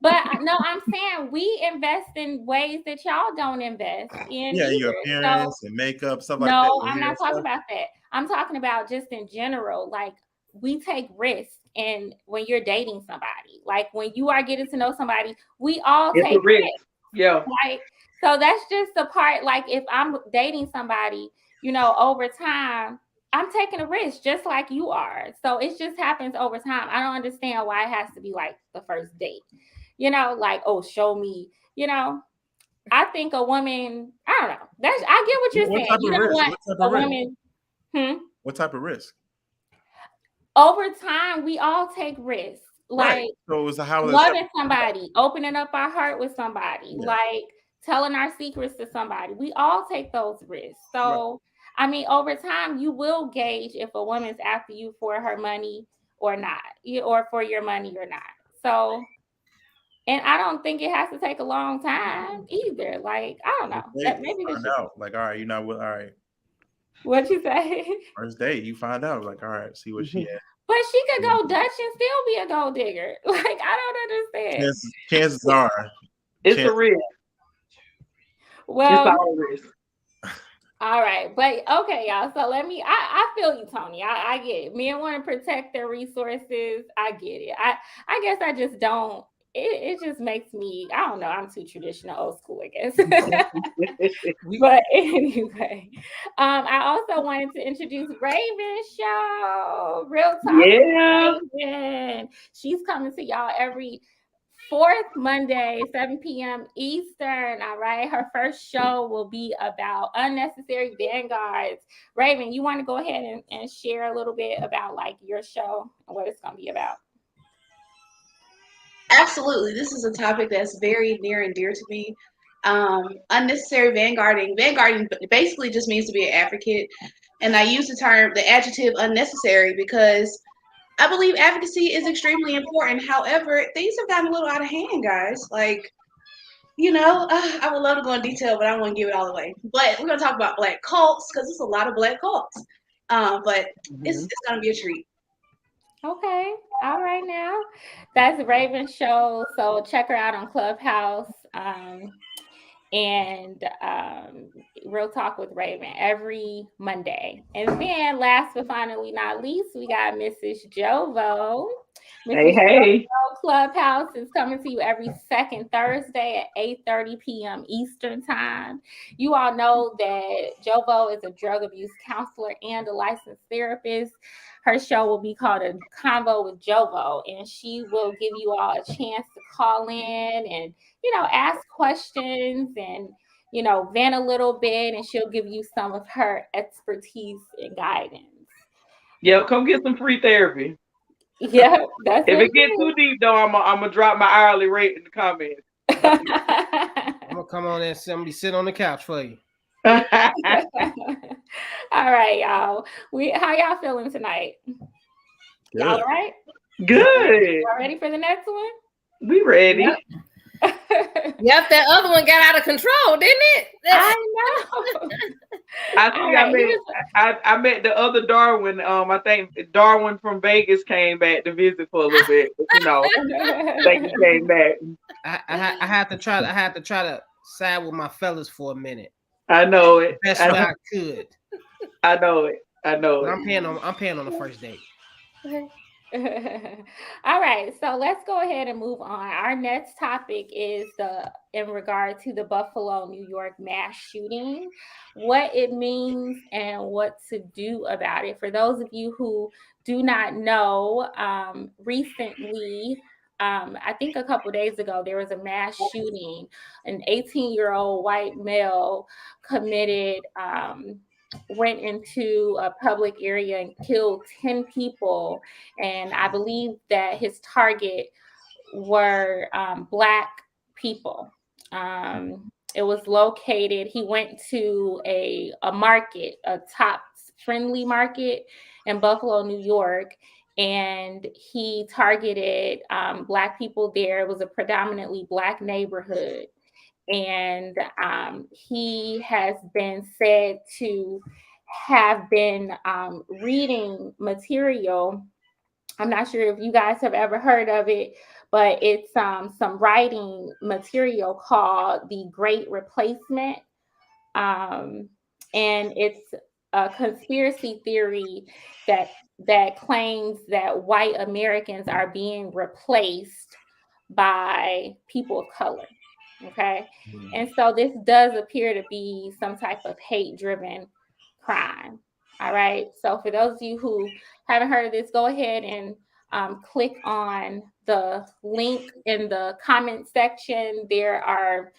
But no, I'm saying we invest in ways that y'all don't invest in. Yeah, your appearance and makeup, stuff like that. No, I'm not talking about that. I'm talking about just in general. Like we take risks. And when you're dating somebody, like when you are getting to know somebody, we all take risks. Yeah. Like, so that's just the part. Like, if I'm dating somebody, over time, I'm taking a risk just like you are. So it just happens over time. I don't understand why it has to be like the first date, like, oh, show me, I think a woman, I don't know. I get what you're saying. You don't want a woman. What type of risk? Over time, we all take risks. Like so loving somebody, opening up our heart with somebody, like telling our secrets to somebody. We all take those risks. So, I mean, over time, you will gauge if a woman's after you for her money or not, or for your money or not. So, and I don't think it has to take a long time either. Like, I don't know. Maybe find out. Like, all right, you're not all right. What you say? First date, you find out. Like, all right, see what she had. But she could go Dutch and still be a gold digger. Like, I don't understand. Chances are. It's a risk. Well, it's all a risk. All right. But okay, y'all. So I feel you, Tony. I get it. Men want to protect their resources. I get it. I guess I just don't. It just makes me, I don't know, I'm too traditional, old school, I guess. But anyway, I also wanted to introduce Raven's show, Real Talk. Yeah. Raven. She's coming to y'all every fourth Monday, 7 p.m. Eastern. All right. Her first show will be about unnecessary vanguards. Raven, you want to go ahead and share a little bit about like your show and what it's going to be about? Absolutely. This is a topic that's very near and dear to me. Unnecessary vanguarding. Vanguarding basically just means to be an advocate. And I use the adjective unnecessary because I believe advocacy is extremely important. However, things have gotten a little out of hand, guys. Like, I would love to go in detail, but I don't want to give it all away. But we're going to talk about black cults because there's a lot of black cults. But it's going to be a treat. Okay. All right now. That's Raven's show. So check her out on Clubhouse. And Real Talk with Raven every Monday. And then last but finally not least, we got Mrs. Jovo. Mrs. Hey. Jovo Clubhouse is coming to you every second Thursday at 8:30 p.m. Eastern Time. You all know that Jovo is a drug abuse counselor and a licensed therapist. Her show will be called A Convo with Jovo, and she will give you all a chance to call in and ask questions and, vent a little bit, and she'll give you some of her expertise and guidance. Yeah, come get some free therapy. Yeah, that's if it gets too deep, though, I'm gonna drop my hourly rate in the comments. I'm gonna come on and somebody sit on the couch for you. All right, y'all. How y'all feeling tonight? Good. Y'all all right? Good. Y'all ready for the next one? We ready. Yep, that other one got out of control, didn't it? I know. I met the other Darwin. I think Darwin from Vegas came back to visit for a little bit. I think he came back. I had to try to side with my fellas for a minute. I know it. Best way I could. I know it. I'm paying on the first date. All right, so let's go ahead and move on. Our next topic is in regard to the Buffalo, New York mass shooting, what it means and what to do about it. For those of you who do not know, recently, I think a couple days ago, there was a mass shooting. An 18-year-old white male went into a public area and killed 10 people. And I believe that his target were Black people. It was located, he went to a market, a Tops Friendly market in Buffalo, New York, and he targeted Black people there. It was a predominantly Black neighborhood. And he has been said to have been reading material. I'm not sure if you guys have ever heard of it, but it's some writing material called The Great Replacement. And it's a conspiracy theory that claims that white Americans are being replaced by people of color. Okay. And so this does appear to be some type of hate-driven crime. All right. So for those of you who haven't heard of this, go ahead and click on the link in the comment section. There are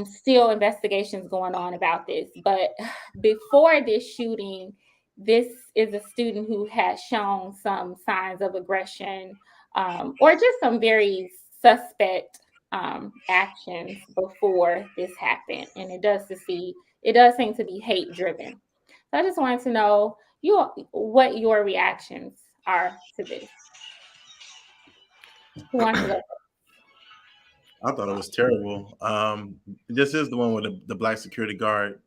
still investigations going on about this. But before this shooting, this is a student who has shown some signs of aggression or just some very suspect actions before this happened, and it does seem to be hate driven. So I just wanted to know what your reactions are to this. Who wants to go? I thought it was terrible. This is the one where the Black security guard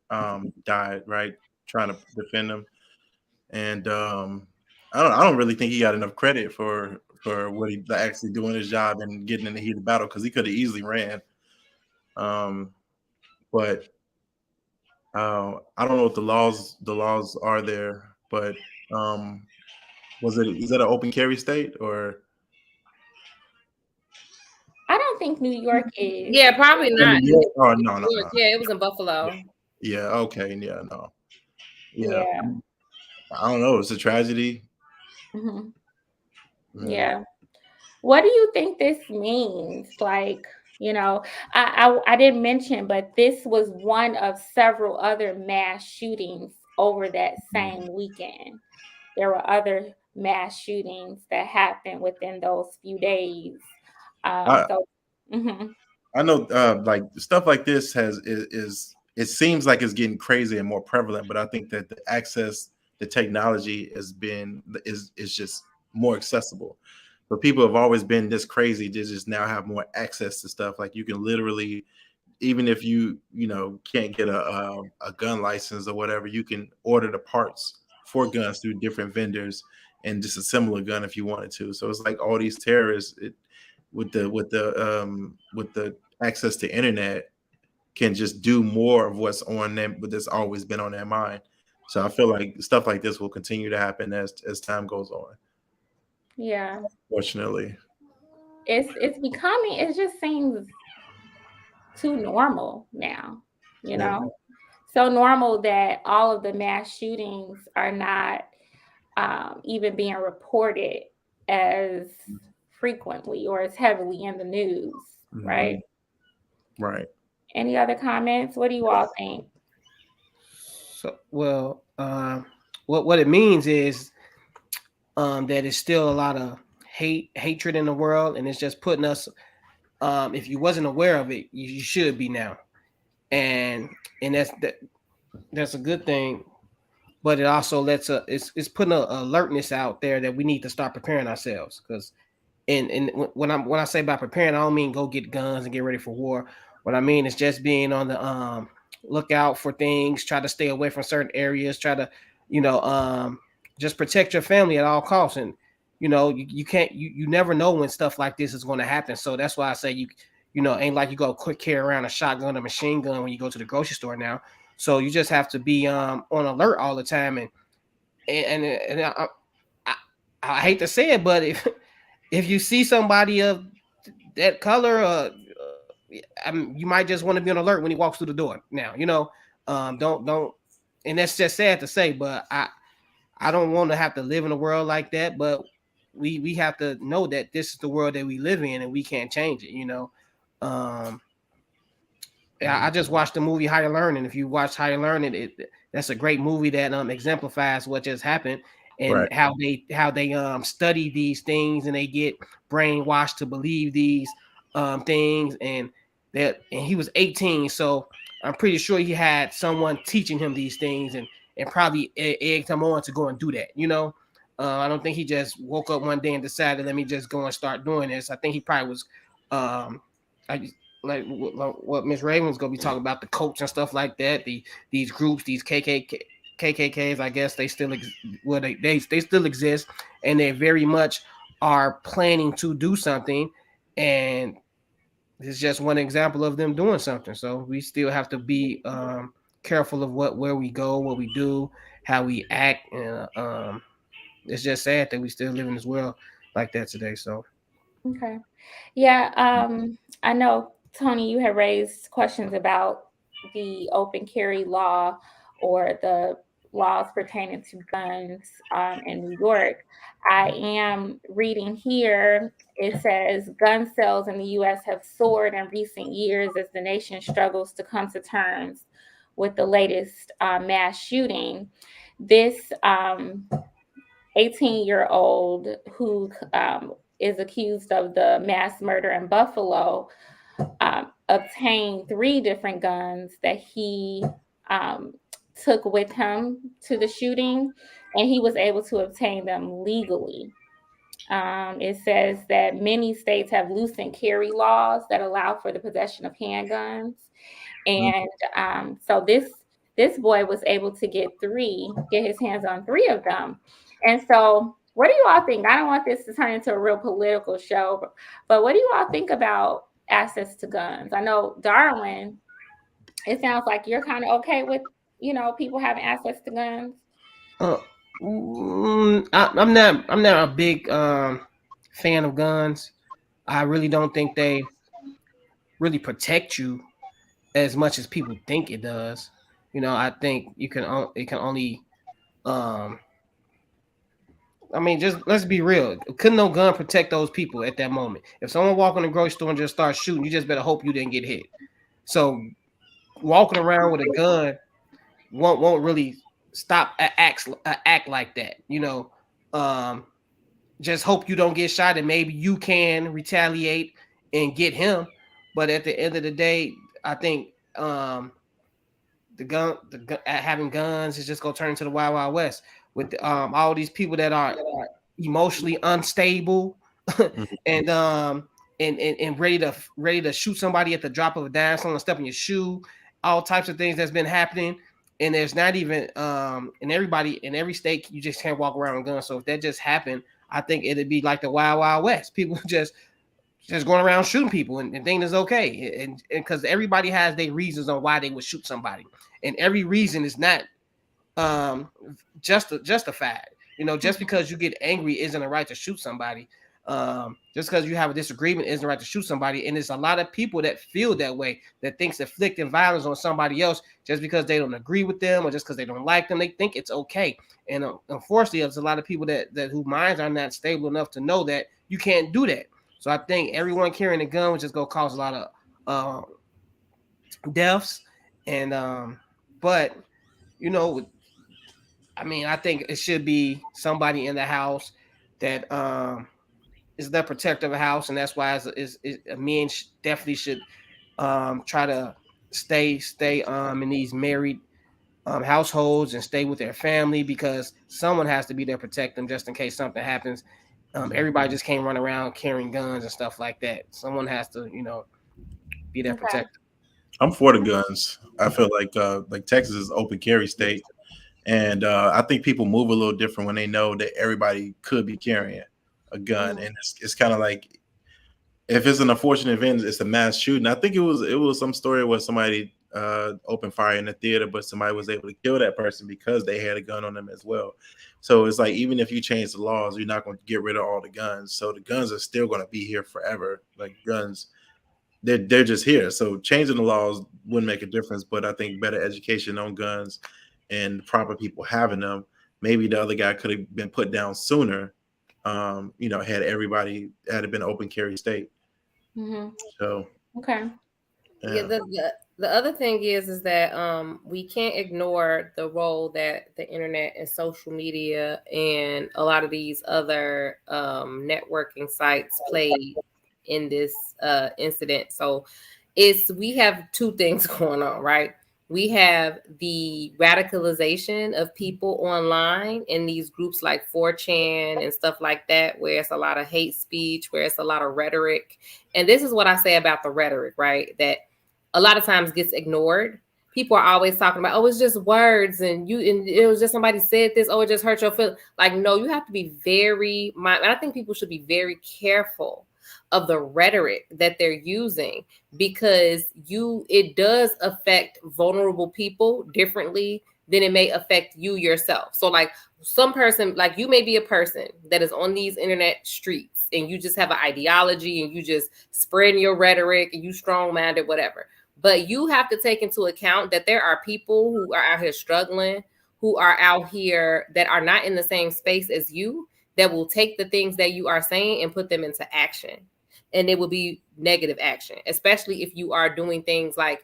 died, right? Trying to defend him, and I don't really think he got enough credit for what he actually doing his job and getting in the heat of battle, because he could have easily ran. But I don't know what the laws are there, but is that an open carry state or? I don't think New York is. Yeah, probably not. Oh no. Yeah, it was in Buffalo. Yeah. Okay. Yeah. No. Yeah. I don't know. It's a tragedy. Mm-hmm. Yeah. What do you think this means? Like, I didn't mention, but this was one of several other mass shootings over that same weekend. There were other mass shootings that happened within those few days. I So, mhm. I know like stuff like this is it seems like it's getting crazy and more prevalent, but I think that the access, the technology is just more accessible. But people have always been this crazy to just now have more access to stuff. Like you can literally, even if you can't get a gun license or whatever, you can order the parts for guns through different vendors and just assemble a gun if you wanted to. So it's like all these terrorists with the access to internet can just do more of what's on them, but that's always been on their mind. So I feel like stuff like this will continue to happen as time goes on. Yeah, Fortunately, it's becoming. It just seems too normal now. You yeah, know, so normal that all of the mass shootings are not even being reported as frequently or as heavily in the news, right? Mhm. Right. Any other comments? What do you all think? So, well, what it means is that it's still a lot of hatred in the world, and it's just putting us. If you wasn't aware of it, you should be now, and that's a good thing. But it also lets it's putting a alertness out there that we need to start preparing ourselves because and when I say about preparing, I don't mean go get guns and get ready for war. What I mean is just being on the lookout for things, try to stay away from certain areas, try to you know just protect your family at all costs. And you can't you never know when stuff like this is going to happen. So that's why I say ain't like you go quick carry around a shotgun or machine gun when you go to the grocery store now. So you just have to be on alert all the time. And I, I hate to say it, but if you see somebody of that color, you might just want to be on alert when he walks through the door. Now, don't, and that's just sad to say, but I don't want to have to live in a world like that. But we have to know that this is the world that we live in, and we can't change it. Um, I just watched the movie Higher Learning. If you watch Higher Learning, that's a great movie that exemplifies what just happened and Right. how they study these things and they get brainwashed to believe these things and he was 18, so I'm pretty sure he had someone teaching him these things and probably egged him on to go and do that. I don't think he just woke up one day and decided let me just go and start doing this. I think he probably was I, like what Miss Raven's gonna be talking about, the coach and stuff like that. These groups, these KKKs, I guess they still they still exist, and they very much are planning to do something. And it's just one example of them doing something. So we still have to be careful of where we go, what we do, how we act. And it's just sad that we still live in this world like that today. So Okay. Yeah, I know, Tony, you had raised questions about the open carry law or the laws pertaining to guns in New York. I am reading here, it says gun sales in the US have soared in recent years as the nation struggles to come to terms with the latest mass shooting. This 18-year-old who is accused of the mass murder in Buffalo obtained 3 different guns that he um, took with him to the shooting, and he was able to obtain them legally. It says that many states have loosened carry laws that allow for the possession of handguns, and so this boy was able to get his hands on 3 of them. And so, what do you all think? I don't want this to turn into a real political show, but what do you all think about access to guns? I know, Darwin, it sounds like you're kind of okay with people having access to guns. Uh, I'm not a big fan of guns. I really don't think they really protect you as much as people think it does. I think it can only um I mean, just let's be real. Couldn't no gun protect those people at that moment? If someone walk in the grocery store and just start shooting, you just better hope you didn't get hit. So walking around with a gun won't really stop a act like that. Um, just hope you don't get shot, and maybe you can retaliate and get him. But at the end of the day, I think having guns is just gonna turn into the wild wild west with all these people that are emotionally unstable and ready to shoot somebody at the drop of a dime, someone step in your shoe, all types of things that's been happening. And there's not even and everybody in every state, you just can't walk around with guns. So if that just happened, I think it'd be like the wild wild west. People just going around shooting people and thinking it's okay. And because everybody has their reasons on why they would shoot somebody. And every reason is not justified. Just because you get angry isn't a right to shoot somebody. Just because you have a disagreement isn't a right to shoot somebody. And there's a lot of people that feel that way, that thinks inflicting violence on somebody else just because they don't agree with them or just because they don't like them, they think it's okay. And unfortunately, there's a lot of people that whose minds are not stable enough to know that you can't do that. So I think everyone carrying a gun was just gonna cause a lot of deaths. And but I mean, I think it should be somebody in the house that is the protector of the house, and that's why men definitely should try to stay in these married households and stay with their family, because someone has to be there to protect them just in case something happens. Everybody just can't run around carrying guns and stuff like that. Someone has to, be there protector. I'm for the guns. I feel like Texas is open carry state, and I think people move a little different when they know that everybody could be carrying a gun, and it's kind of like, if it's an unfortunate event, it's a mass shooting. I think it was some story where somebody opened fire in the theater, but somebody was able to kill that person because they had a gun on them as well. So it's like, even if you change the laws, you're not going to get rid of all the guns. So the guns are still going to be here forever. Like, guns, they're just here. So changing the laws wouldn't make a difference. But I think better education on guns and proper people having them, maybe the other guy could have been put down sooner. Had it been open carry state. Mm-hmm. So okay. Yeah, the other thing is that we can't ignore the role that the internet and social media and a lot of these other networking sites played in this incident. So we have two things going on, right? We have the radicalization of people online in these groups like 4chan and stuff like that, where it's a lot of hate speech, where it's a lot of rhetoric. And this is what I say about the rhetoric, right? That a lot of times gets ignored. People are always talking about, oh, it's just words, and it was just somebody said this, oh, it just hurt your feelings. Like, no, you have to be very I think people should be very careful of the rhetoric that they're using, because it does affect vulnerable people differently than it may affect you yourself. So like, some person, like you may be a person that is on these internet streets and you just have an ideology and you just spreading your rhetoric and you strong-minded, whatever. But you have to take into account that there are people who are out here struggling, who are out here that are not in the same space as you, that will take the things that you are saying and put them into action. And it will be negative action, especially if you are doing things like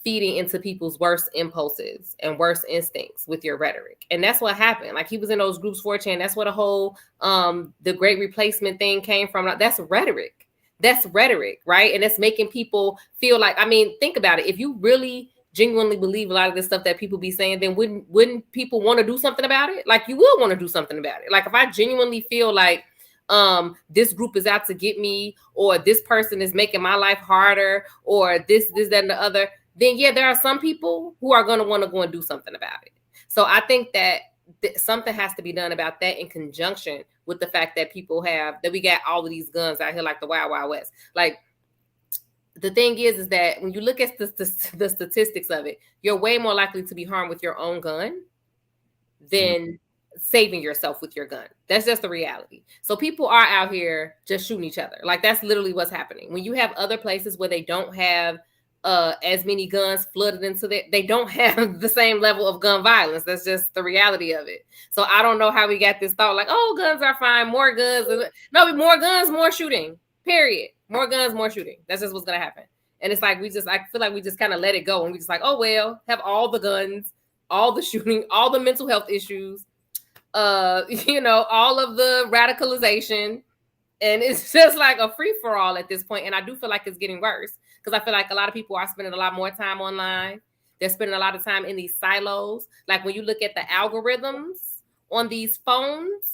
feeding into people's worst impulses and worst instincts with your rhetoric. And that's what happened. Like, he was in those groups 4chan. That's what a whole the great replacement thing came from. That's rhetoric. That's rhetoric, right? And that's making people feel like, I mean, think about it. If you really genuinely believe a lot of this stuff that people be saying, then wouldn't people want to do something about it? Like, you will want to do something about it. Like, if I genuinely feel like this group is out to get me, or this person is making my life harder, or this, that, and the other, then yeah, there are some people who are going to want to go and do something about it. So I think that something has to be done about that, in conjunction with the fact that we got all of these guns out here like the Wild Wild West. Like, the thing is that when you look at the statistics of it, you're way more likely to be harmed with your own gun than saving yourself with your gun. That's just the reality. So people are out here just shooting each other. Like, that's literally what's happening. When you have other places where they don't have as many guns flooded into that. They don't have the same level of gun violence. That's just the reality of it. So I don't know how we got this thought like, oh, guns are fine, more guns. No, more guns, more shooting. Period. More guns, more shooting. That's just what's gonna happen. And it's like I feel like we just kind of let it go, and we just like, oh well, have all the guns, all the shooting, all the mental health issues, all of the radicalization, and it's just like a free for all at this point. And I do feel like it's getting worse because I feel like a lot of people are spending a lot more time online. They're spending a lot of time in these silos. Like when you look at the algorithms on these phones,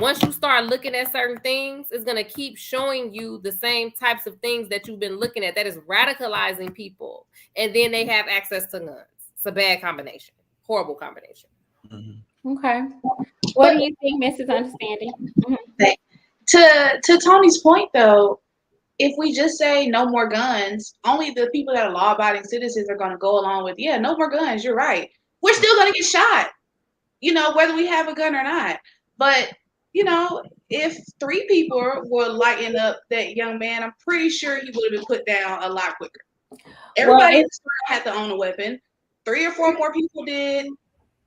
once you start looking at certain things, it's going to keep showing you the same types of things that you've been looking at that is radicalizing people. And then they have access to guns. It's a bad combination. Horrible combination. Mm-hmm. Okay. What do you think, Mrs. Understanding? Mm-hmm. To Tony's point, though, if we just say no more guns, only the people that are law-abiding citizens are going to go along with, yeah, no more guns. You're right. We're still going to get shot, whether we have a gun or not. But if 3 people were lighting up that young man, I'm pretty sure he would have been put down a lot quicker. Everybody in the store had to own a weapon. 3 or 4 more people did.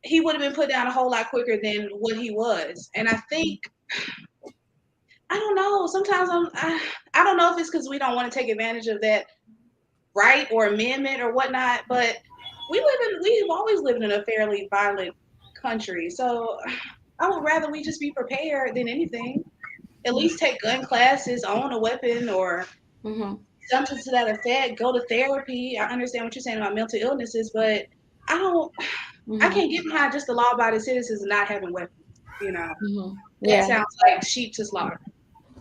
He would have been put down a whole lot quicker than what he was. And I think, I don't know. Sometimes I don't know if it's because we don't want to take advantage of that right or amendment or whatnot. But we've always lived in a fairly violent country, so I would rather we just be prepared than anything. At least take gun classes, own a weapon, or something to that effect. Go to therapy. I understand what you're saying about mental illnesses, but I can't get behind just the law-abiding citizens not having weapons. That sounds like sheep to slaughter.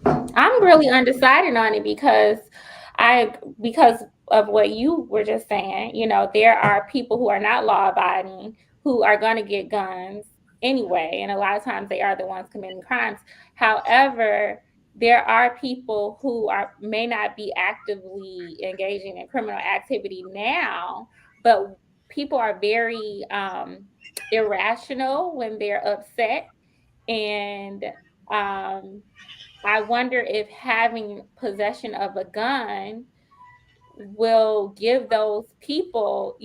I'm really undecided on it because of what you were just saying. There are people who are not law-abiding who are going to get guns anyway, and a lot of times they are the ones committing crimes. However, there are people who may not be actively engaging in criminal activity now, but people are very irrational when they're upset, and I wonder if having possession of a gun will give those people,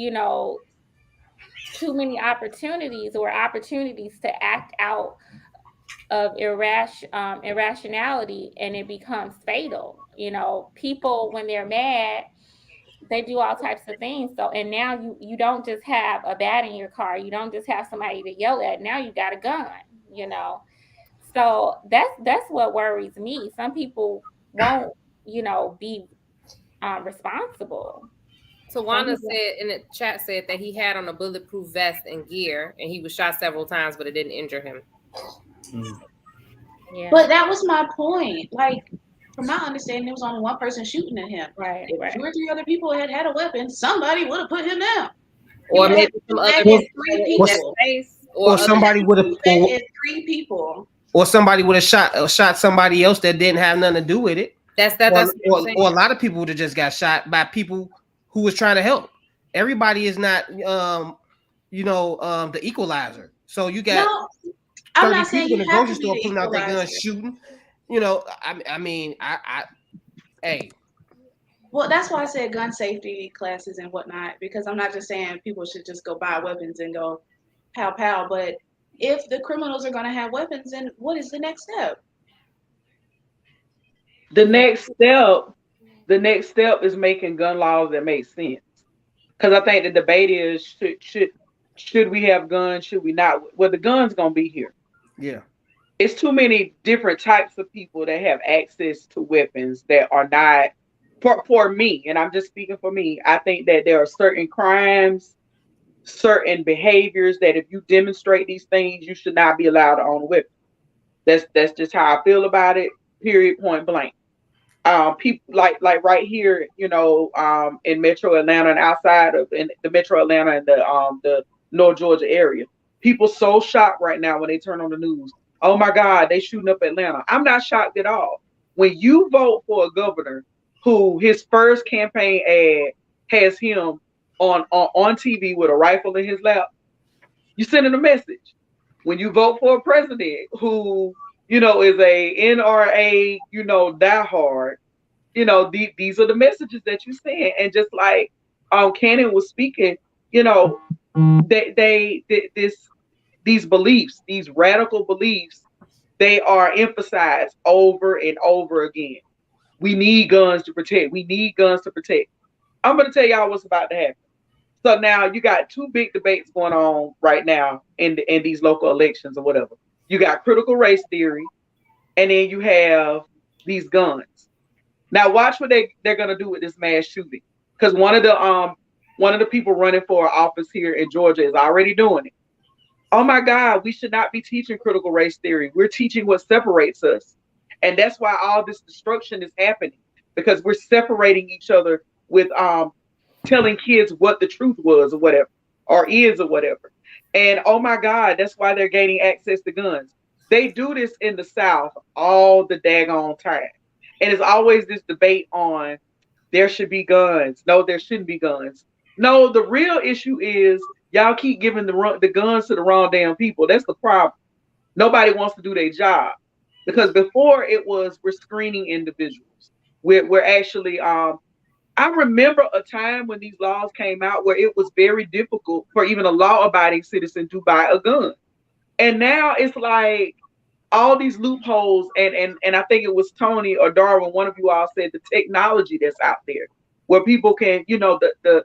too many opportunities to act out of irrationality, and it becomes fatal. People, when they're mad, they do all types of things. So, and now you don't just have a bat in your car. You don't just have somebody to yell at. Now you got a gun, So that's what worries me. Some people won't, be responsible. Tawana said in the chat that he had on a bulletproof vest and gear, and he was shot several times, but it didn't injure him. Yeah. But that was my point. Like, from my understanding, there was only one person shooting at him. Right. If 2 or 3 other people had a weapon, somebody would have put him down. Or maybe some other 3 people. Or somebody would have 3 people. Or somebody would have shot somebody else that didn't have nothing to do with it. Or a lot of people would have just got shot by people who was trying to help. Everybody is not, the equalizer. So you got 30 people in the grocery store putting out their guns, shooting. Hey. Well, that's why I said gun safety classes and whatnot, because I'm not just saying people should just go buy weapons and go pow pow, but if the criminals are going to have weapons, then what is the next step? The next step is making gun laws that make sense. Because I think the debate is should we have guns? Should we not? Well, the gun's gonna be here. Yeah. It's too many different types of people that have access to weapons that are not for me, and I'm just speaking for me. I think that there are certain crimes, certain behaviors that if you demonstrate these things, you should not be allowed to own a weapon. That's just how I feel about it. Period. Point blank. People like right here, in Metro Atlanta and outside of in the Metro Atlanta and the North Georgia area, people so shocked right now when they turn on the news. Oh my God, they shooting up Atlanta. I'm not shocked at all. When you vote for a governor who his first campaign ad has him on TV with a rifle in his lap, you're sending a message. When you vote for a president who is a NRA, diehard, these are the messages that you send. And just like Cannon was speaking, these beliefs, these radical beliefs, they are emphasized over and over again. We need guns to protect. We need guns to protect. I'm going to tell y'all what's about to happen. So now you got two big debates going on right now in these local elections or whatever. You got critical race theory, and then you have these guns. Now watch what they're gonna do with this mass shooting. Because one of the people running for office here in Georgia is already doing it. Oh my God, we should not be teaching critical race theory. We're teaching what separates us. And that's why all this destruction is happening, because we're separating each other with telling kids what the truth was or whatever, or is or whatever. And oh my God, that's why they're gaining access to guns. They do this in the South all the daggone time. And it's always this debate on there should be guns. No, there shouldn't be guns. No, the real issue is y'all keep giving the guns to the wrong damn people. That's the problem. Nobody wants to do their job. Because before it was we're screening individuals. We're actually I remember a time when these laws came out where it was very difficult for even a law-abiding citizen to buy a gun. And now it's like all these loopholes, and I think it was Tony or Darwin, one of you all said the technology that's out there where people can, the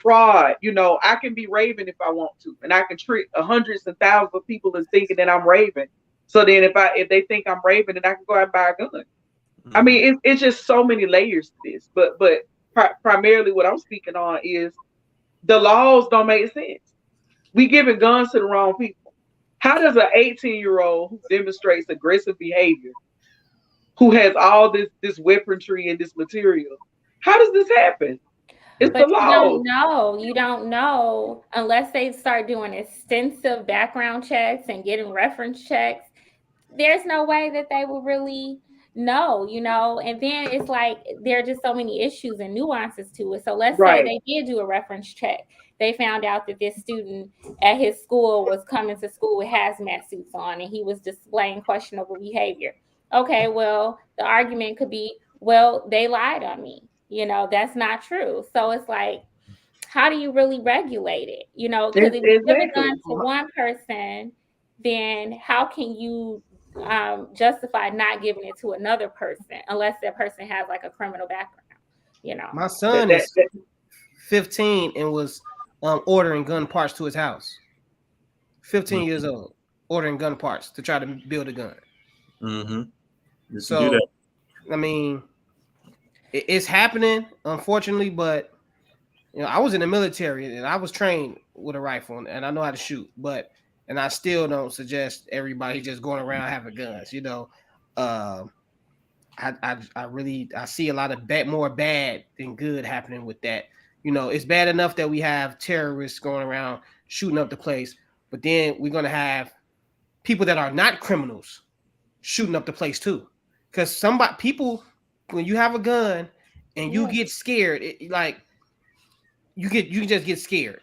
fraud, I can be Raven if I want to, and I can trick hundreds and thousands of people into thinking that I'm Raven. So then if they think I'm Raven, then I can go out and buy a gun. I mean, it's just so many layers to this, but primarily what I'm speaking on is the laws don't make sense. We giving guns to the wrong people. How does an 18-year-old who demonstrates aggressive behavior, who has all this weaponry and this material, how does this happen? It's But the law. you don't know unless they start doing extensive background checks and getting reference checks. There's no way that they will really know, and then it's like there are just so many issues and nuances to it. So let's say they did do a reference check. They found out that this student at his school was coming to school with hazmat suits on and he was displaying questionable behavior. Okay, well, the argument could be, well, they lied on me. That's not true. So it's like, how do you really regulate it? Because if you give a gun to one person, then how can you justify not giving it to another person unless that person has like a criminal background? My son is 15 and was ordering gun parts to his house. 15 years old, ordering gun parts to try to build a gun. Mm-hmm. So, I mean, it's happening, unfortunately, but I was in the military and I was trained with a rifle and I know how to shoot, and I still don't suggest everybody just going around having guns. I see a lot of more bad than good happening with that. It's bad enough that we have terrorists going around shooting up the place, but then we're gonna have people that are not criminals shooting up the place too. Because people, when you have a gun and you get scared, you just get scared.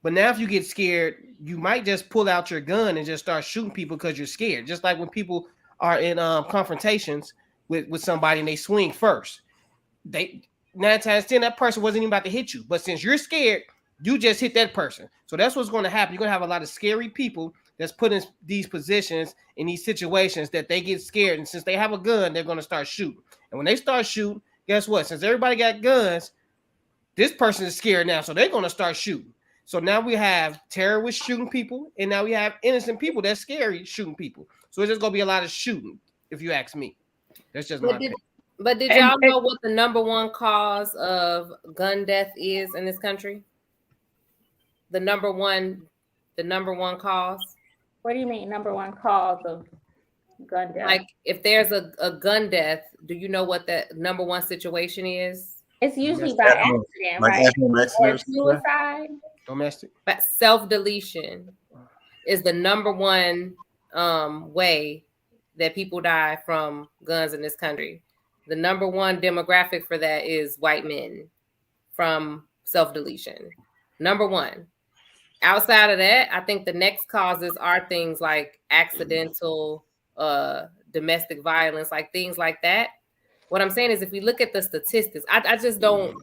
But now if you get scared, you might just pull out your gun and just start shooting people because you're scared. Just like when people are in confrontations with somebody and they swing first. 9 times 10, that person wasn't even about to hit you. But since you're scared, you just hit that person. So that's what's going to happen. You're going to have a lot of scary people that's put in these positions, in these situations, that they get scared. And since they have a gun, they're going to start shooting. And when they start shooting, guess what? Since everybody got guns, this person is scared now. So they're going to start shooting. So now we have terrorists shooting people, and now we have innocent people that's scary shooting people. So it's just going to be a lot of shooting, if you ask me. That's just my opinion. But did y'all know what the number one cause of gun death is in this country? The number one cause? What do you mean number one cause of gun death? Like if there's a gun death, do you know what that number one situation is? It's usually by accident, right? Or suicide. Domestic. But self-deletion is the number one way that people die from guns in this country. The number one demographic for that is white men from self-deletion. Number one. Outside of that, I think the next causes are things like accidental domestic violence, like things like that. What I'm saying is if we look at the statistics, I just don't,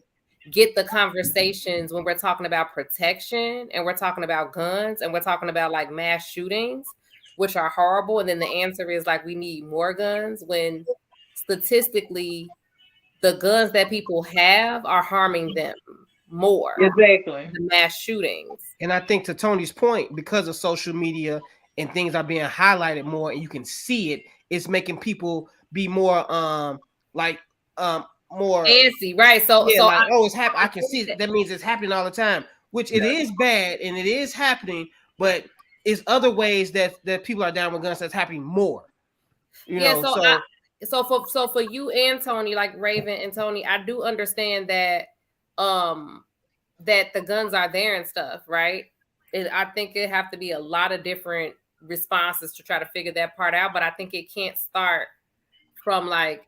get the conversations when we're talking about protection and we're talking about guns and we're talking about like mass shootings, which are horrible. And then the answer is like, we need more guns, when statistically the guns that people have are harming them more. Exactly. The mass shootings. And I think to Tony's point, because of social media and things are being highlighted more and you can see it, it's making people be more more fancy, right? So yeah, so like, oh, it's happening. I can see it. That means it's happening all the time, which it Yeah. is bad and it is happening, but it's other ways that people are down with guns that's happening more. You know, so for you and Tony, like Raven and Tony, I do understand that that the guns are there and stuff, right? I think it have to be a lot of different responses to try to figure that part out, but I think it can't start from like,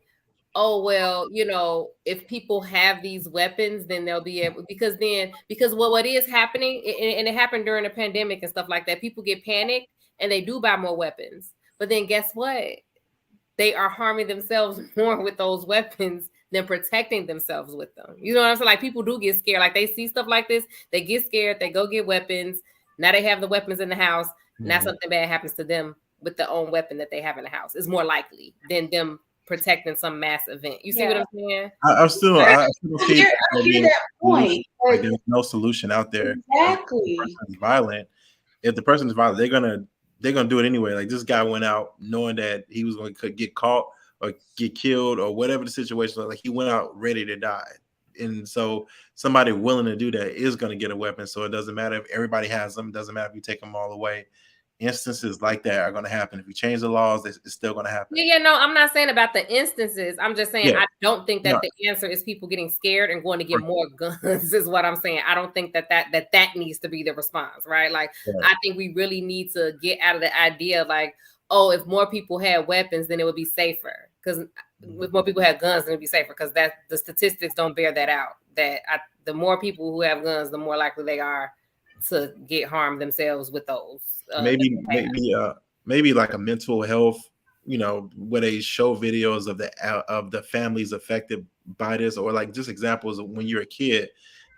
oh, well, you know, if people have these weapons, then they'll be able, because what is happening, and it happened during the pandemic and stuff like that, people get panicked and they do buy more weapons. But then guess what? They are harming themselves more with those weapons than protecting themselves with them. You know what I'm saying? Like, people do get scared. Like, they see stuff like this, they get scared, they go get weapons. Now they have the weapons in the house. Now something bad happens to them with the own weapon that they have in the house. It's more likely than them protecting some mass event. You see what I'm saying? I still see I hear that point. Like, there's no solution out there. Exactly. If the person is violent, if the person is violent, they're gonna do it anyway. Like, this guy went out knowing that he was going to get caught or get killed or whatever the situation was. Like, he went out ready to die, and so somebody willing to do that is going to get a weapon. So it doesn't matter if everybody has them. It doesn't matter if you take them all away. Instances like that are going to happen. If you change the laws, it's still going to happen. Yeah, no, I'm not saying about the instances. I'm just saying, Yeah. I don't think that the answer is people getting scared and going to get more guns is what I'm saying. I don't think that needs to be the response, right? Like, I think we really need to get out of the idea like, oh, if more people had weapons, then it would be safer. Because if more people had guns, then it'd be safer. Because that the statistics don't bear that out. The more people who have guns, the more likely they are to get harmed themselves with those. Maybe like a mental health, you know, where they show videos of the families affected by this, or like just examples of when you're a kid,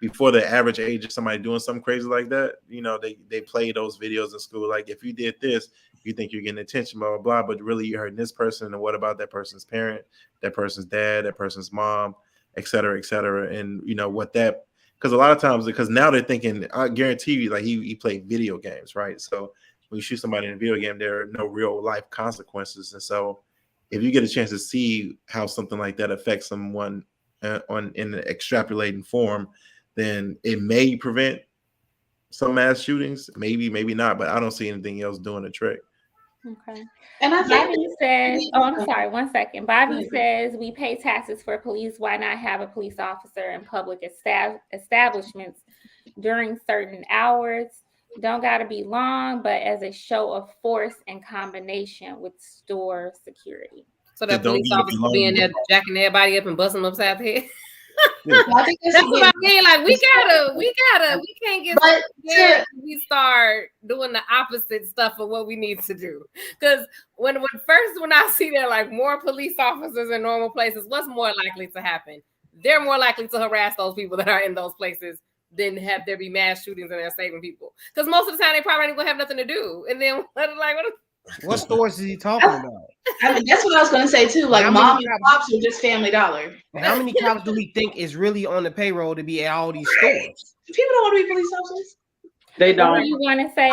before the average age of somebody doing something crazy like that. You know, they play those videos in school. Like, if you did this, you think you're getting attention, blah, blah, blah, but really you're hurting this person. And what about that person's parent, that person's dad, that person's mom, et cetera, et cetera. And you know what that, because a lot of times, because now they're thinking, I guarantee you, like, he played video games, right? So when you shoot somebody in a video game, there are no real life consequences. And so if you get a chance to see how something like that affects someone in an extrapolating form, then it may prevent some mass shootings, maybe not, but I don't see anything else doing the trick. Okay. And I think Bobby says, oh, I'm sorry, 1 second. Bobby says, we pay taxes for police. Why not have a police officer in public establishments during certain hours? Don't got to be long, but as a show of force in combination with store security. So that police officer be in there jacking everybody up and busting them upside the head. I think that's what I mean. Like, we can't get scared. We start doing the opposite stuff of what we need to do. Because when I see that, like, more police officers in normal places, what's more likely to happen? They're more likely to harass those people that are in those places than have there be mass shootings and they're saving people. Because most of the time they probably ain't gonna have nothing to do. And then what stores is he talking about? I mean, that's what I was going to say too. Like, mom and pops or just Family Dollar. How many cops do we think is really on the payroll to be at all these stores? People don't want to be police officers. They don't. What do you want to say?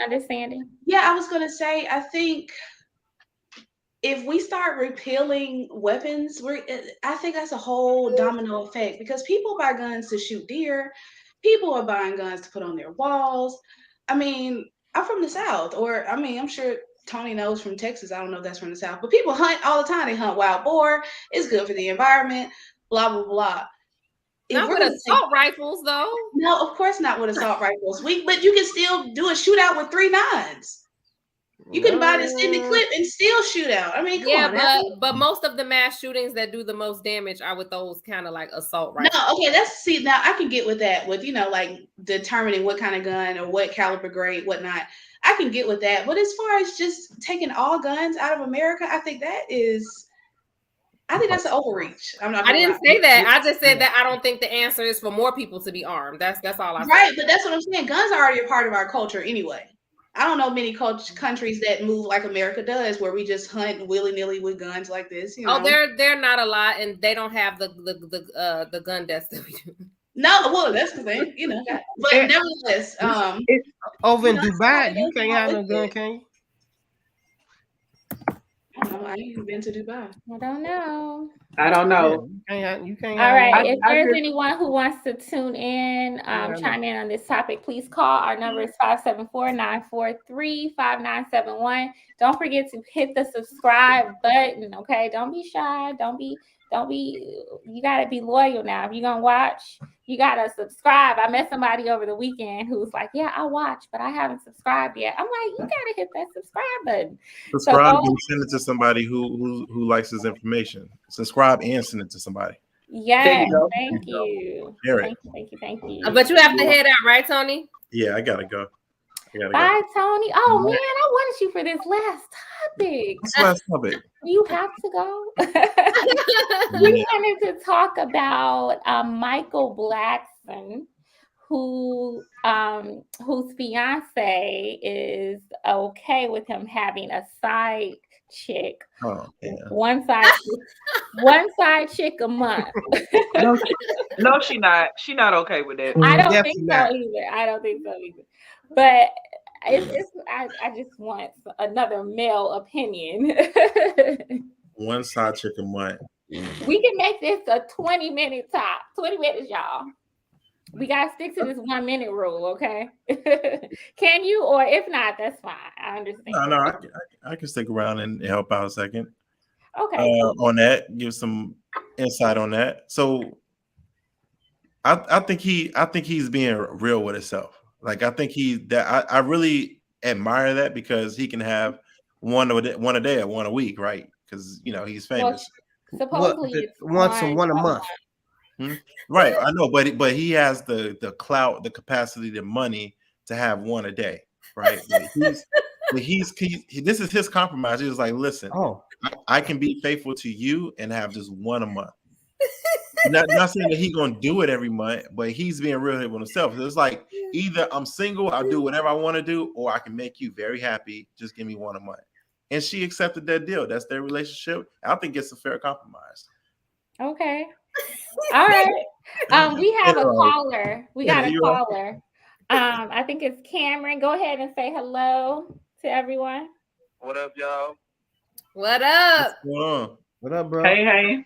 Understanding? Yeah, I was going to say, I think if we start repealing weapons, I think that's a whole domino effect, because people buy guns to shoot deer. People are buying guns to put on their walls. I mean, I'm from the South, I'm sure Tony knows from Texas. I don't know if that's from the South, but people hunt all the time. They hunt wild boar. It's good for the environment, blah, blah, blah. Not with assault rifles, though. No, of course not with assault rifles. But you can still do a shootout with 3 9s. You can buy the extended clip and still shoot out. I mean, come on. But most of the mass shootings that do the most damage are with those kind of like assault rifles. No, okay, now I can get with that, with, you know, like determining what kind of gun or what caliber grade, whatnot. I can get with that. But as far as just taking all guns out of America, I think that is I think that's an overreach. I'm not I gonna didn't lie. say that. I just said that I don't think the answer is for more people to be armed. That's all I said. Right, but that's what I'm saying. Guns are already a part of our culture anyway. I don't know many countries that move like America does, where we just hunt willy nilly with guns like this. You know? Oh, they're not a lot, and they don't have the gun deaths that we do. No, well, that's the thing, you know. But nevertheless, Over in you know, Dubai, you can't have no gun, can you? I don't know. I ain't even been to Dubai. I don't know. I don't know. You can't All have right. no- If I there's just- anyone who wants to tune in, chime in on this topic, please call. Our number is 574-943-5971. Don't forget to hit the subscribe button. Okay. Don't be shy. You gotta be loyal now. If you're gonna watch, you gotta subscribe. I met somebody over the weekend who was like, yeah, I watch, but I haven't subscribed yet. I'm like, you gotta hit that subscribe button. Subscribe and send it to somebody who likes his information. Subscribe and send it to somebody. Yes, you go. thank you. Eric. Thank you. But you have to head out, right, Tony? Yeah, I gotta go. Bye, Tony. Oh man, I wanted you for this last topic. What's the last topic? You have to go. We wanted to talk about Michael Blackson, whose fiance is okay with him having a side chick. Oh, yeah. One side chick a month. No, she not. She not okay with that. I don't Definitely think not. so either. I don't think so either. But I just want another male opinion. One side chick a month. We can make this a 20-minute top. 20 minutes, y'all. We gotta stick to this 1 minute rule, okay? Can you? Or if not, that's fine. I understand. No, I can stick around and help out a second. Okay. On that, give some insight on that. So I think he's being real with himself. Like I think I really admire that because he can have one a day or one a week, right? Because he's famous. Well, supposedly it's one a month. Right, I know, but he has the clout, the capacity, the money to have one a day, right? This is his compromise. He was like, listen, I can be faithful to you and have just one a month. Not saying that he's gonna do it every month, but he's being real with himself. So it's like either I'm single, I'll do whatever I want to do, or I can make you very happy. Just give me one a month. And she accepted that deal. That's their relationship. I think it's a fair compromise. Okay. All right. We have a caller. We got a caller. I think it's Cameron. Go ahead and say hello to everyone. What up, y'all? What up? What's going on? What up, bro? Hey.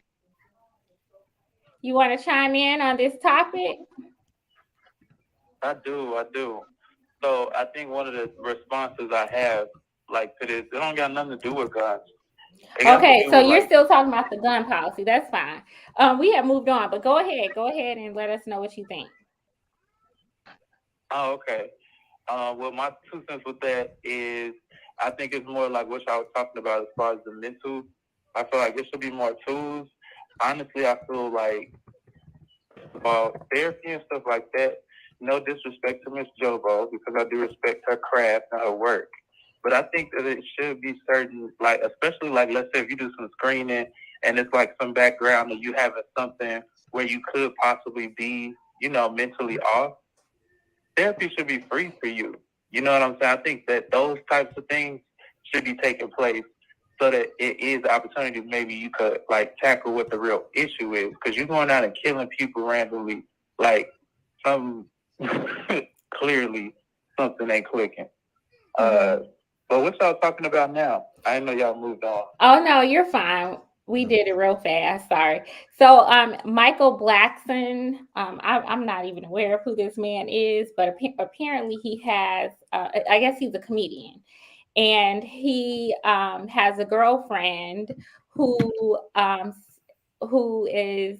You want to chime in on this topic? I do. So I think one of the responses I have to this, it don't got nothing to do with guns. Okay, so you're still talking about the gun policy. That's fine. We have moved on, but go ahead and let us know what you think. Oh, okay. Well, my 2 cents with that is I think it's more like what y'all was talking about as far as the mental. I feel like there should be more tools. Honestly, I feel like therapy and stuff like that, no disrespect to Miss Jovo, because I do respect her craft and her work. But I think that it should be certain, especially let's say if you do some screening and it's some background and you having something where you could possibly be, mentally off, therapy should be free for you. You know what I'm saying? I think that those types of things should be taking place so that it is the opportunity maybe you could tackle what the real issue is. Because you're going out and killing people randomly, clearly something ain't clicking. But what y'all talking about now? I didn't know y'all moved on. Oh no, you're fine. We did it real fast. Sorry. So, Michael Blackson. I'm not even aware of who this man is, but apparently he has. I guess he's a comedian, and he has a girlfriend who is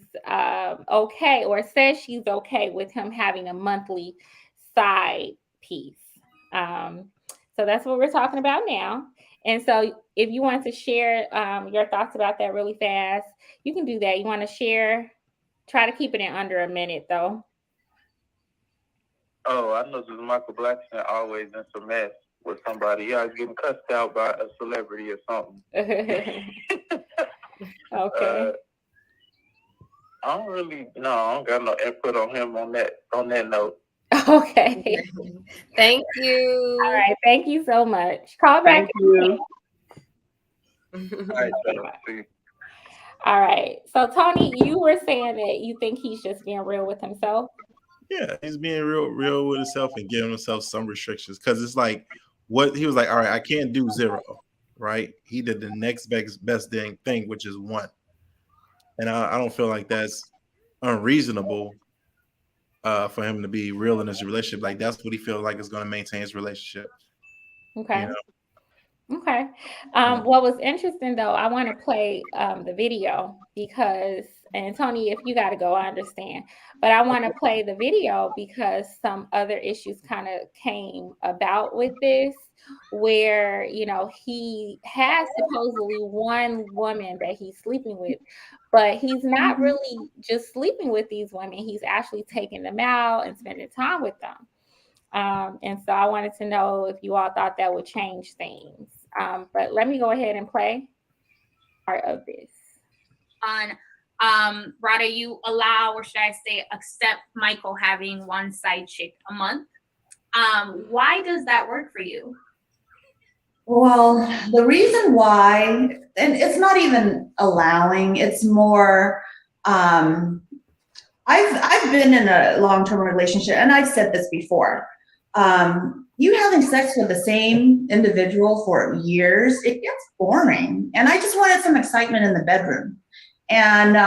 okay, or says she's okay with him having a monthly side piece. So that's what we're talking about now. And so if you want to share your thoughts about that really fast, you can do that. You want to share, try to keep it in under a minute though. Oh, I know this Michael Blackson always in some mess with somebody. He always getting cussed out by a celebrity or something. Okay. I don't got no input on him on that note. Okay. Thank you. All right. Thank you so much. Call back. Thank you. All right, see you. All right. So Tony, you were saying that you think he's just being real with himself. Yeah, he's being real with himself and giving himself some restrictions because it's like what he was like. All right, I can't do 0, right? He did the next best thing, which is 1, and I don't feel like that's unreasonable for him to be real in his relationship. Like that's what he feels like is going to maintain his relationship. Okay. You know? Okay. What was interesting though, I want to play the video because, and Tony, if you got to go, I understand. But I want to play the video because some other issues kind of came about with this, where, you know, he has supposedly one woman that he's sleeping with, but he's not really just sleeping with these women. He's actually taking them out and spending time with them. And so I wanted to know if you all thought that would change things. But let me go ahead and play part of this. Rada, you allow, or should I say, accept Michael having one side chick a month. Why does that work for you? Well, the reason why, and it's not even allowing, it's more, I've been in a long-term relationship, and I've said this before. You having sex with the same individual for years, it gets boring. And I just wanted some excitement in the bedroom. And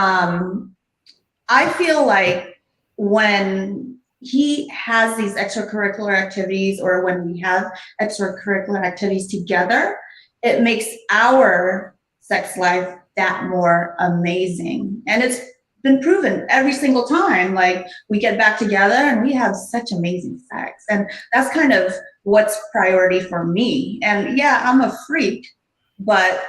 I feel like when he has these extracurricular activities, or when we have extracurricular activities together, it makes our sex life that more amazing. And it's been proven every single time. Like, we get back together and we have such amazing sex, and that's kind of what's priority for me. And yeah, I'm a freak, but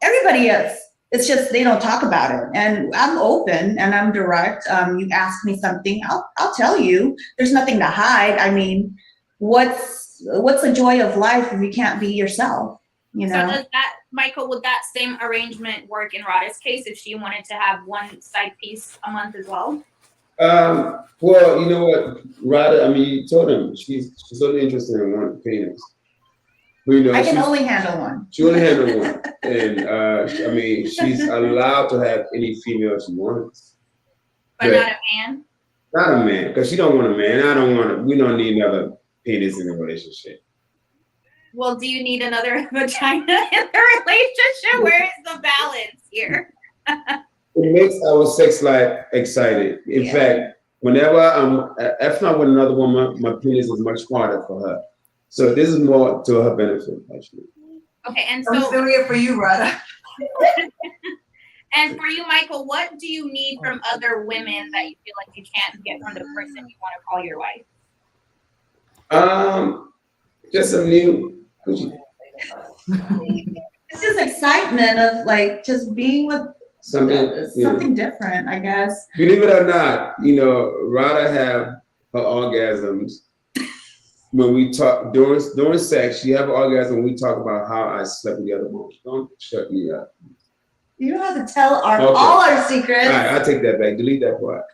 everybody is. It's just they don't talk about it, and I'm open and I'm direct. You ask me something, I'll tell you. There's nothing to hide. I mean, what's the joy of life if you can't be yourself? You know. So does that, Michael, would that same arrangement work in Rada's case if she wanted to have one side piece a month as well? Well, you know what, Rada, I mean, you told him she's only interested in one penis. But, you know, I can only handle one. She only handle one. And I mean, she's allowed to have any female she wants. But not a man? Not a man, because she don't want a man. We don't need another penis in the relationship. Well, do you need another vagina in the relationship? Where is the balance here? It makes our sex life exciting. In fact, whenever if not with another woman, my penis is much harder for her. So this is more to her benefit, actually. Okay, and I'm so doing it for you, Rada. and for you, Michael, what do you need from other women that you feel like you can't get from the person you want to call your wife? Just some new. It's just excitement of like just being with something different, I guess. Believe it or not, you know, Rada have her orgasms when we talk during sex. She have an orgasm when we talk about how I slept with the other woman. Don't shut me up. You don't have to tell all our secrets. All right, I'll take that back. Delete that part.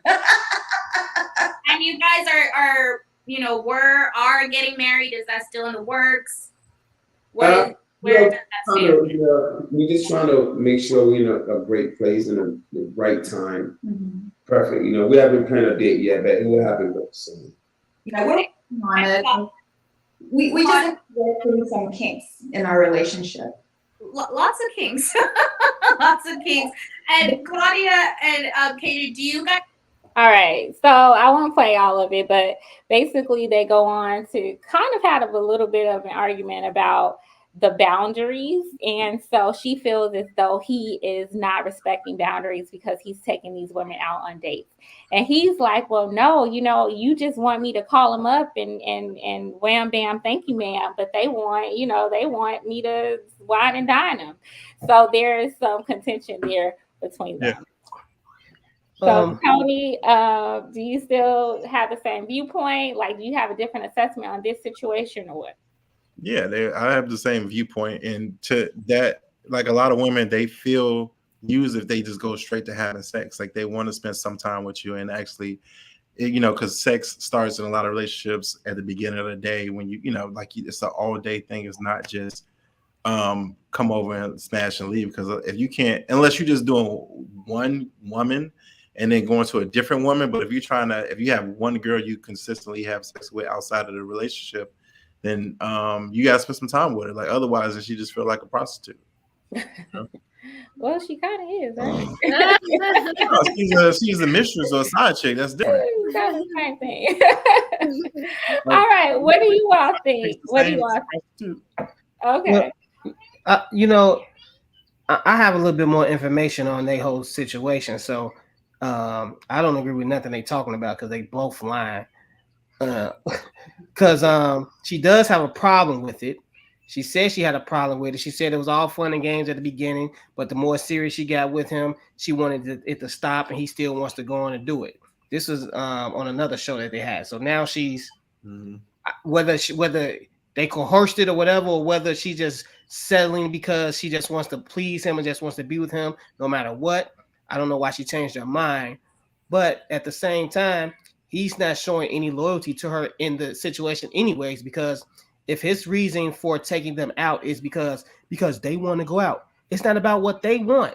And you guys are are getting married. Is that still in the works? Where does that stand? We're just trying to make sure we're in a great place and the right time. Mm-hmm. Perfect. You know, we haven't planned a date yet, but it will happen very soon. Yeah, we're working on it. We just have to work through some kinks in our relationship. Lots of kinks. Lots of kinks. And Claudia and Katie, do you guys? All right, so I won't play all of it, but basically they go on to kind of have a little bit of an argument about the boundaries. And so she feels as though he is not respecting boundaries because he's taking these women out on dates. And he's like, well, no, you just want me to call them up and wham, bam, thank you, ma'am. But they want me to wine and dine them. So there is some contention there between them. Yeah. So Tony, do you still have the same viewpoint? Like, do you have a different assessment on this situation or what? Yeah, I have the same viewpoint, and to that like a lot of women, they feel used if they just go straight to having sex. Like they want to spend some time with you and actually, because sex starts in a lot of relationships at the beginning of the day when like it's an all day thing. It's not just come over and smash and leave, because if you can't, unless you're just doing one woman and then going to a different woman, but if you have one girl you consistently have sex with outside of the relationship, then you gotta spend some time with her. Like otherwise, she just feel like a prostitute. Well, she kind of is, right? She's a mistress or a side chick. That's different. That's the same thing. All right, what do you all think? What do you all think? Okay. Well, I have a little bit more information on their whole situation, so I don't agree with nothing they talking about because they both lying. Because she does have a problem with it. She said she had a problem with it. She said it was all fun and games at the beginning, but the more serious she got with him, she wanted it to stop, and he still wants to go on and do it. This was on another show that they had. So now she's whether they coerced it or whatever, or whether she just settling because she just wants to please him and just wants to be with him no matter what. I don't know why she changed her mind, but at the same time, he's not showing any loyalty to her in the situation anyways, because if his reason for taking them out is because they want to go out, it's not about what they want.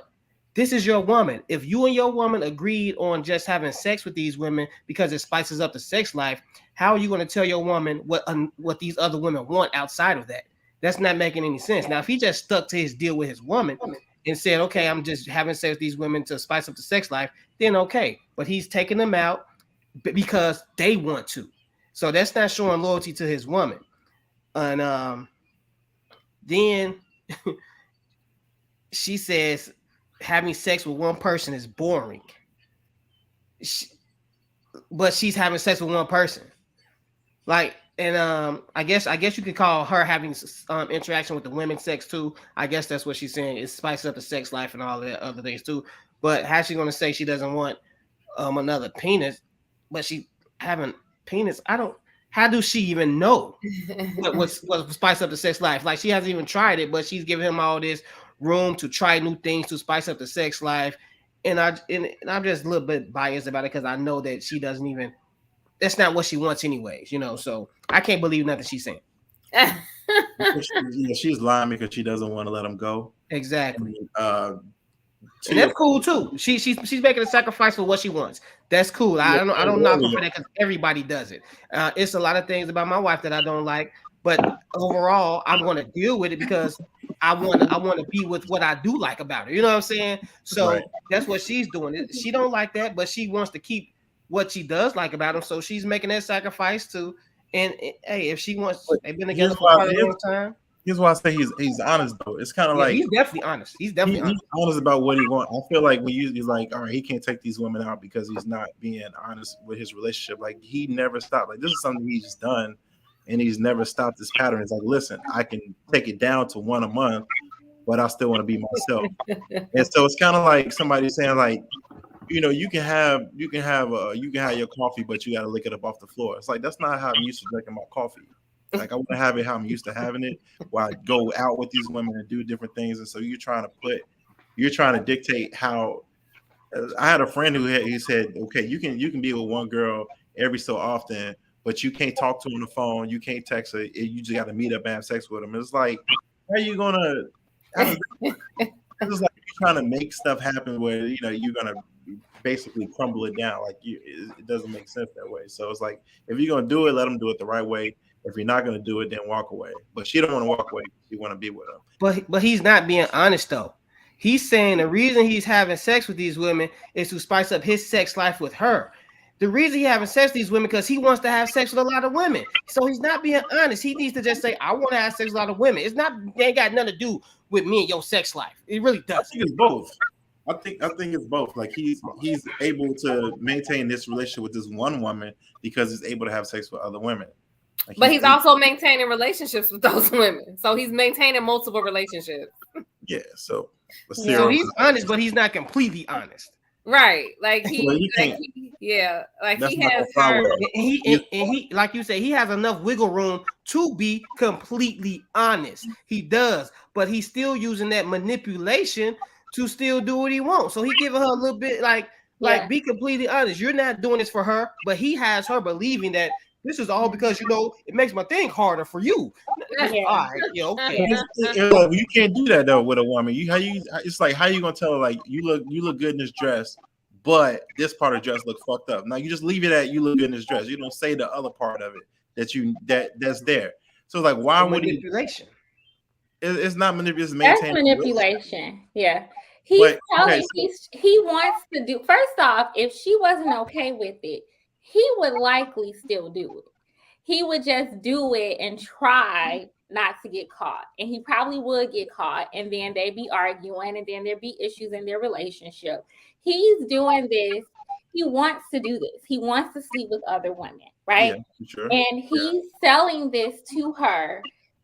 This is your woman. If you and your woman agreed on just having sex with these women because it spices up the sex life, how are you going to tell your woman what these other women want outside of that? That's not making any sense. Now, if he just stuck to his deal with his woman and said, okay, I'm just having sex with these women to spice up the sex life, then okay. But he's taking them out because they want to. So that's not showing loyalty to his woman. And then she says having sex with one person is boring. But she's having sex with one person. Like, and I guess you could call her having interaction with the women's sex too. I guess that's what she's saying. It spices up the sex life and all the other things too. But how's she going to say she doesn't want another penis, but she having penis? How do she even know what spice up the sex life? Like, she hasn't even tried it, but she's giving him all this room to try new things to spice up the sex life. And I'm just a little bit biased about it because I know that she doesn't even. That's not what she wants, anyways. So I can't believe nothing she's saying. She's lying because she doesn't want to let him go. Exactly. And that's cool too. She's making a sacrifice for what she wants. That's cool. I don't knock her for that because everybody does it. It's a lot of things about my wife that I don't like, but overall, I'm going to deal with it because I want to be with what I do like about her. You know what I'm saying? So That's what she's doing. She don't like that, but she wants to keep what she does like about him. So she's making that sacrifice too. And hey, if she wants, they've been together for quite a long time. Here's why I say he's honest though. It's kind of like he's definitely honest. He's honest about what he wants. I feel like when he's like, all right, he can't take these women out because he's not being honest with his relationship. Like, he never stopped. Like, this is something he's just done, and he's never stopped this pattern. It's like, listen, I can take it down to one a month, but I still want to be myself. And so it's kind of like somebody saying, like, you can have your coffee, but you got to lick it up off the floor. It's like, that's not how I'm used to drinking my coffee. Like, I want to have it how I'm used to having it, while I go out with these women and do different things. And so you're trying to dictate how. I had a friend he said, okay, you can be with one girl every so often, but you can't talk to her on the phone, you can't text her, you just got to meet up and have sex with them. It's like, how are you gonna? It's like you're trying to make stuff happen where you're gonna basically crumble it down. Like, it doesn't make sense that way. So it's like, if you're gonna do it, let them do it the right way. If you're not going to do it, then walk away. But she don't want to walk away. She want to be with him. But he's not being honest though. He's saying the reason he's having sex with these women is to spice up his sex life with her. The reason he's having sex with these women because he wants to have sex with a lot of women. So he's not being honest. He needs to just say, I want to have sex with a lot of women. It ain't got nothing to do with me and your sex life. It really does. I think it's both. I think it's both. Like, he's able to maintain this relationship with this one woman because he's able to have sex with other women. Like, but he's also maintaining relationships with those women. So he's maintaining multiple relationships. Yeah. So he's honest, but he's not completely honest. Right. Like Well, you can't. like That's he not has gonna fly her. well. He, like you say, he has enough wiggle room to be completely honest. He does, but he's still using that manipulation to still do what he wants. So he giving her a little bit like be completely honest. You're not doing this for her, but he has her believing that this is all because it makes my thing harder for you. All right, yeah, okay. Like, you can't do that though with a woman. It's like how you gonna tell her like you look good in this dress, but this part of the dress look fucked up. Now you just leave it at you look good in this dress. You don't say the other part of it that's there. So like why would manipulation? It's not manipulation. That's manipulation. Yeah. He wants to do. First off, if she wasn't okay with it, he would likely still do it. He would just do it and try not to get caught. And he probably would get caught. And then they'd be arguing and then there'd be issues in their relationship. He's doing this. He wants to do this. He wants to sleep with other women, right? Yeah, sure. And he's selling this to her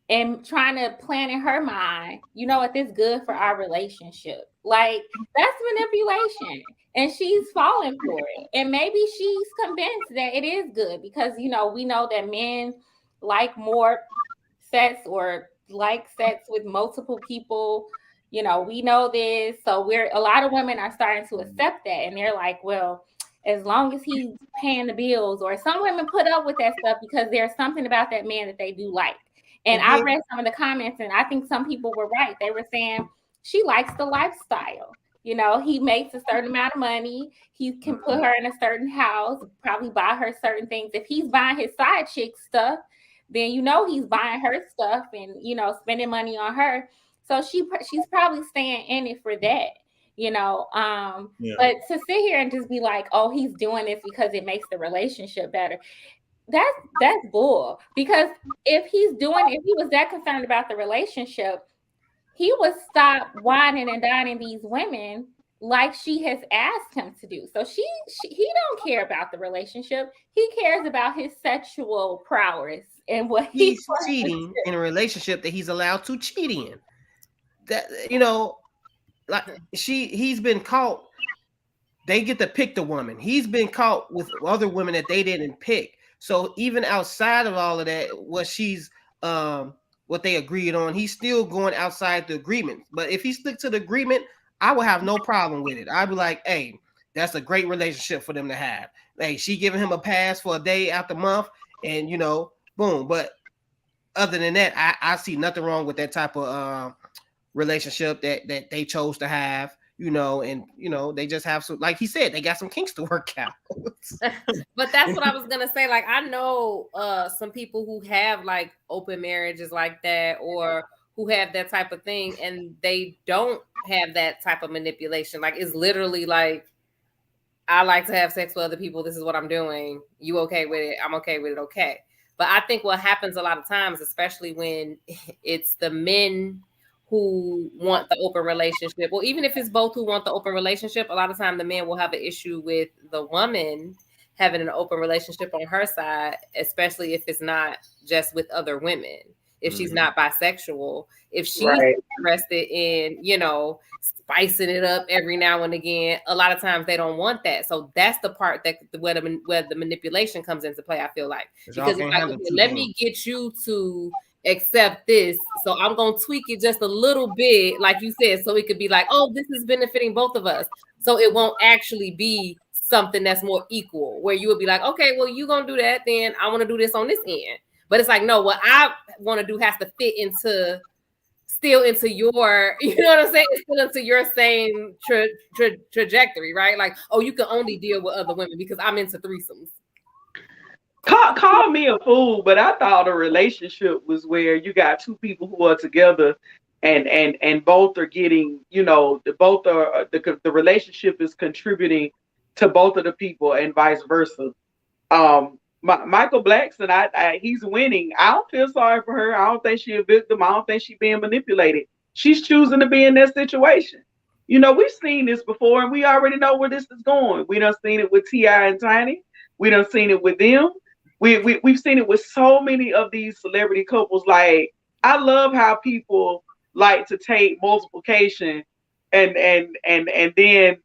and trying to plan in her mind, you know what, this is good for our relationship. Like, that's manipulation. And she's falling for it. And maybe she's convinced that it is good because, we know that men like more sex or like sex with multiple people. We know this. So a lot of women are starting to accept that. And they're like, well, as long as he's paying the bills, or some women put up with that stuff because there's something about that man that they do like. And I read some of the comments, and I think some people were right. They were saying she likes the lifestyle. He makes a certain amount of money. He can put her in a certain house, probably buy her certain things. If he's buying his side chick stuff, then he's buying her stuff and spending money on her. So she's probably staying in it for that. But to sit here and just be like, oh, he's doing this because it makes the relationship better. That's bull. Because if he was that concerned about the relationship, he would stop whining and dining these women like she has asked him to do. So he don't care about the relationship. He cares about his sexual prowess and what he's cheating in a relationship that he's allowed to cheat in. That like he's been caught. They get to pick the woman. He's been caught with other women that they didn't pick. So even outside of all of that, what they agreed on, he's still going outside the agreement. But if he stick to the agreement, I would have no problem with it. I'd be like, hey, that's a great relationship for them to have. Hey, she giving him a pass for a day out the month, and boom. But other than that, I see nothing wrong with that type of relationship that they chose to have. And they just have some, like he said, they got some kinks to work out. But that's what I was gonna say. Like, I know some people who have like open marriages like that, or who have that type of thing, and they don't have that type of manipulation. Like, it's literally like, I like to have sex with other people. This is what I'm doing. You okay with it? I'm okay with it. Okay. But I think what happens a lot of times, especially when it's the men who want the open relationship, or even if it's both who want the open relationship, a lot of time the man will have an issue with the woman having an open relationship on her side, especially if it's not just with other women. If she's not bisexual, if she's interested in, spicing it up every now and again, a lot of times they don't want that. So that's the part that where the manipulation comes into play, I feel like. Because it's like, okay, let me get you to accept this. So I'm going to tweak it just a little bit, like you said, so it could be like, oh, this is benefiting both of us. So it won't actually be something that's more equal, where you would be like, okay, well, you're going to do that, then I want to do this on this end. But it's like, no, what I want to do has to fit still into your, you know what I'm saying? It's still into your same trajectory, right? Like, oh, you can only deal with other women because I'm into threesomes. Call me a fool, but I thought a relationship was where you got two people who are together and both are getting, the relationship is contributing to both of the people and vice versa. Michael Blackson, he's winning. I don't feel sorry for her. I don't think she's a victim. I don't think she's being manipulated. She's choosing to be in that situation. We've seen this before, and we already know where this is going. We done seen it with T.I. and Tiny. We done seen it with them. We've seen it with so many of these celebrity couples. Like, I love how people like to take multiplication and then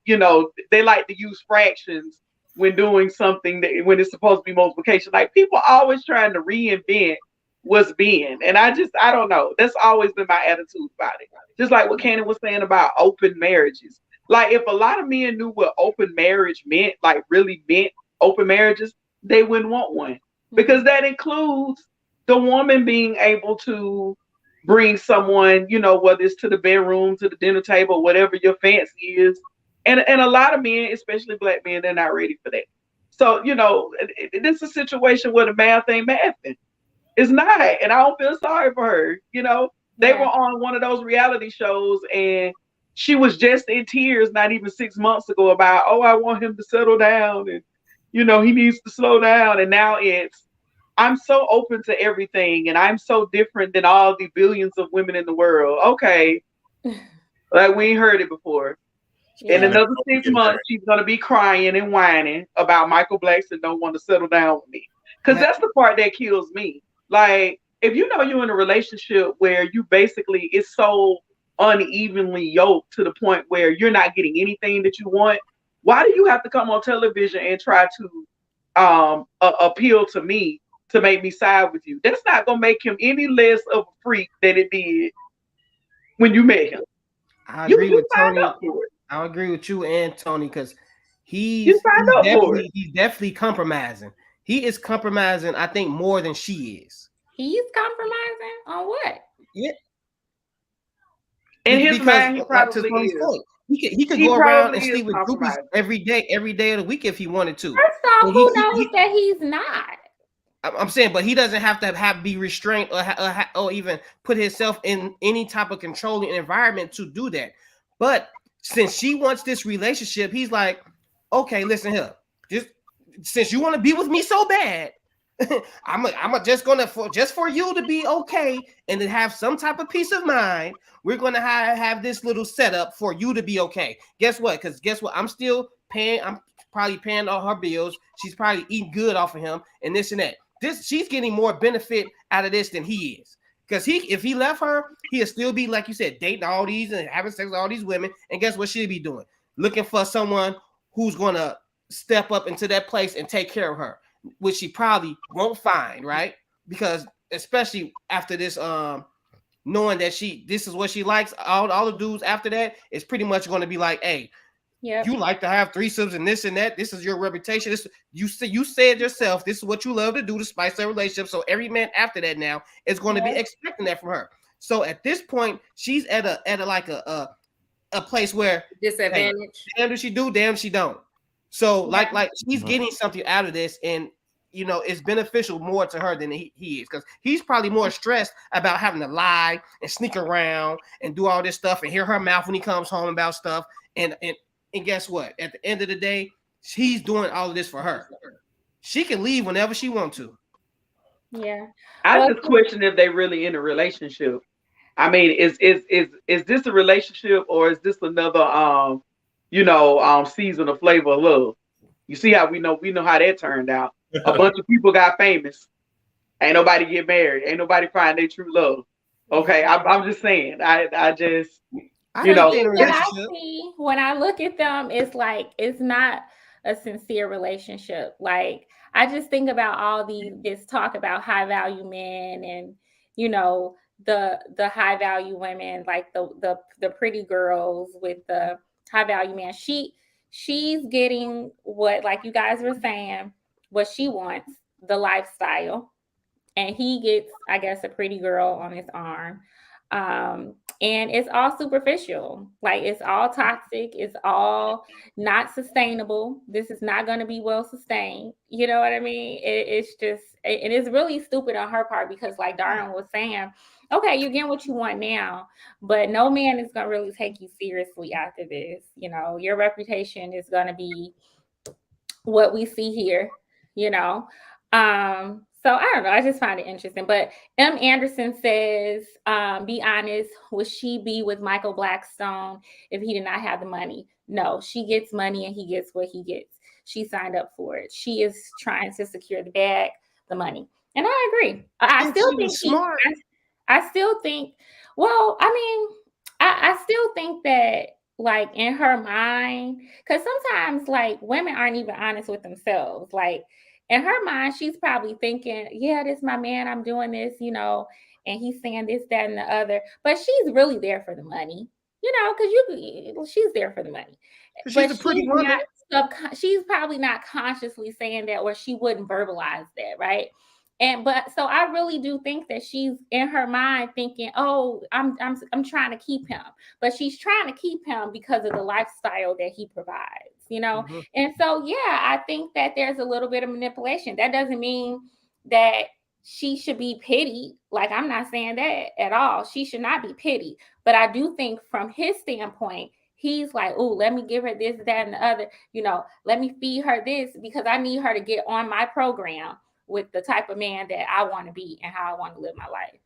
they like to use fractions when doing something that when it's supposed to be multiplication. Like people always trying to reinvent what's being, and I don't know. That's always been my attitude about it. Just like what Cannon was saying about open marriages. Like if a lot of men knew what open marriage meant, like really meant open marriages, they wouldn't want one because that includes the woman being able to bring someone, whether it's to the bedroom, to the dinner table, whatever your fancy is. And a lot of men, especially black men, they're not ready for that. So, this is a situation where the math ain't mathing. It's not. And I don't feel sorry for her. They were on one of those reality shows and she was just in tears not even 6 months ago about, oh, I want him to settle down and, he needs to slow down. And now I'm so open to everything and I'm so different than all the billions of women in the world. Okay. Like we ain't heard it before. In another 6 months, she's going to be crying and whining about Michael Blackson don't want to settle down with me. Because that's the part that kills me. Like, if you're in a relationship where you basically, it's so unevenly yoked to the point where you're not getting anything that you want, why do you have to come on television and try to appeal to me to make me side with you? That's not going to make him any less of a freak than it did when you met him. I agree with Tony. I agree with you and Tony because he's definitely compromising. He is compromising, I think, more than she is. He's compromising on what? Yeah. In his mind, he probably is. Point, he could go around and sleep with groupies every day of the week if he wanted to. First off, who knows that he's not? I'm saying, but he doesn't have to be restrained or even put himself in any type of controlling environment to do that. But since she wants this relationship, he's like, okay, listen here. Just since you want to be with me so bad, I'm just gonna for you to be okay and to have some type of peace of mind. We're gonna have this little setup for you to be okay. Guess what? Because guess what? I'm still paying. I'm probably paying all her bills. She's probably eating good off of him and this and that. She's getting more benefit out of this than he is. Because if he left her, he'll still be, like you said, dating all these and having sex with all these women. And guess what she'll be doing? Looking for someone who's going to step up into that place and take care of her, which she probably won't find, right? Because especially after this, knowing that this is what she likes, all the dudes after that is pretty much going to be like, hey, you like to have threesomes and this and that. This is your reputation. You said yourself, this is what you love to do to spice their relationship. So every man after that now is going to be expecting that from her. So at this point, she's at a place where disadvantage. Hey, damn, does she do? Damn, she don't. So like she's getting something out of this, and it's beneficial more to her than he is, because he's probably more stressed about having to lie and sneak around and do all this stuff and hear her mouth when he comes home about stuff. And guess what? At the end of the day, he's doing all of this for her. She can leave whenever she wants to. Yeah. I just question if they really in a relationship. I mean, is this a relationship or is this another season of Flavor of Love? You see how we know how that turned out. A bunch of people got famous. Ain't nobody get married. Ain't nobody find their true love. Okay, I'm just saying. I just when I look at them, it's like it's not a sincere relationship. Like I just think about all this talk about high value men and the high value women, like the pretty girls with the high value man. She's getting what, like you guys were saying, what she wants, the lifestyle, and he gets, I guess, a pretty girl on his arm. And it's all superficial. Like it's all toxic. It's all not sustainable. This is not going to be well sustained. You know what I mean? It's just, and it's really stupid on her part because, like Darren was saying, okay, you're getting what you want now, but no man is going to really take you seriously after this. Your reputation is going to be what we see here, So I don't know. I just find it interesting. But M. Anderson says, be honest, would she be with Michael Blackstone if he did not have the money? No, she gets money and he gets what he gets. She signed up for it. She is trying to secure the bag, the money. And I agree. I still think I still think, well, I mean, I still think that like in her mind, because sometimes like women aren't even honest with themselves. Like in her mind, she's probably thinking, yeah, this is my man, I'm doing this, and he's saying this, that, and the other. But she's really there for the money, because she's there for the money. She's But a pretty woman. she's probably not consciously saying that, or she wouldn't verbalize that, right? But so I really do think that she's in her mind thinking, oh, I'm trying to keep him, but she's trying to keep him because of the lifestyle that he provides. Mhm. And so yeah, I think that there's a little bit of manipulation. That doesn't mean that she should be pitied. Like, I'm not saying that at all. She should not be pitied. But I do think from his standpoint, he's like, oh, let me give her this, that, and the other. Let me feed her this because I need her to get on my program with the type of man that I want to be and how I want to live my life.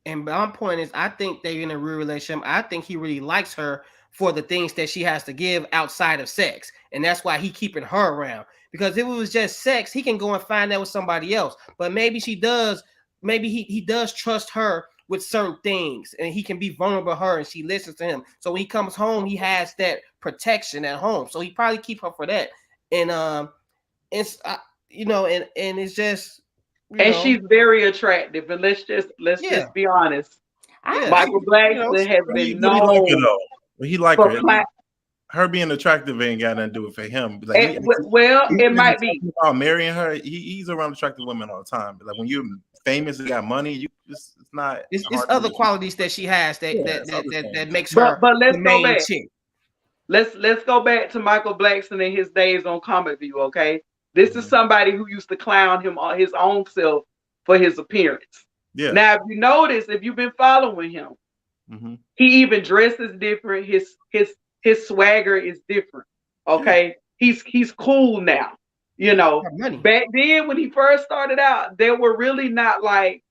And my point is, I think they're in a real relationship. I think he really likes her for the things that she has to give outside of sex, and that's why he keeping her around. Because if it was just sex, he can go and find that with somebody else. But maybe she does. Maybe he does trust her with certain things, and he can be vulnerable to her, and she listens to him. So when he comes home, he has that protection at home. So he probably keep her for that. And it's and it's just And she's very attractive. And let's yeah. just be honest. Yeah, Michael Blackson has But been he like her known though. But he like for her. Her being attractive ain't got nothing to do with for him. Like, it might be about marrying her. He's around attractive women all the time. But like when you're famous and got money, it's not. It's other qualities that she has that makes her but let's the go main back. chick. Let's go back to Michael Blackson in his days on Comic View. Okay, this is somebody who used to clown him on his own self for his appearance. Yeah. Now, if you notice, if you've been following him, he even dresses different. His swagger is different. Okay, he's cool now. Back then when he first started out, they were really not like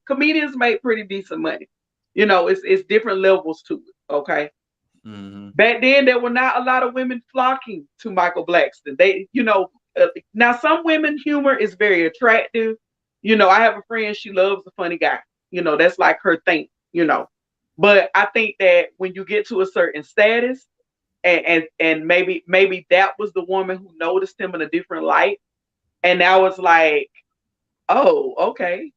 comedians make pretty decent money. It's different levels to it. Okay. Back then, there were not a lot of women flocking to Michael Blackson. Now some women humor is very attractive. I have a friend, she loves a funny guy. That's like her thing. But I think that when you get to a certain status, and maybe that was the woman who noticed him in a different light, and now it's like, oh, okay,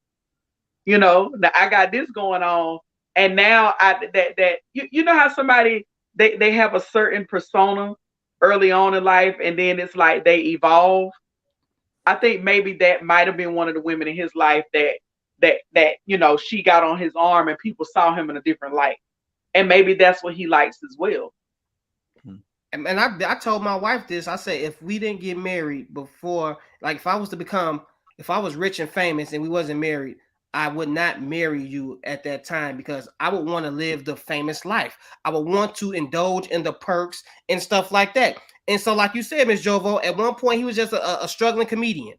now I got this going on, and now you know how somebody they have a certain persona early on in life, and then it's like they evolve. I think maybe that might have been one of the women in his life that she got on his arm and people saw him in a different light, and maybe that's what he likes as well. And I told my wife this. I said, if we didn't get married before, like if I was rich and famous and we wasn't married, I would not marry you at that time because I would want to live the famous life. I would want to indulge in the perks and stuff like that. And so, like you said, Miss Jovo, at one point he was just a struggling comedian,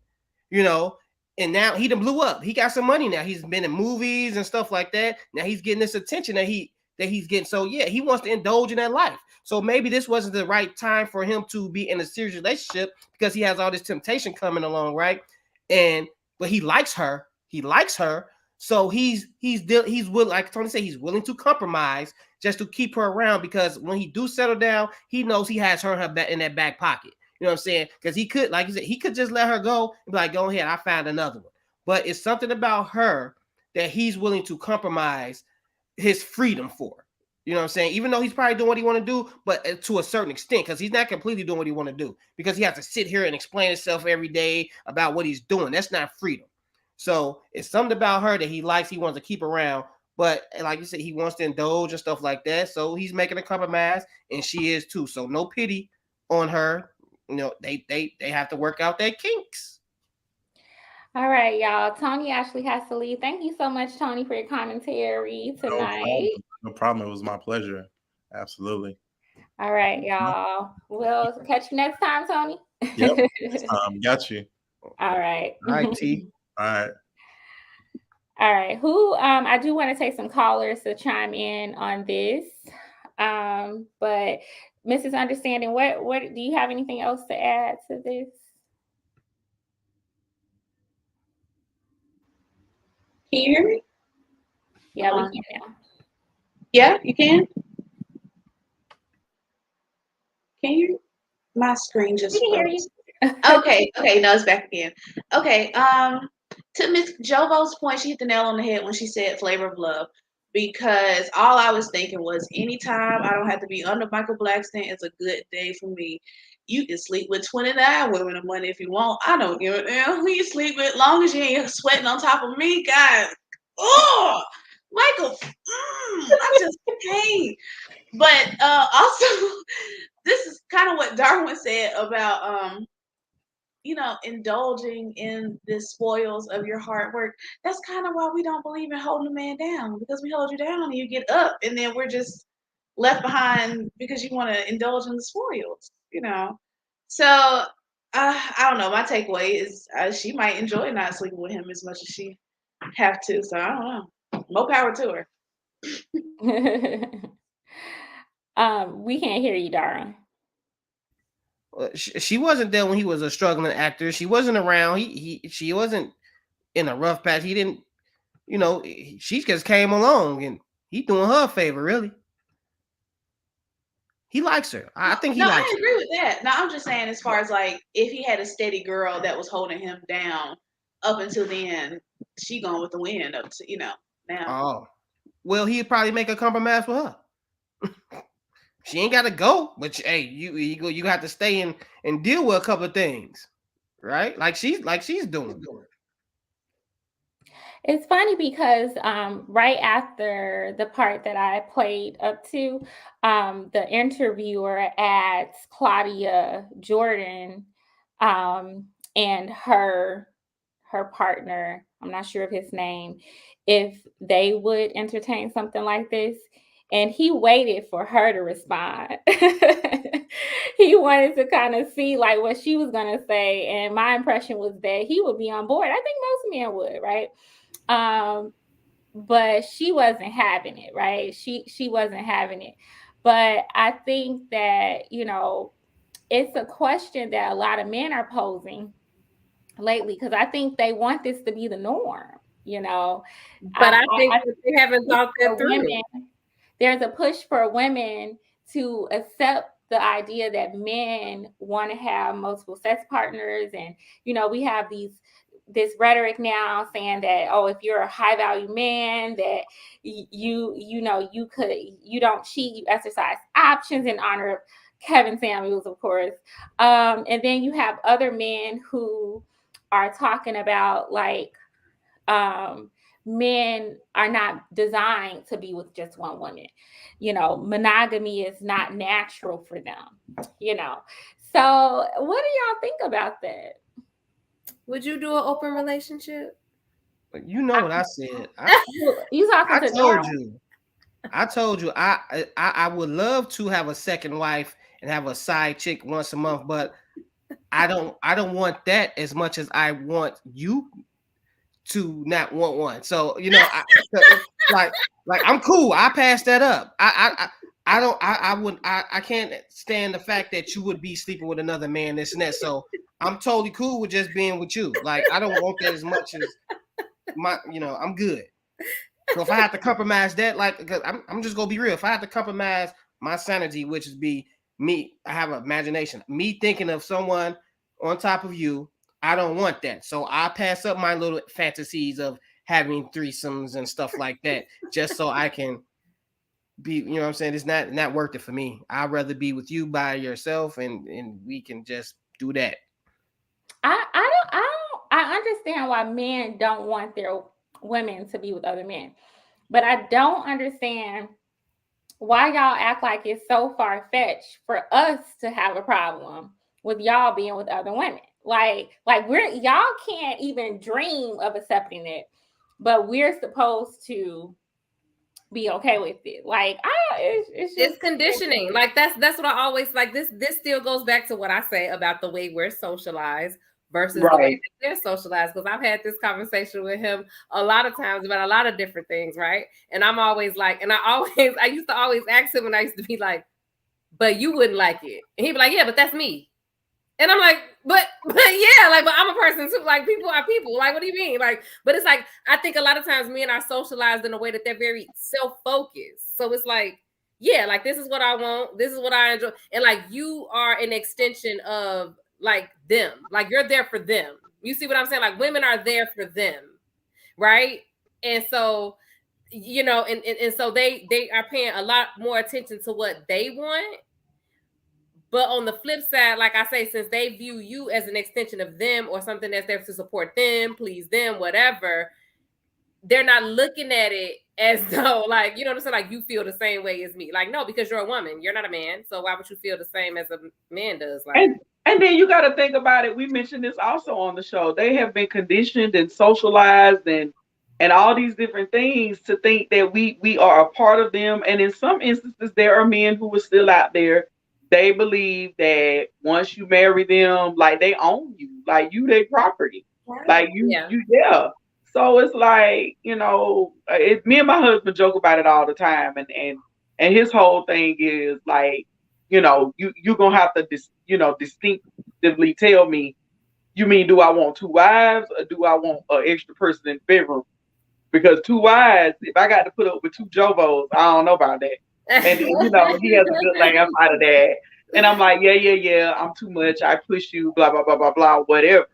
and now he done blew up. He got some money now. He's been in movies and stuff like that. Now he's getting this attention that he's getting. So yeah, he wants to indulge in that life. So maybe this wasn't the right time for him to be in a serious relationship because he has all this temptation coming along, right? But he likes her. He likes her. So he's willing, like Tony said, he's willing to compromise just to keep her around because when he do settle down, he knows he has her in that back pocket. You know what I'm saying? Because he could, like you said, he could just let her go and be like, go ahead, I found another one. But it's something about her that he's willing to compromise his freedom for. You know what I'm saying? Even though he's probably doing what he want to do, but to a certain extent, because he's not completely doing what he want to do, because he has to sit here and explain himself every day about what he's doing. That's not freedom. So it's something about her that he likes, he wants to keep around. But like you said, he wants to indulge and stuff like that. So he's making a compromise, and she is too. So no pity on her. They have to work out their kinks. All right, y'all. Tony actually has to leave. Thank you so much, Tony, for your commentary tonight. No problem. It was my pleasure. Absolutely. All right, y'all. We'll catch you next time, Tony. Yep. Got you. All right. All right, T. All right. All right. Who I do want to take some callers to chime in on this. But Mrs. Understanding, what do you have anything else to add to this? Can you hear me? Yeah, we can now. Yeah, you can? Can you? My screen just We can hear froze. you. Okay, no, it's back again. Okay, to Miss Jovo's point, she hit the nail on the head when she said flavor of love. Because all I was thinking was anytime I don't have to be under Michael Blackson, it's a good day for me. You can sleep with 29 women a month if you want. I don't give a damn who you sleep with, long as you ain't sweating on top of me, guys. Oh, Michael, I just can't. But also, this is kind of what Darwin said about indulging in the spoils of your hard work. That's kind of why we don't believe in holding a man down, because we hold you down and you get up, and then we're just left behind because you want to indulge in the spoils. So I don't know. My takeaway is she might enjoy not sleeping with him as much as she have to. So I don't know. More power to her. We can't hear you, Dara. She wasn't there when he was a struggling actor. She wasn't around. She wasn't in a rough patch. He didn't, she just came along and he doing her a favor, really. He likes her. I think he likes I her. agree with that. No, I'm just saying, as far as like, if he had a steady girl that was holding him down up until then, she going with the wind up to, now. Oh, well, he'd probably make a compromise with her. She ain't got to go, but hey, you have to stay and deal with a couple of things, right? Like she's doing. It's funny because right after the part that I played up to, the interviewer asks Claudia Jordan and her partner, I'm not sure of his name, if they would entertain something like this. And he waited for her to respond. He wanted to kind of see like what she was going to say. And my impression was that he would be on board. I think most men would, right? But she wasn't having it, right? She wasn't having it. But I think that, it's a question that a lot of men are posing lately, because I think they want this to be the norm, But I think they haven't thought that through. There's a push for women to accept the idea that men want to have multiple sex partners, and we have this rhetoric now saying that, oh, if you're a high value man, that you don't cheat, you exercise options, in honor of Kevin Samuels, of course. And then you have other men who are talking about like men are not designed to be with just one woman. Monogamy is not natural for them. So what do y'all think about that? Would you do an open relationship? You know what I said. You talking to Darwin? I told you I would love to have a second wife and have a side chick once a month, but I don't want that as much as I want you to not want one. So like I'm cool. I passed that up. I can't stand the fact that you would be sleeping with another man, this and that. So I'm totally cool with just being with you. Like I don't want that as much as I'm good. So if I have to compromise that, like, because I'm just gonna be real. If I have to compromise my sanity, which is be me, I have an imagination. Me thinking of someone on top of you, I don't want that. So I pass up my little fantasies of having threesomes and stuff like that, just so I can be, you know what I'm saying? It's not worth it for me. I'd rather be with you by yourself and we can just do that. I understand why men don't want their women to be with other men, but I don't understand why y'all act like it's so far-fetched for us to have a problem with y'all being with other women. Like y'all can't even dream of accepting it, but we're supposed to be okay with it. Like it's conditioning. Like that's what I always like. This still goes back to what I say about the way we're socialized versus the way that they're socialized. Because I've had this conversation with him a lot of times about a lot of different things, right? And I'm always like, I used to always ask him, and I used to be like, but you wouldn't like it. And he'd be like, yeah, but that's me. And I'm like, but yeah, like, but I'm a person too. Like, people are people. Like, what do you mean? Like, but it's like, I think a lot of times men are socialized in a way that they're very self-focused. So it's like, yeah, like this is what I want, this is what I enjoy, and like you are an extension of like them, like you're there for them. You see what I'm saying? Like women are there for them, right? And so, you know, and so they are paying a lot more attention to what they want. But on the flip side, like I say, since they view you as an extension of them or something that's there to support them, please them, whatever, they're not looking at it as though, like, you know what I'm saying? Like, you feel the same way as me. Like, no, because you're a woman. You're not a man. So why would you feel the same as a man does? Like, and then you got to think about it. We mentioned this also on the show. They have been conditioned and socialized and all these different things to think that we are a part of them. And in some instances, there are men who are still out there. They believe that once you marry them, like they own you, like you their property, like you. So it's like, you know, me and my husband joke about it all the time, and his whole thing is like, you know, you're gonna have to distinctively tell me, you mean do I want 2 wives or do I want an extra person in the bedroom? Because 2 wives, if I got to put up with 2 Jovos, I don't know about that. And you know, he has a good laugh out of that. And I'm like, yeah, I'm too much. I push you, blah, blah, blah, blah, blah, whatever.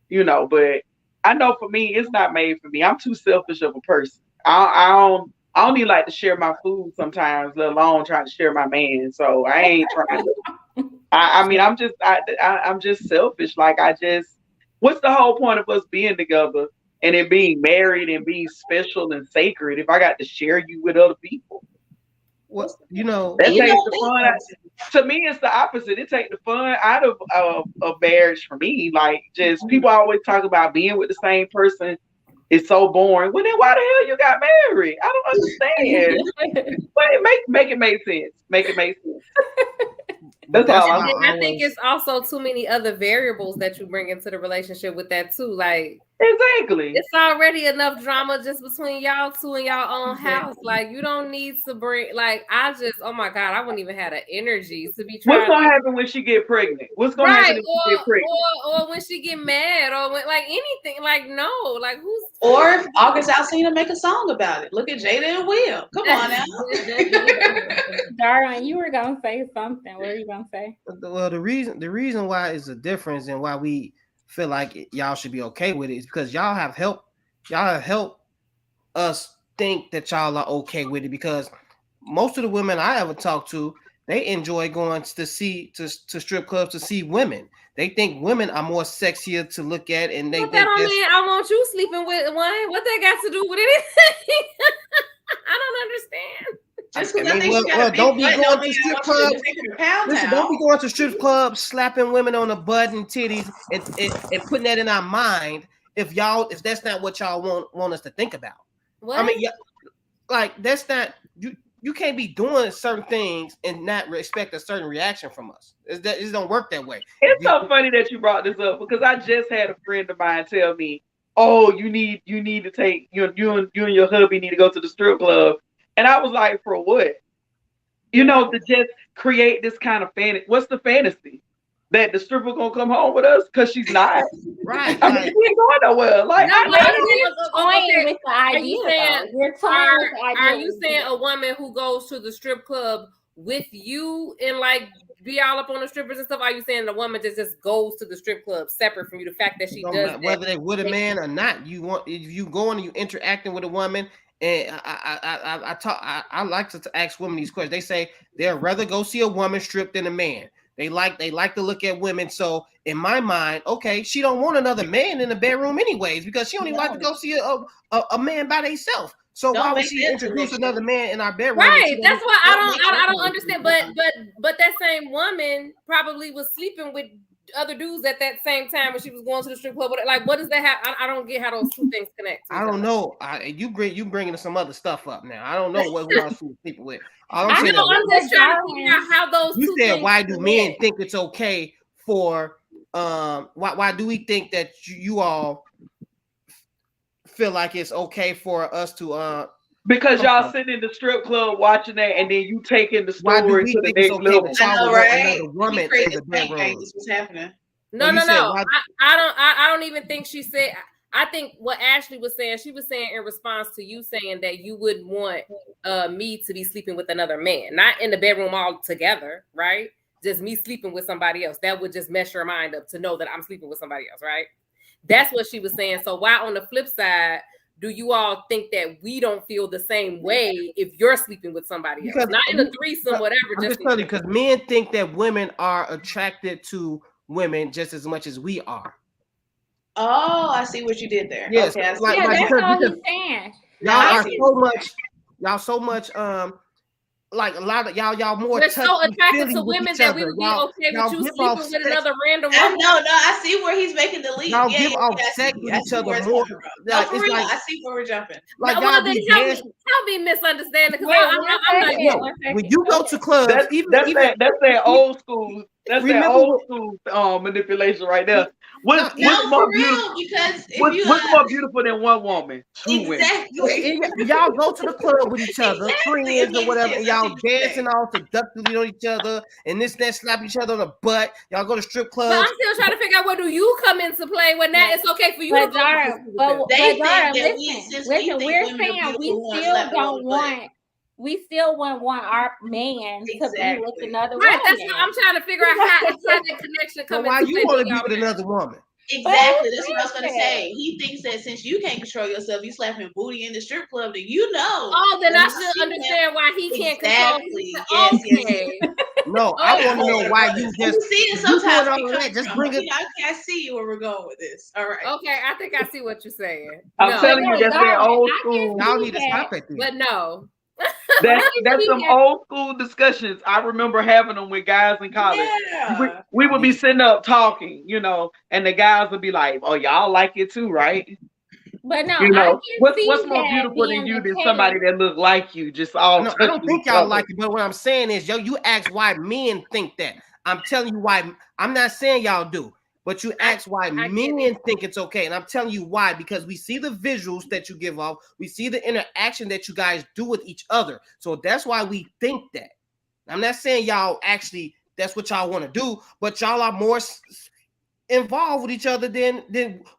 You know, but I know for me, it's not made for me. I'm too selfish of a person. I don't even like to share my food sometimes, let alone trying to share my man. So I ain't trying to. I mean, I'm just selfish. Like what's the whole point of us being together and it being married and being special and sacred if I got to share you with other people? Well, you know, that takes the fun out. To me, it's the opposite. It takes the fun out of marriage for me. Like, just people always talk about being with the same person. It's so boring. Well, then why the hell you got married? I don't understand. But make it make sense. Make it make sense. That's all. I think it's also too many other variables that you bring into the relationship with that too. Like, exactly, it's already enough drama just between y'all two in y'all own house. Like, you don't need to bring. Like, oh my God, I wouldn't even have the energy to be trying. What's gonna happen when she get pregnant? What's gonna happen if she get pregnant? Or when she get mad, or when, like anything. Like, no, like who's? Or if August Alsina make a song about it. Look at Jada and Will. Come on now. Darwin, you were gonna say something. What are you gonna say? Well, the reason why is a difference and why we feel like y'all should be okay with it is because y'all have helped us think that y'all are okay with it, because most of the women I ever talked to, they enjoy going to strip clubs to see women. They think women are more sexier to look at, and they think I want you sleeping with one. What that got to do with anything? I don't understand. Don't be going to strip clubs. Listen, don't be going to strip clubs, slapping women on the butt and titties, and putting that in our mind. If that's not what y'all want us to think about. What? I mean, like that's not you. You can't be doing certain things and not expect a certain reaction from us. It don't work that way. It's so funny that you brought this up, because I just had a friend of mine tell me, "Oh, you need to take you and your hubby need to go to the strip club." And I was like, "For what?" You know, to just create this kind of fantasy. What's the fantasy? That the stripper gonna come home with us? Because she's not. Right. I mean, she ain't going nowhere. Like, you're toying with the idea. Are you saying a woman who goes to the strip club with you and like be all up on the strippers and stuff? Are you saying the woman just goes to the strip club separate from you? The fact that she does whether they with a man or not, if you going and you interacting with a woman. And I like to ask women these questions. They say they'd rather go see a woman strip than a man. They like to look at women. So in my mind, okay, she don't want another man in the bedroom anyways, because she only like to go see a man by themselves. So why would she introduce another man in our bedroom? Right. That's why I don't understand. But that same woman probably was sleeping with other dudes at that same time when she was going to the strip club. Like, what does that have? I don't get how those two things connect. I don't know. You bringing some other stuff up now. I don't know what we are people with. I'm just trying to figure out how those. You said, why do men think it's okay for? Why do we think that you all feel like it's okay for us to? Because y'all sitting in the strip club watching that, and then you taking the story to the next level. I know, right? Woman in the bedroom. What's happening? No. I don't even think she said. I think what Ashley was saying, she was saying in response to you saying that you wouldn't want me to be sleeping with another man, not in the bedroom all together, right? Just me sleeping with somebody else. That would just mess your mind up to know that I'm sleeping with somebody else, right? That's what she was saying. So why on the flip side, do you all think that we don't feel the same way if you're sleeping with somebody else? Not in a threesome, whatever. I'm just telling you, because men think that women are attracted to women just as much as we are. Oh, I see what you did there. Yes, okay, I see. like, Yeah, like that's because, all because he's saying. y'all I are see. so much like a lot of y'all more We're so touchy attracted feely to with women each that we other. would be Y'all okay with you give off sleeping with sex. another random I woman. no, I see where he's making the leap. Y'all Yeah, give off I sex see. with I each see other where it's more. coming from. Like, No, for it's real, like, I see where we're jumping. like No, y'all well, be then help dancing. me misunderstanding because Wait, I'm one not. second, No, one second. when you go to clubs, That's that old school. That's that remember old when- school manipulation right there. No, No, for real, because if you What's more beautiful than one woman? Two women. exactly, y'all go to the club with each other, exactly, it friends or makes whatever, sense. and I see y'all what you're dancing saying. all seductively on each other, and that slap each other on the butt. Y'all go to strip But clubs. I'm still trying to figure out where do you come into play when that it's okay for you to But go Dara, with them. but They think Dara, that we, listen, since we listen. think We're women are saying we beautiful, we want to still slap them on don't the butt. want. We still want our man to be with Exactly. another Right, that's woman. what I'm trying to figure out how that connection So come why into you play want to with be y'all. with another woman? Exactly. That's what I was gonna say. He thinks that since you can't control yourself, you slapping booty in the strip club, then you know. Oh, then that I my should female- understand why he can't Exactly. control. Yes, yes, Okay. No, I want to know why you You just see it you sometimes. doing we all come that. Just from. bring it. Okay, I see where we're going with this. All right. Okay, I think I see what you're saying. I'm No, telling you, that's that old I can school. Y'all see need to that. stop it then. but no. That's some old school discussions. I remember having them with guys in college. Yeah. We would be sitting up talking, and the guys would be like, "Oh, y'all like it too, right?" But no, You I know, can see what's more that beautiful than being you the than case. somebody that look like you, just all No, I don't touching think each y'all other. like it, but what I'm saying is, you ask why men think that. I'm telling you why. I'm not saying y'all do, but you ask why men think it's okay, and I'm telling you why, because we see the visuals that you give off, we see the interaction that you guys do with each other, so that's why we think that. I'm not saying y'all actually that's what y'all want to do, but y'all are more involved with each other than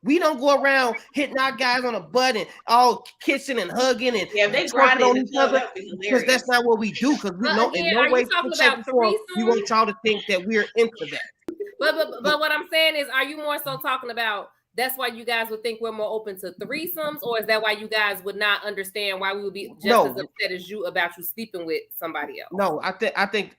we don't go around hitting our guys on the butt and all kissing and hugging and they twerking grinding on in each the club, other, that would be because that's hilarious. not what we do. Because we know in Again, no are way, you talking shape, about or form, we threesome? want y'all to think that we're into that. But what I'm saying is, are you more so talking about that's why you guys would think we're more open to threesomes, or is that why you guys would not understand why we would be just as upset as you about you sleeping with somebody else? No, I think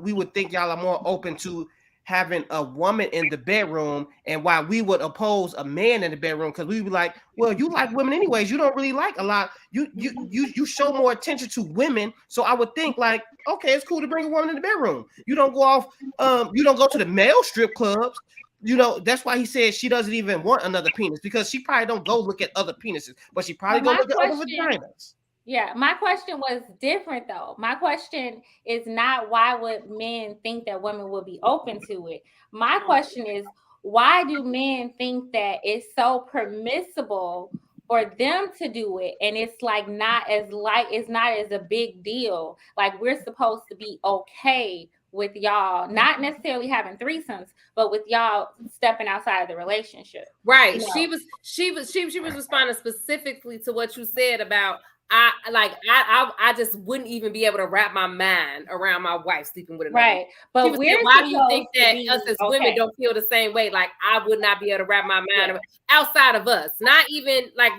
we would think y'all are more open to having a woman in the bedroom, and why we would oppose a man in the bedroom, because we would be like, well, you like women anyways, you don't really like a lot, you show more attention to women, so I would think like, okay, it's cool to bring a woman in the bedroom. You don't go off, you don't go to the male strip clubs. That's why he said she doesn't even want another penis, because she probably don't go look at other penises, but she probably go look at other vaginas. Yeah, my question was different though. My question is not why would men think that women would be open to it. My question is, why do men think that it's so permissible for them to do it, and it's like it's not as a big deal. Like we're supposed to be okay with y'all not necessarily having threesomes, but with y'all stepping outside of the relationship. Right. She was responding specifically to what you said about I just wouldn't even be able to wrap my mind around my wife sleeping with another. Right. But why do you think that us as women don't feel the same way? Like I would not be able to wrap my mind outside of us. Not even like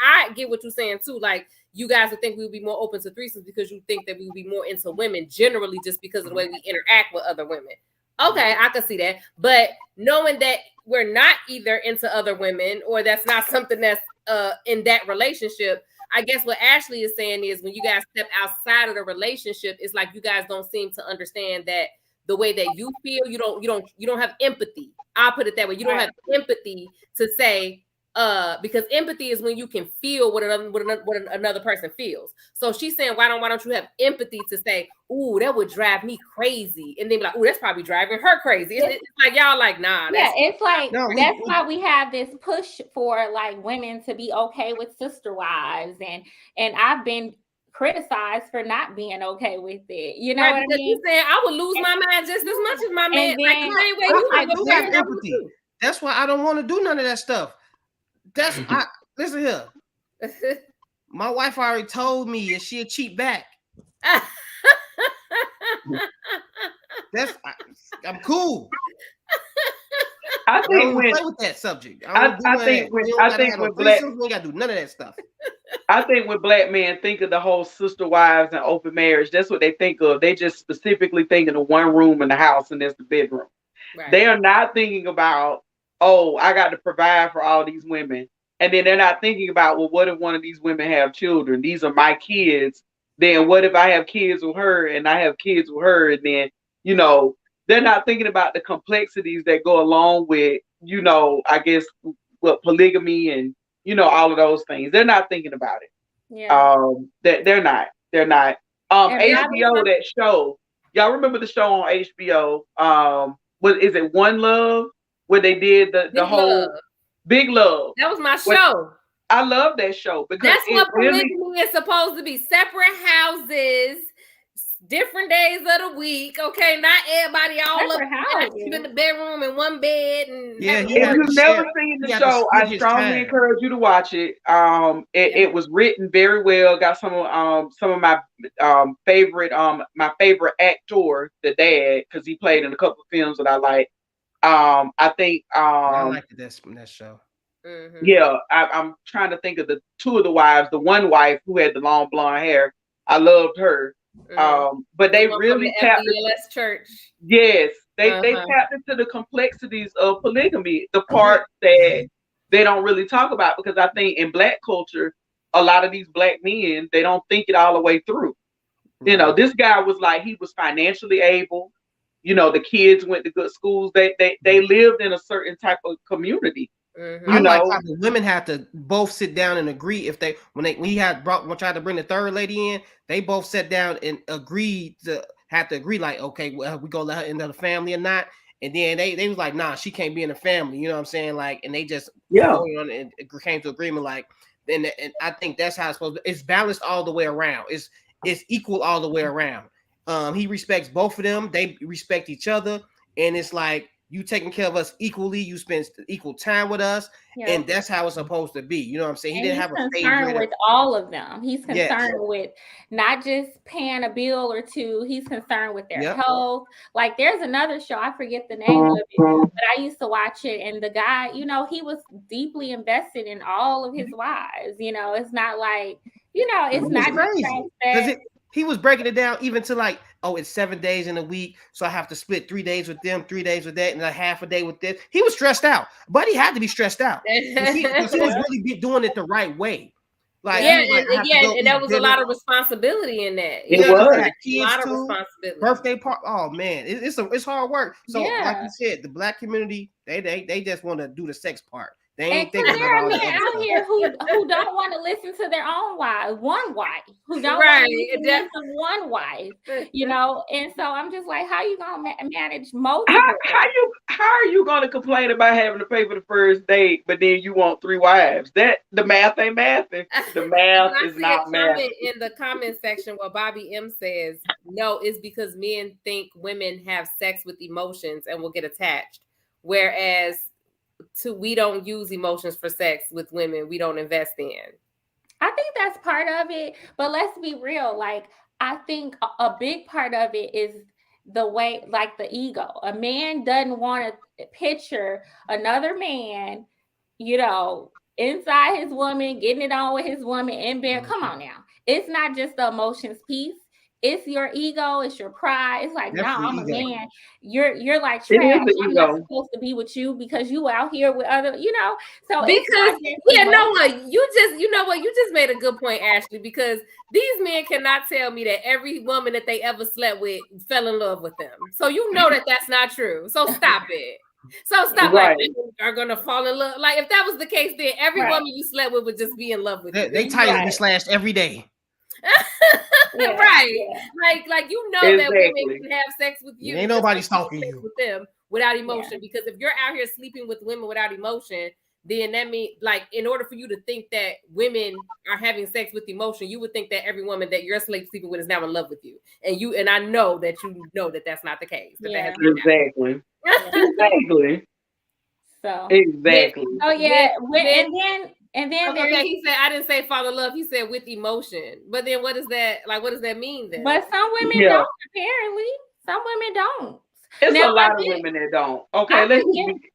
I get what you're saying too. Like you guys would think we would be more open to threesomes because you think that we would be more into women generally just because of the way we interact with other women. Okay, I can see that. But knowing that we're not either into other women, or that's not something that's in that relationship, I guess what Ashley is saying is when you guys step outside of the relationship, it's like you guys don't seem to understand that the way that you feel, you don't have empathy. I'll put it that way. You don't have empathy to say, because empathy is when you can feel what another person feels. So she's saying, why don't you have empathy to say, ooh, that would drive me crazy, and then be like, ooh, that's probably driving her crazy. It's like y'all like, nah. It's like that's why we have this push for like women to be okay with sister wives, and I've been criticized for not being okay with it. You know what I mean? You saying I would lose my mind just as much as my man. Like the same way I do have empathy. That's why I don't want to do none of that stuff. Listen here. My wife already told me that she'll cheat back. I'm cool. I think when play with that subject. I think when black we ain't gotta do none of that stuff. I think when black men think of the whole sister wives and open marriage, that's what they think of. They just specifically think of the one room in the house and that's the bedroom. Right. They are not thinking about, oh, I got to provide for all these women. And then they're not thinking about, well, what if one of these women have children? These are my kids. Then what if I have kids with her and I have kids with her? And then, you know, they're not thinking about the complexities that go along with, you know, I guess, what polygamy and, you know, all of those things. They're not thinking about it. Yeah. They're not. HBO, that show. Y'all remember the show on HBO? Is it One Love? Where they did the whole Big Love. That was my show. I love that show because that's what polygamy is supposed to be: separate houses, different days of the week. Okay, not everybody all up in the bedroom in one bed. And if you've never seen the show, I strongly encourage you to watch it. It was written very well. Got some of my favorite actor, the dad, because he played in a couple of films that I like. I think I liked that show. Mm-hmm. Yeah, I'm trying to think of the two of the wives. The one wife who had the long blonde hair, I loved her. Mm-hmm. But they really tapped into church. Yes, they tapped into the complexities of polygamy, the part that they don't really talk about, because I think in Black culture, a lot of these Black men, they don't think it all the way through. Right. You know, this guy was like, he was financially able. You know, the kids went to good schools. They lived in a certain type of community. Mm-hmm. I like how the women have to both sit down and agree. When he tried to bring the third lady in, they both sat down and agreed to agree, like, okay, well, we gonna let her into the family or not. And then they was like, nah, she can't be in the family. You know what I'm saying? Like, and they just and came to agreement. Like, and I think that's how it's supposed to be. It's balanced all the way around. It's equal all the way around. He respects both of them. They respect each other, and it's like, you taking care of us equally. You spend equal time with us, and that's how it's supposed to be. You know what I'm saying? He didn't have a concern with all of them. He's concerned with not just paying a bill or two. He's concerned with their health. Like, there's another show, I forget the name of it, but I used to watch it, and the guy, you know, he was deeply invested in all of his wives. You know, it's not like, you know, it's not crazy. He was breaking it down even to like, oh, it's 7 days in a week, so I have to split 3 days with them, 3 days with that, and a half a day with this. He was stressed out, but he had to be stressed out because he was really doing it the right way. Like, and there was a lot of responsibility in that. It was a lot of responsibility. Birthday party. Oh man, it's hard work. So like you said, the Black community, they just want to do the sex part. They ain't thinking about all men that out here who don't want to listen to their own wife, one wife, who don't want to listen to one wife, you know. And so I'm just like, how you gonna manage multiple? How are you gonna complain about having to pay for the first date, but then you want 3 wives? That the math ain't mathing. The math is not math. In the comment section, where Bobby M says, no, it's because men think women have sex with emotions and will get attached, whereas we don't use emotions for sex with women. We don't invest in. I think that's part of it, but let's be real. Like, I think a big part of it is the way, like, the ego. A man doesn't want to picture another man, you know, inside his woman, getting it on with his woman in bed. Come on now. It's not just the emotions piece. It's your ego. It's your pride. It's like, no, I'm a man. You're like trash. I'm not supposed to be with you because you out here with other, you know. So because you know what, you just made a good point, Ashley. Because these men cannot tell me that every woman that they ever slept with fell in love with them. So you know that that's not true. So stop it. So stop like are gonna fall in love. Like, if that was the case, then every woman you slept with would just be in love with you. They tires be slashed every day. Right. Like you know that women can have sex with you. Ain't nobody stalking you with them without emotion. Because if you're out here sleeping with women without emotion, then that means, like, in order for you to think that women are having sex with emotion, you would think that every woman that you're sleeping with is now in love with you. And I know that you know that that's not the case. Exactly. So exactly. Oh yeah, and then Okay, he said I didn't say father love. He said with emotion. But then what is that? Like, what does that mean then? But some women Yeah. don't. Apparently, some women don't. It's Now, a lot of women that don't. Okay, I let's think just be,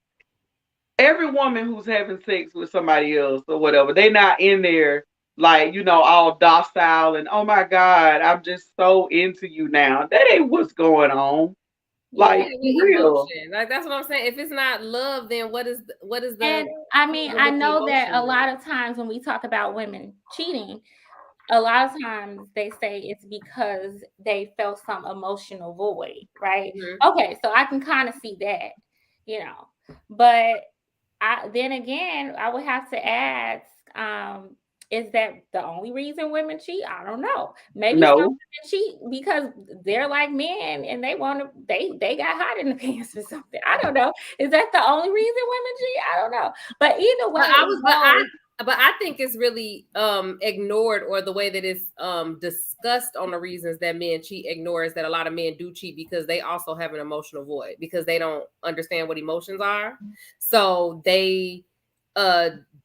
every woman who's having sex with somebody else or whatever, they not in there like, you know, all docile and oh my God, I'm just so into you now. That ain't what's going on. Like real. Emotion. Like that's what I'm saying. If it's not love, then what is the And I mean, I know that a emotion lot of times when we talk about women cheating, a lot of times they say it's because they felt some emotional void, right? Okay, so I can kind of see that, you know. But then again, I would have to ask, is that the only reason women cheat? I don't know. Maybe some No. women cheat because they're like men and they want to, they got hot in the pants or something. I don't know. Is that the only reason women cheat? I don't know. But either way, but I think it's really ignored, or the way that it's discussed on the reasons that men cheat ignores that a lot of men do cheat because they also have an emotional void because they don't understand what emotions are. So they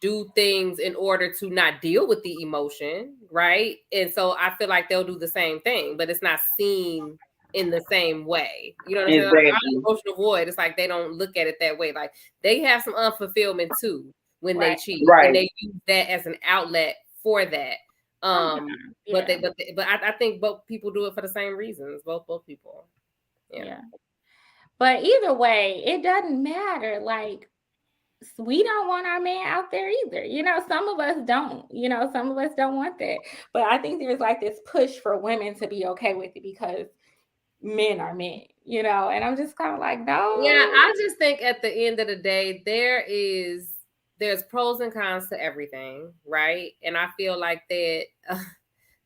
do things in order to not deal with the emotion, right? And so I feel like they'll do the same thing, but it's not seen in the same way. You know what I'm saying? Like, Exactly. emotional void. It's like they don't look at it that way. Like they have some unfulfillment too when they cheat, Right. and they use that as an outlet for that. But I think both people do it for the same reasons. Both people. Yeah. But either way, it doesn't matter. Like, we don't want our man out there either. You know, some of us don't. You know, some of us don't want that. But I think there's like this push for women to be okay with it because men are men, you know, and I'm just kind of like, no. Yeah, I just think at the end of the day, there's pros and cons to everything, right? And I feel like that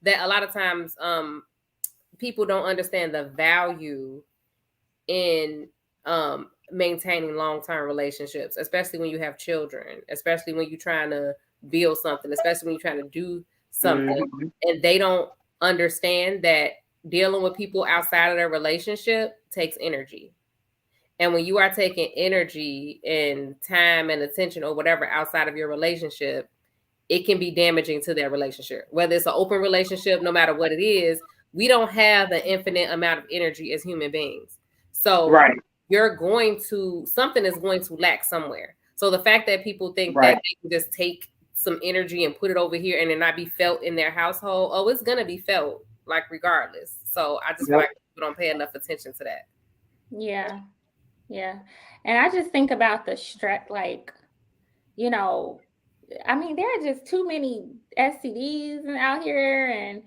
that a lot of times people don't understand the value in maintaining long-term relationships, especially when you have children, especially when you're trying to build something, especially when you're trying to do something, and they don't understand that dealing with people outside of their relationship takes energy. And when you are taking energy and time and attention or whatever outside of your relationship, it can be damaging to their relationship. Whether it's an open relationship, no matter what it is, we don't have an infinite amount of energy as human beings. So something is going to lack somewhere. So the fact that people think that they can just take some energy and put it over here and it not be felt in their household, it's going to be felt, like, regardless. So I just feel like people don't pay enough attention to that. Yeah. Yeah. And I just think about the stress, like, you know, I mean, there are just too many STDs out here. And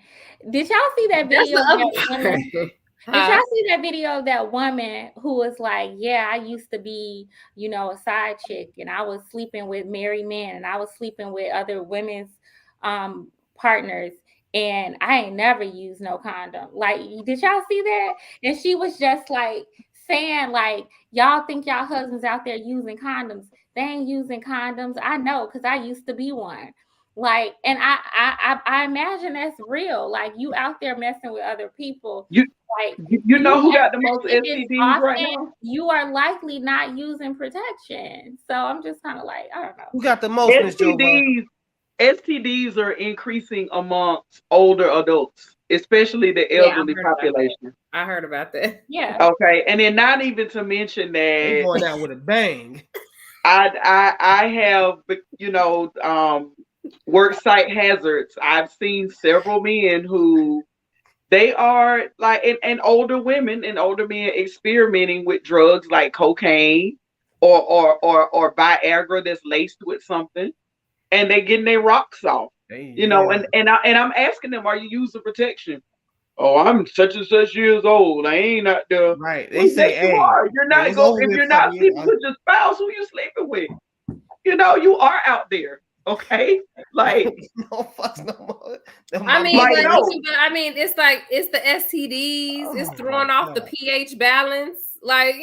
did y'all see that video? Did y'all see that video of that woman who was like, yeah, I used to be, you know, a side chick and I was sleeping with married men and I was sleeping with other women's partners and I ain't never used no condom. Like, did y'all see that? And she was just like saying, like, y'all think y'all husbands out there using condoms. They ain't using condoms. I know, because I used to be one. Like, and I imagine that's real. Like, you out there messing with other people. Like, you know who got the most STDs right now? You are likely not using protection. So I'm just kind of like, I don't know. Who got the most, Ms. STDs are increasing amongst older adults, especially the elderly population. I heard about that. Yeah. Okay, and then not even to mention that they going out with a bang. I have, you know, work site hazards. I've seen several men who they are like, and older women and older men experimenting with drugs like cocaine or Viagra that's laced with something, and they getting their rocks off. You know, and I'm asking them, are you using protection? Oh, I'm such and such years old. I ain't out there. Right. They say, yes, you are. You're not if you're not sleeping with your spouse, who you sleeping with? You know, you are out there. Okay, like no fucks no more. I mean, it's like it's the STDs. It's throwing off the pH balance. Like,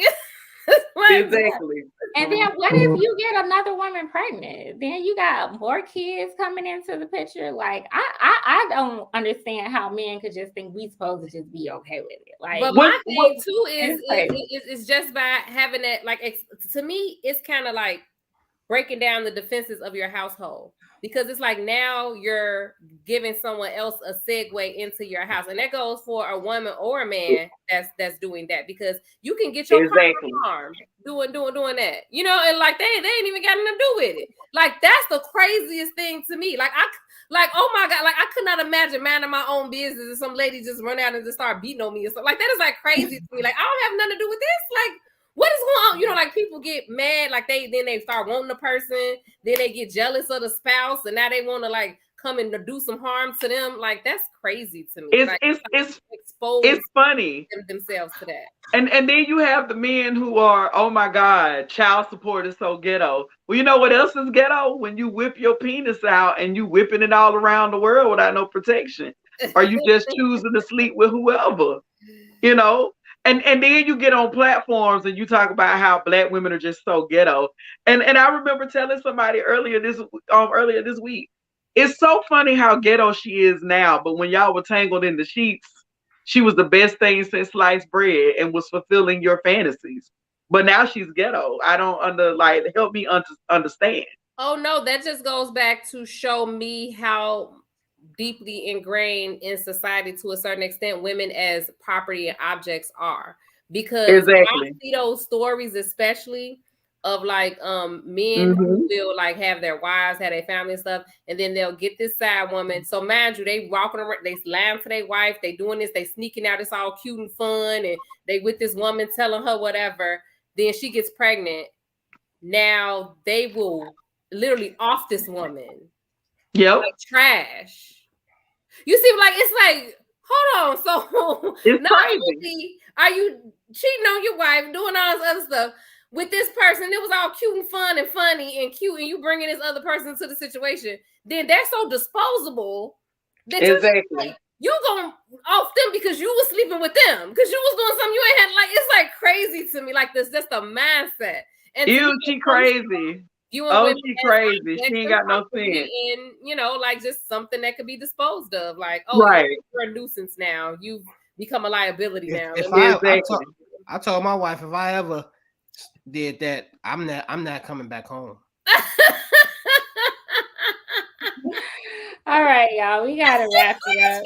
exactly. And then what if you get another woman pregnant? Then you got more kids coming into the picture. Like, I don't understand how men could just think we supposed to just be okay with it. Like, but my thing too is just by having that. Like, to me, it's kind of like breaking down the defenses of your household. Because it's like now you're giving someone else a segue into your house, and that goes for a woman or a man that's doing that, because you can get your partner harmed doing that, you know, and like they ain't even got nothing to do with it. Like that's the craziest thing to me. Like oh my God, like I could not imagine minding my own business and some lady just run out and just start beating on me or something. Like that is like crazy to me. Like I don't have nothing to do with this. Like what is going on? You know, like people get mad, like they start wanting the person, then they get jealous of the spouse, and now they want to like come and do some harm to them. Like that's crazy to me. It's funny themselves to that. And then you have the men who are, oh my God, child support is so ghetto. Well, you know what else is ghetto? When you whip your penis out and you whipping it all around the world without no protection, or you just choosing to sleep with whoever, you know. And then you get on platforms and you talk about how Black women are just so ghetto. And I remember telling somebody earlier this week, it's so funny how ghetto she is now, but when y'all were tangled in the sheets, she was the best thing since sliced bread and was fulfilling your fantasies. But now she's ghetto. I don't help me understand. Oh no, that just goes back to show me how deeply ingrained in society to a certain extent women as property and objects are. Because I see those stories, especially of like men who will like have their wives, have their family and stuff, and then they'll get this side woman. So mind you, they walking around, they lying to their wife, they doing this, they sneaking out, it's all cute and fun, and they with this woman telling her whatever. Then she gets pregnant. Now they will literally off this woman. Yep. Like trash. You see, like it's like, hold on. So it's not only are you cheating on your wife, doing all this other stuff with this person, it was all cute and fun and funny and cute, and you bringing this other person into the situation, then they're so disposable that you gonna off them because you was sleeping with them, because you was doing something you ain't had. Like it's like crazy to me. Like this, that's the mindset. And she crazy. She crazy. She ain't got no sense. And you know, like just something that could be disposed of. Like, right. You're a nuisance now. You've become a liability now. I told my wife if I ever did that, I'm not coming back home. All right, y'all. We gotta wrap it up.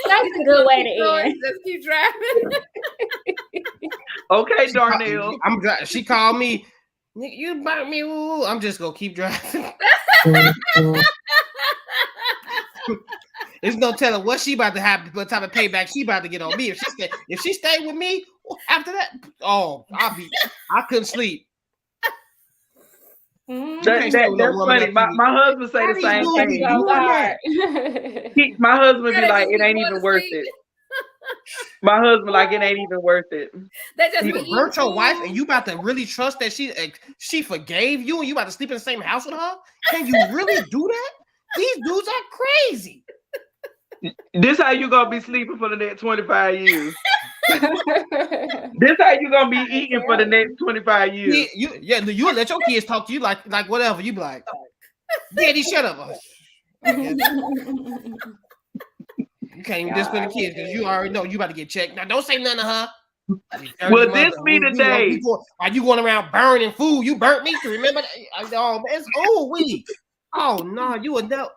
That's a good way to end. Just keep driving. Okay, Darnell. She called me. You burnt me. Ooh. I'm just gonna keep driving. There's no telling what she about to have, what type of payback she about to get on me. If she stayed with me after that, I couldn't sleep. That's funny. My husband say the same thing. My husband be like, it ain't even worth it. My husband like, it ain't even worth it. That just you hurt your wife, and you about to really trust that she forgave you, and you about to sleep in the same house with her? Can you really do that? These dudes are crazy. This how you gonna be sleeping for the next 25 years. This how you gonna be eating for the next 25 years. You let your kids talk to you like whatever. You be like, Daddy, shut up. You can't even discipline the kids because you already know you about to get checked. Now don't say nothing to her. Will this be the day? Are you going around burning food? You burnt me. Remember that? Oh no, you would know.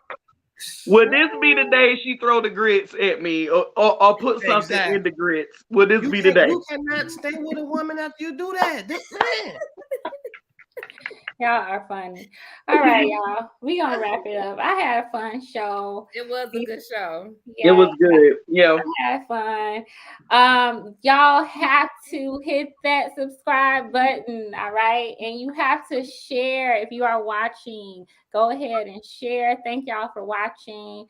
Would this be the day she throw the grits at me or put something in the grits? Would this be the day? You cannot stay with a woman after you do that. Y'all are funny. All right, y'all. We gonna wrap it up. I had a fun show. It was a good show. Yeah, it was good. Yeah. I had fun. Y'all have to hit that subscribe button, all right? And you have to share if you are watching. Go ahead and share. Thank y'all for watching.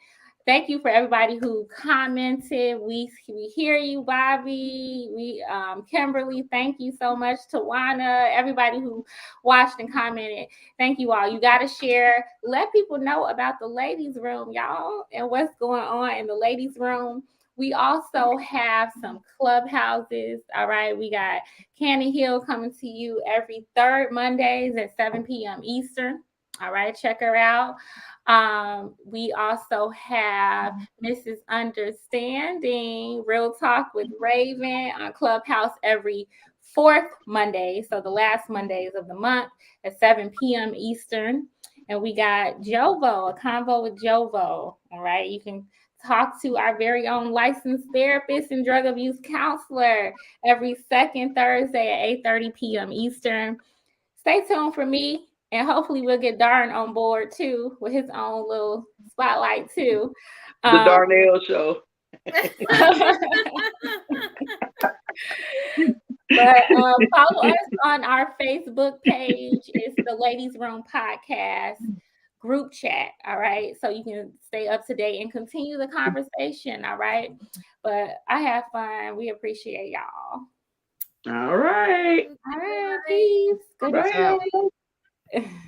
Thank you for everybody who commented. We hear you, Bobby. Kimberly, thank you so much. Tawana, everybody who watched and commented. Thank you all. You got to share. Let people know about the ladies' room, y'all, and what's going on in the ladies' room. We also have some clubhouses. All right. We got Cannon Hill coming to you every third Mondays at 7 p.m. Eastern. All right. Check her out. We also have Mrs. Understanding, Real Talk with Raven on Clubhouse every fourth Monday, so the last Mondays of the month at 7 p.m. Eastern. And we got Jovo, a convo with Jovo. All right, you can talk to our very own licensed therapist and drug abuse counselor every second Thursday at 8:30 p.m. Eastern. Stay tuned for me, and hopefully we'll get Darn on board too with his own little spotlight too. The Darnell Show. But follow us on our Facebook page. It's the Ladies Room Podcast group chat. All right. So you can stay up to date and continue the conversation. All right. But I have fun. We appreciate y'all. All right. All right. Peace. Good night.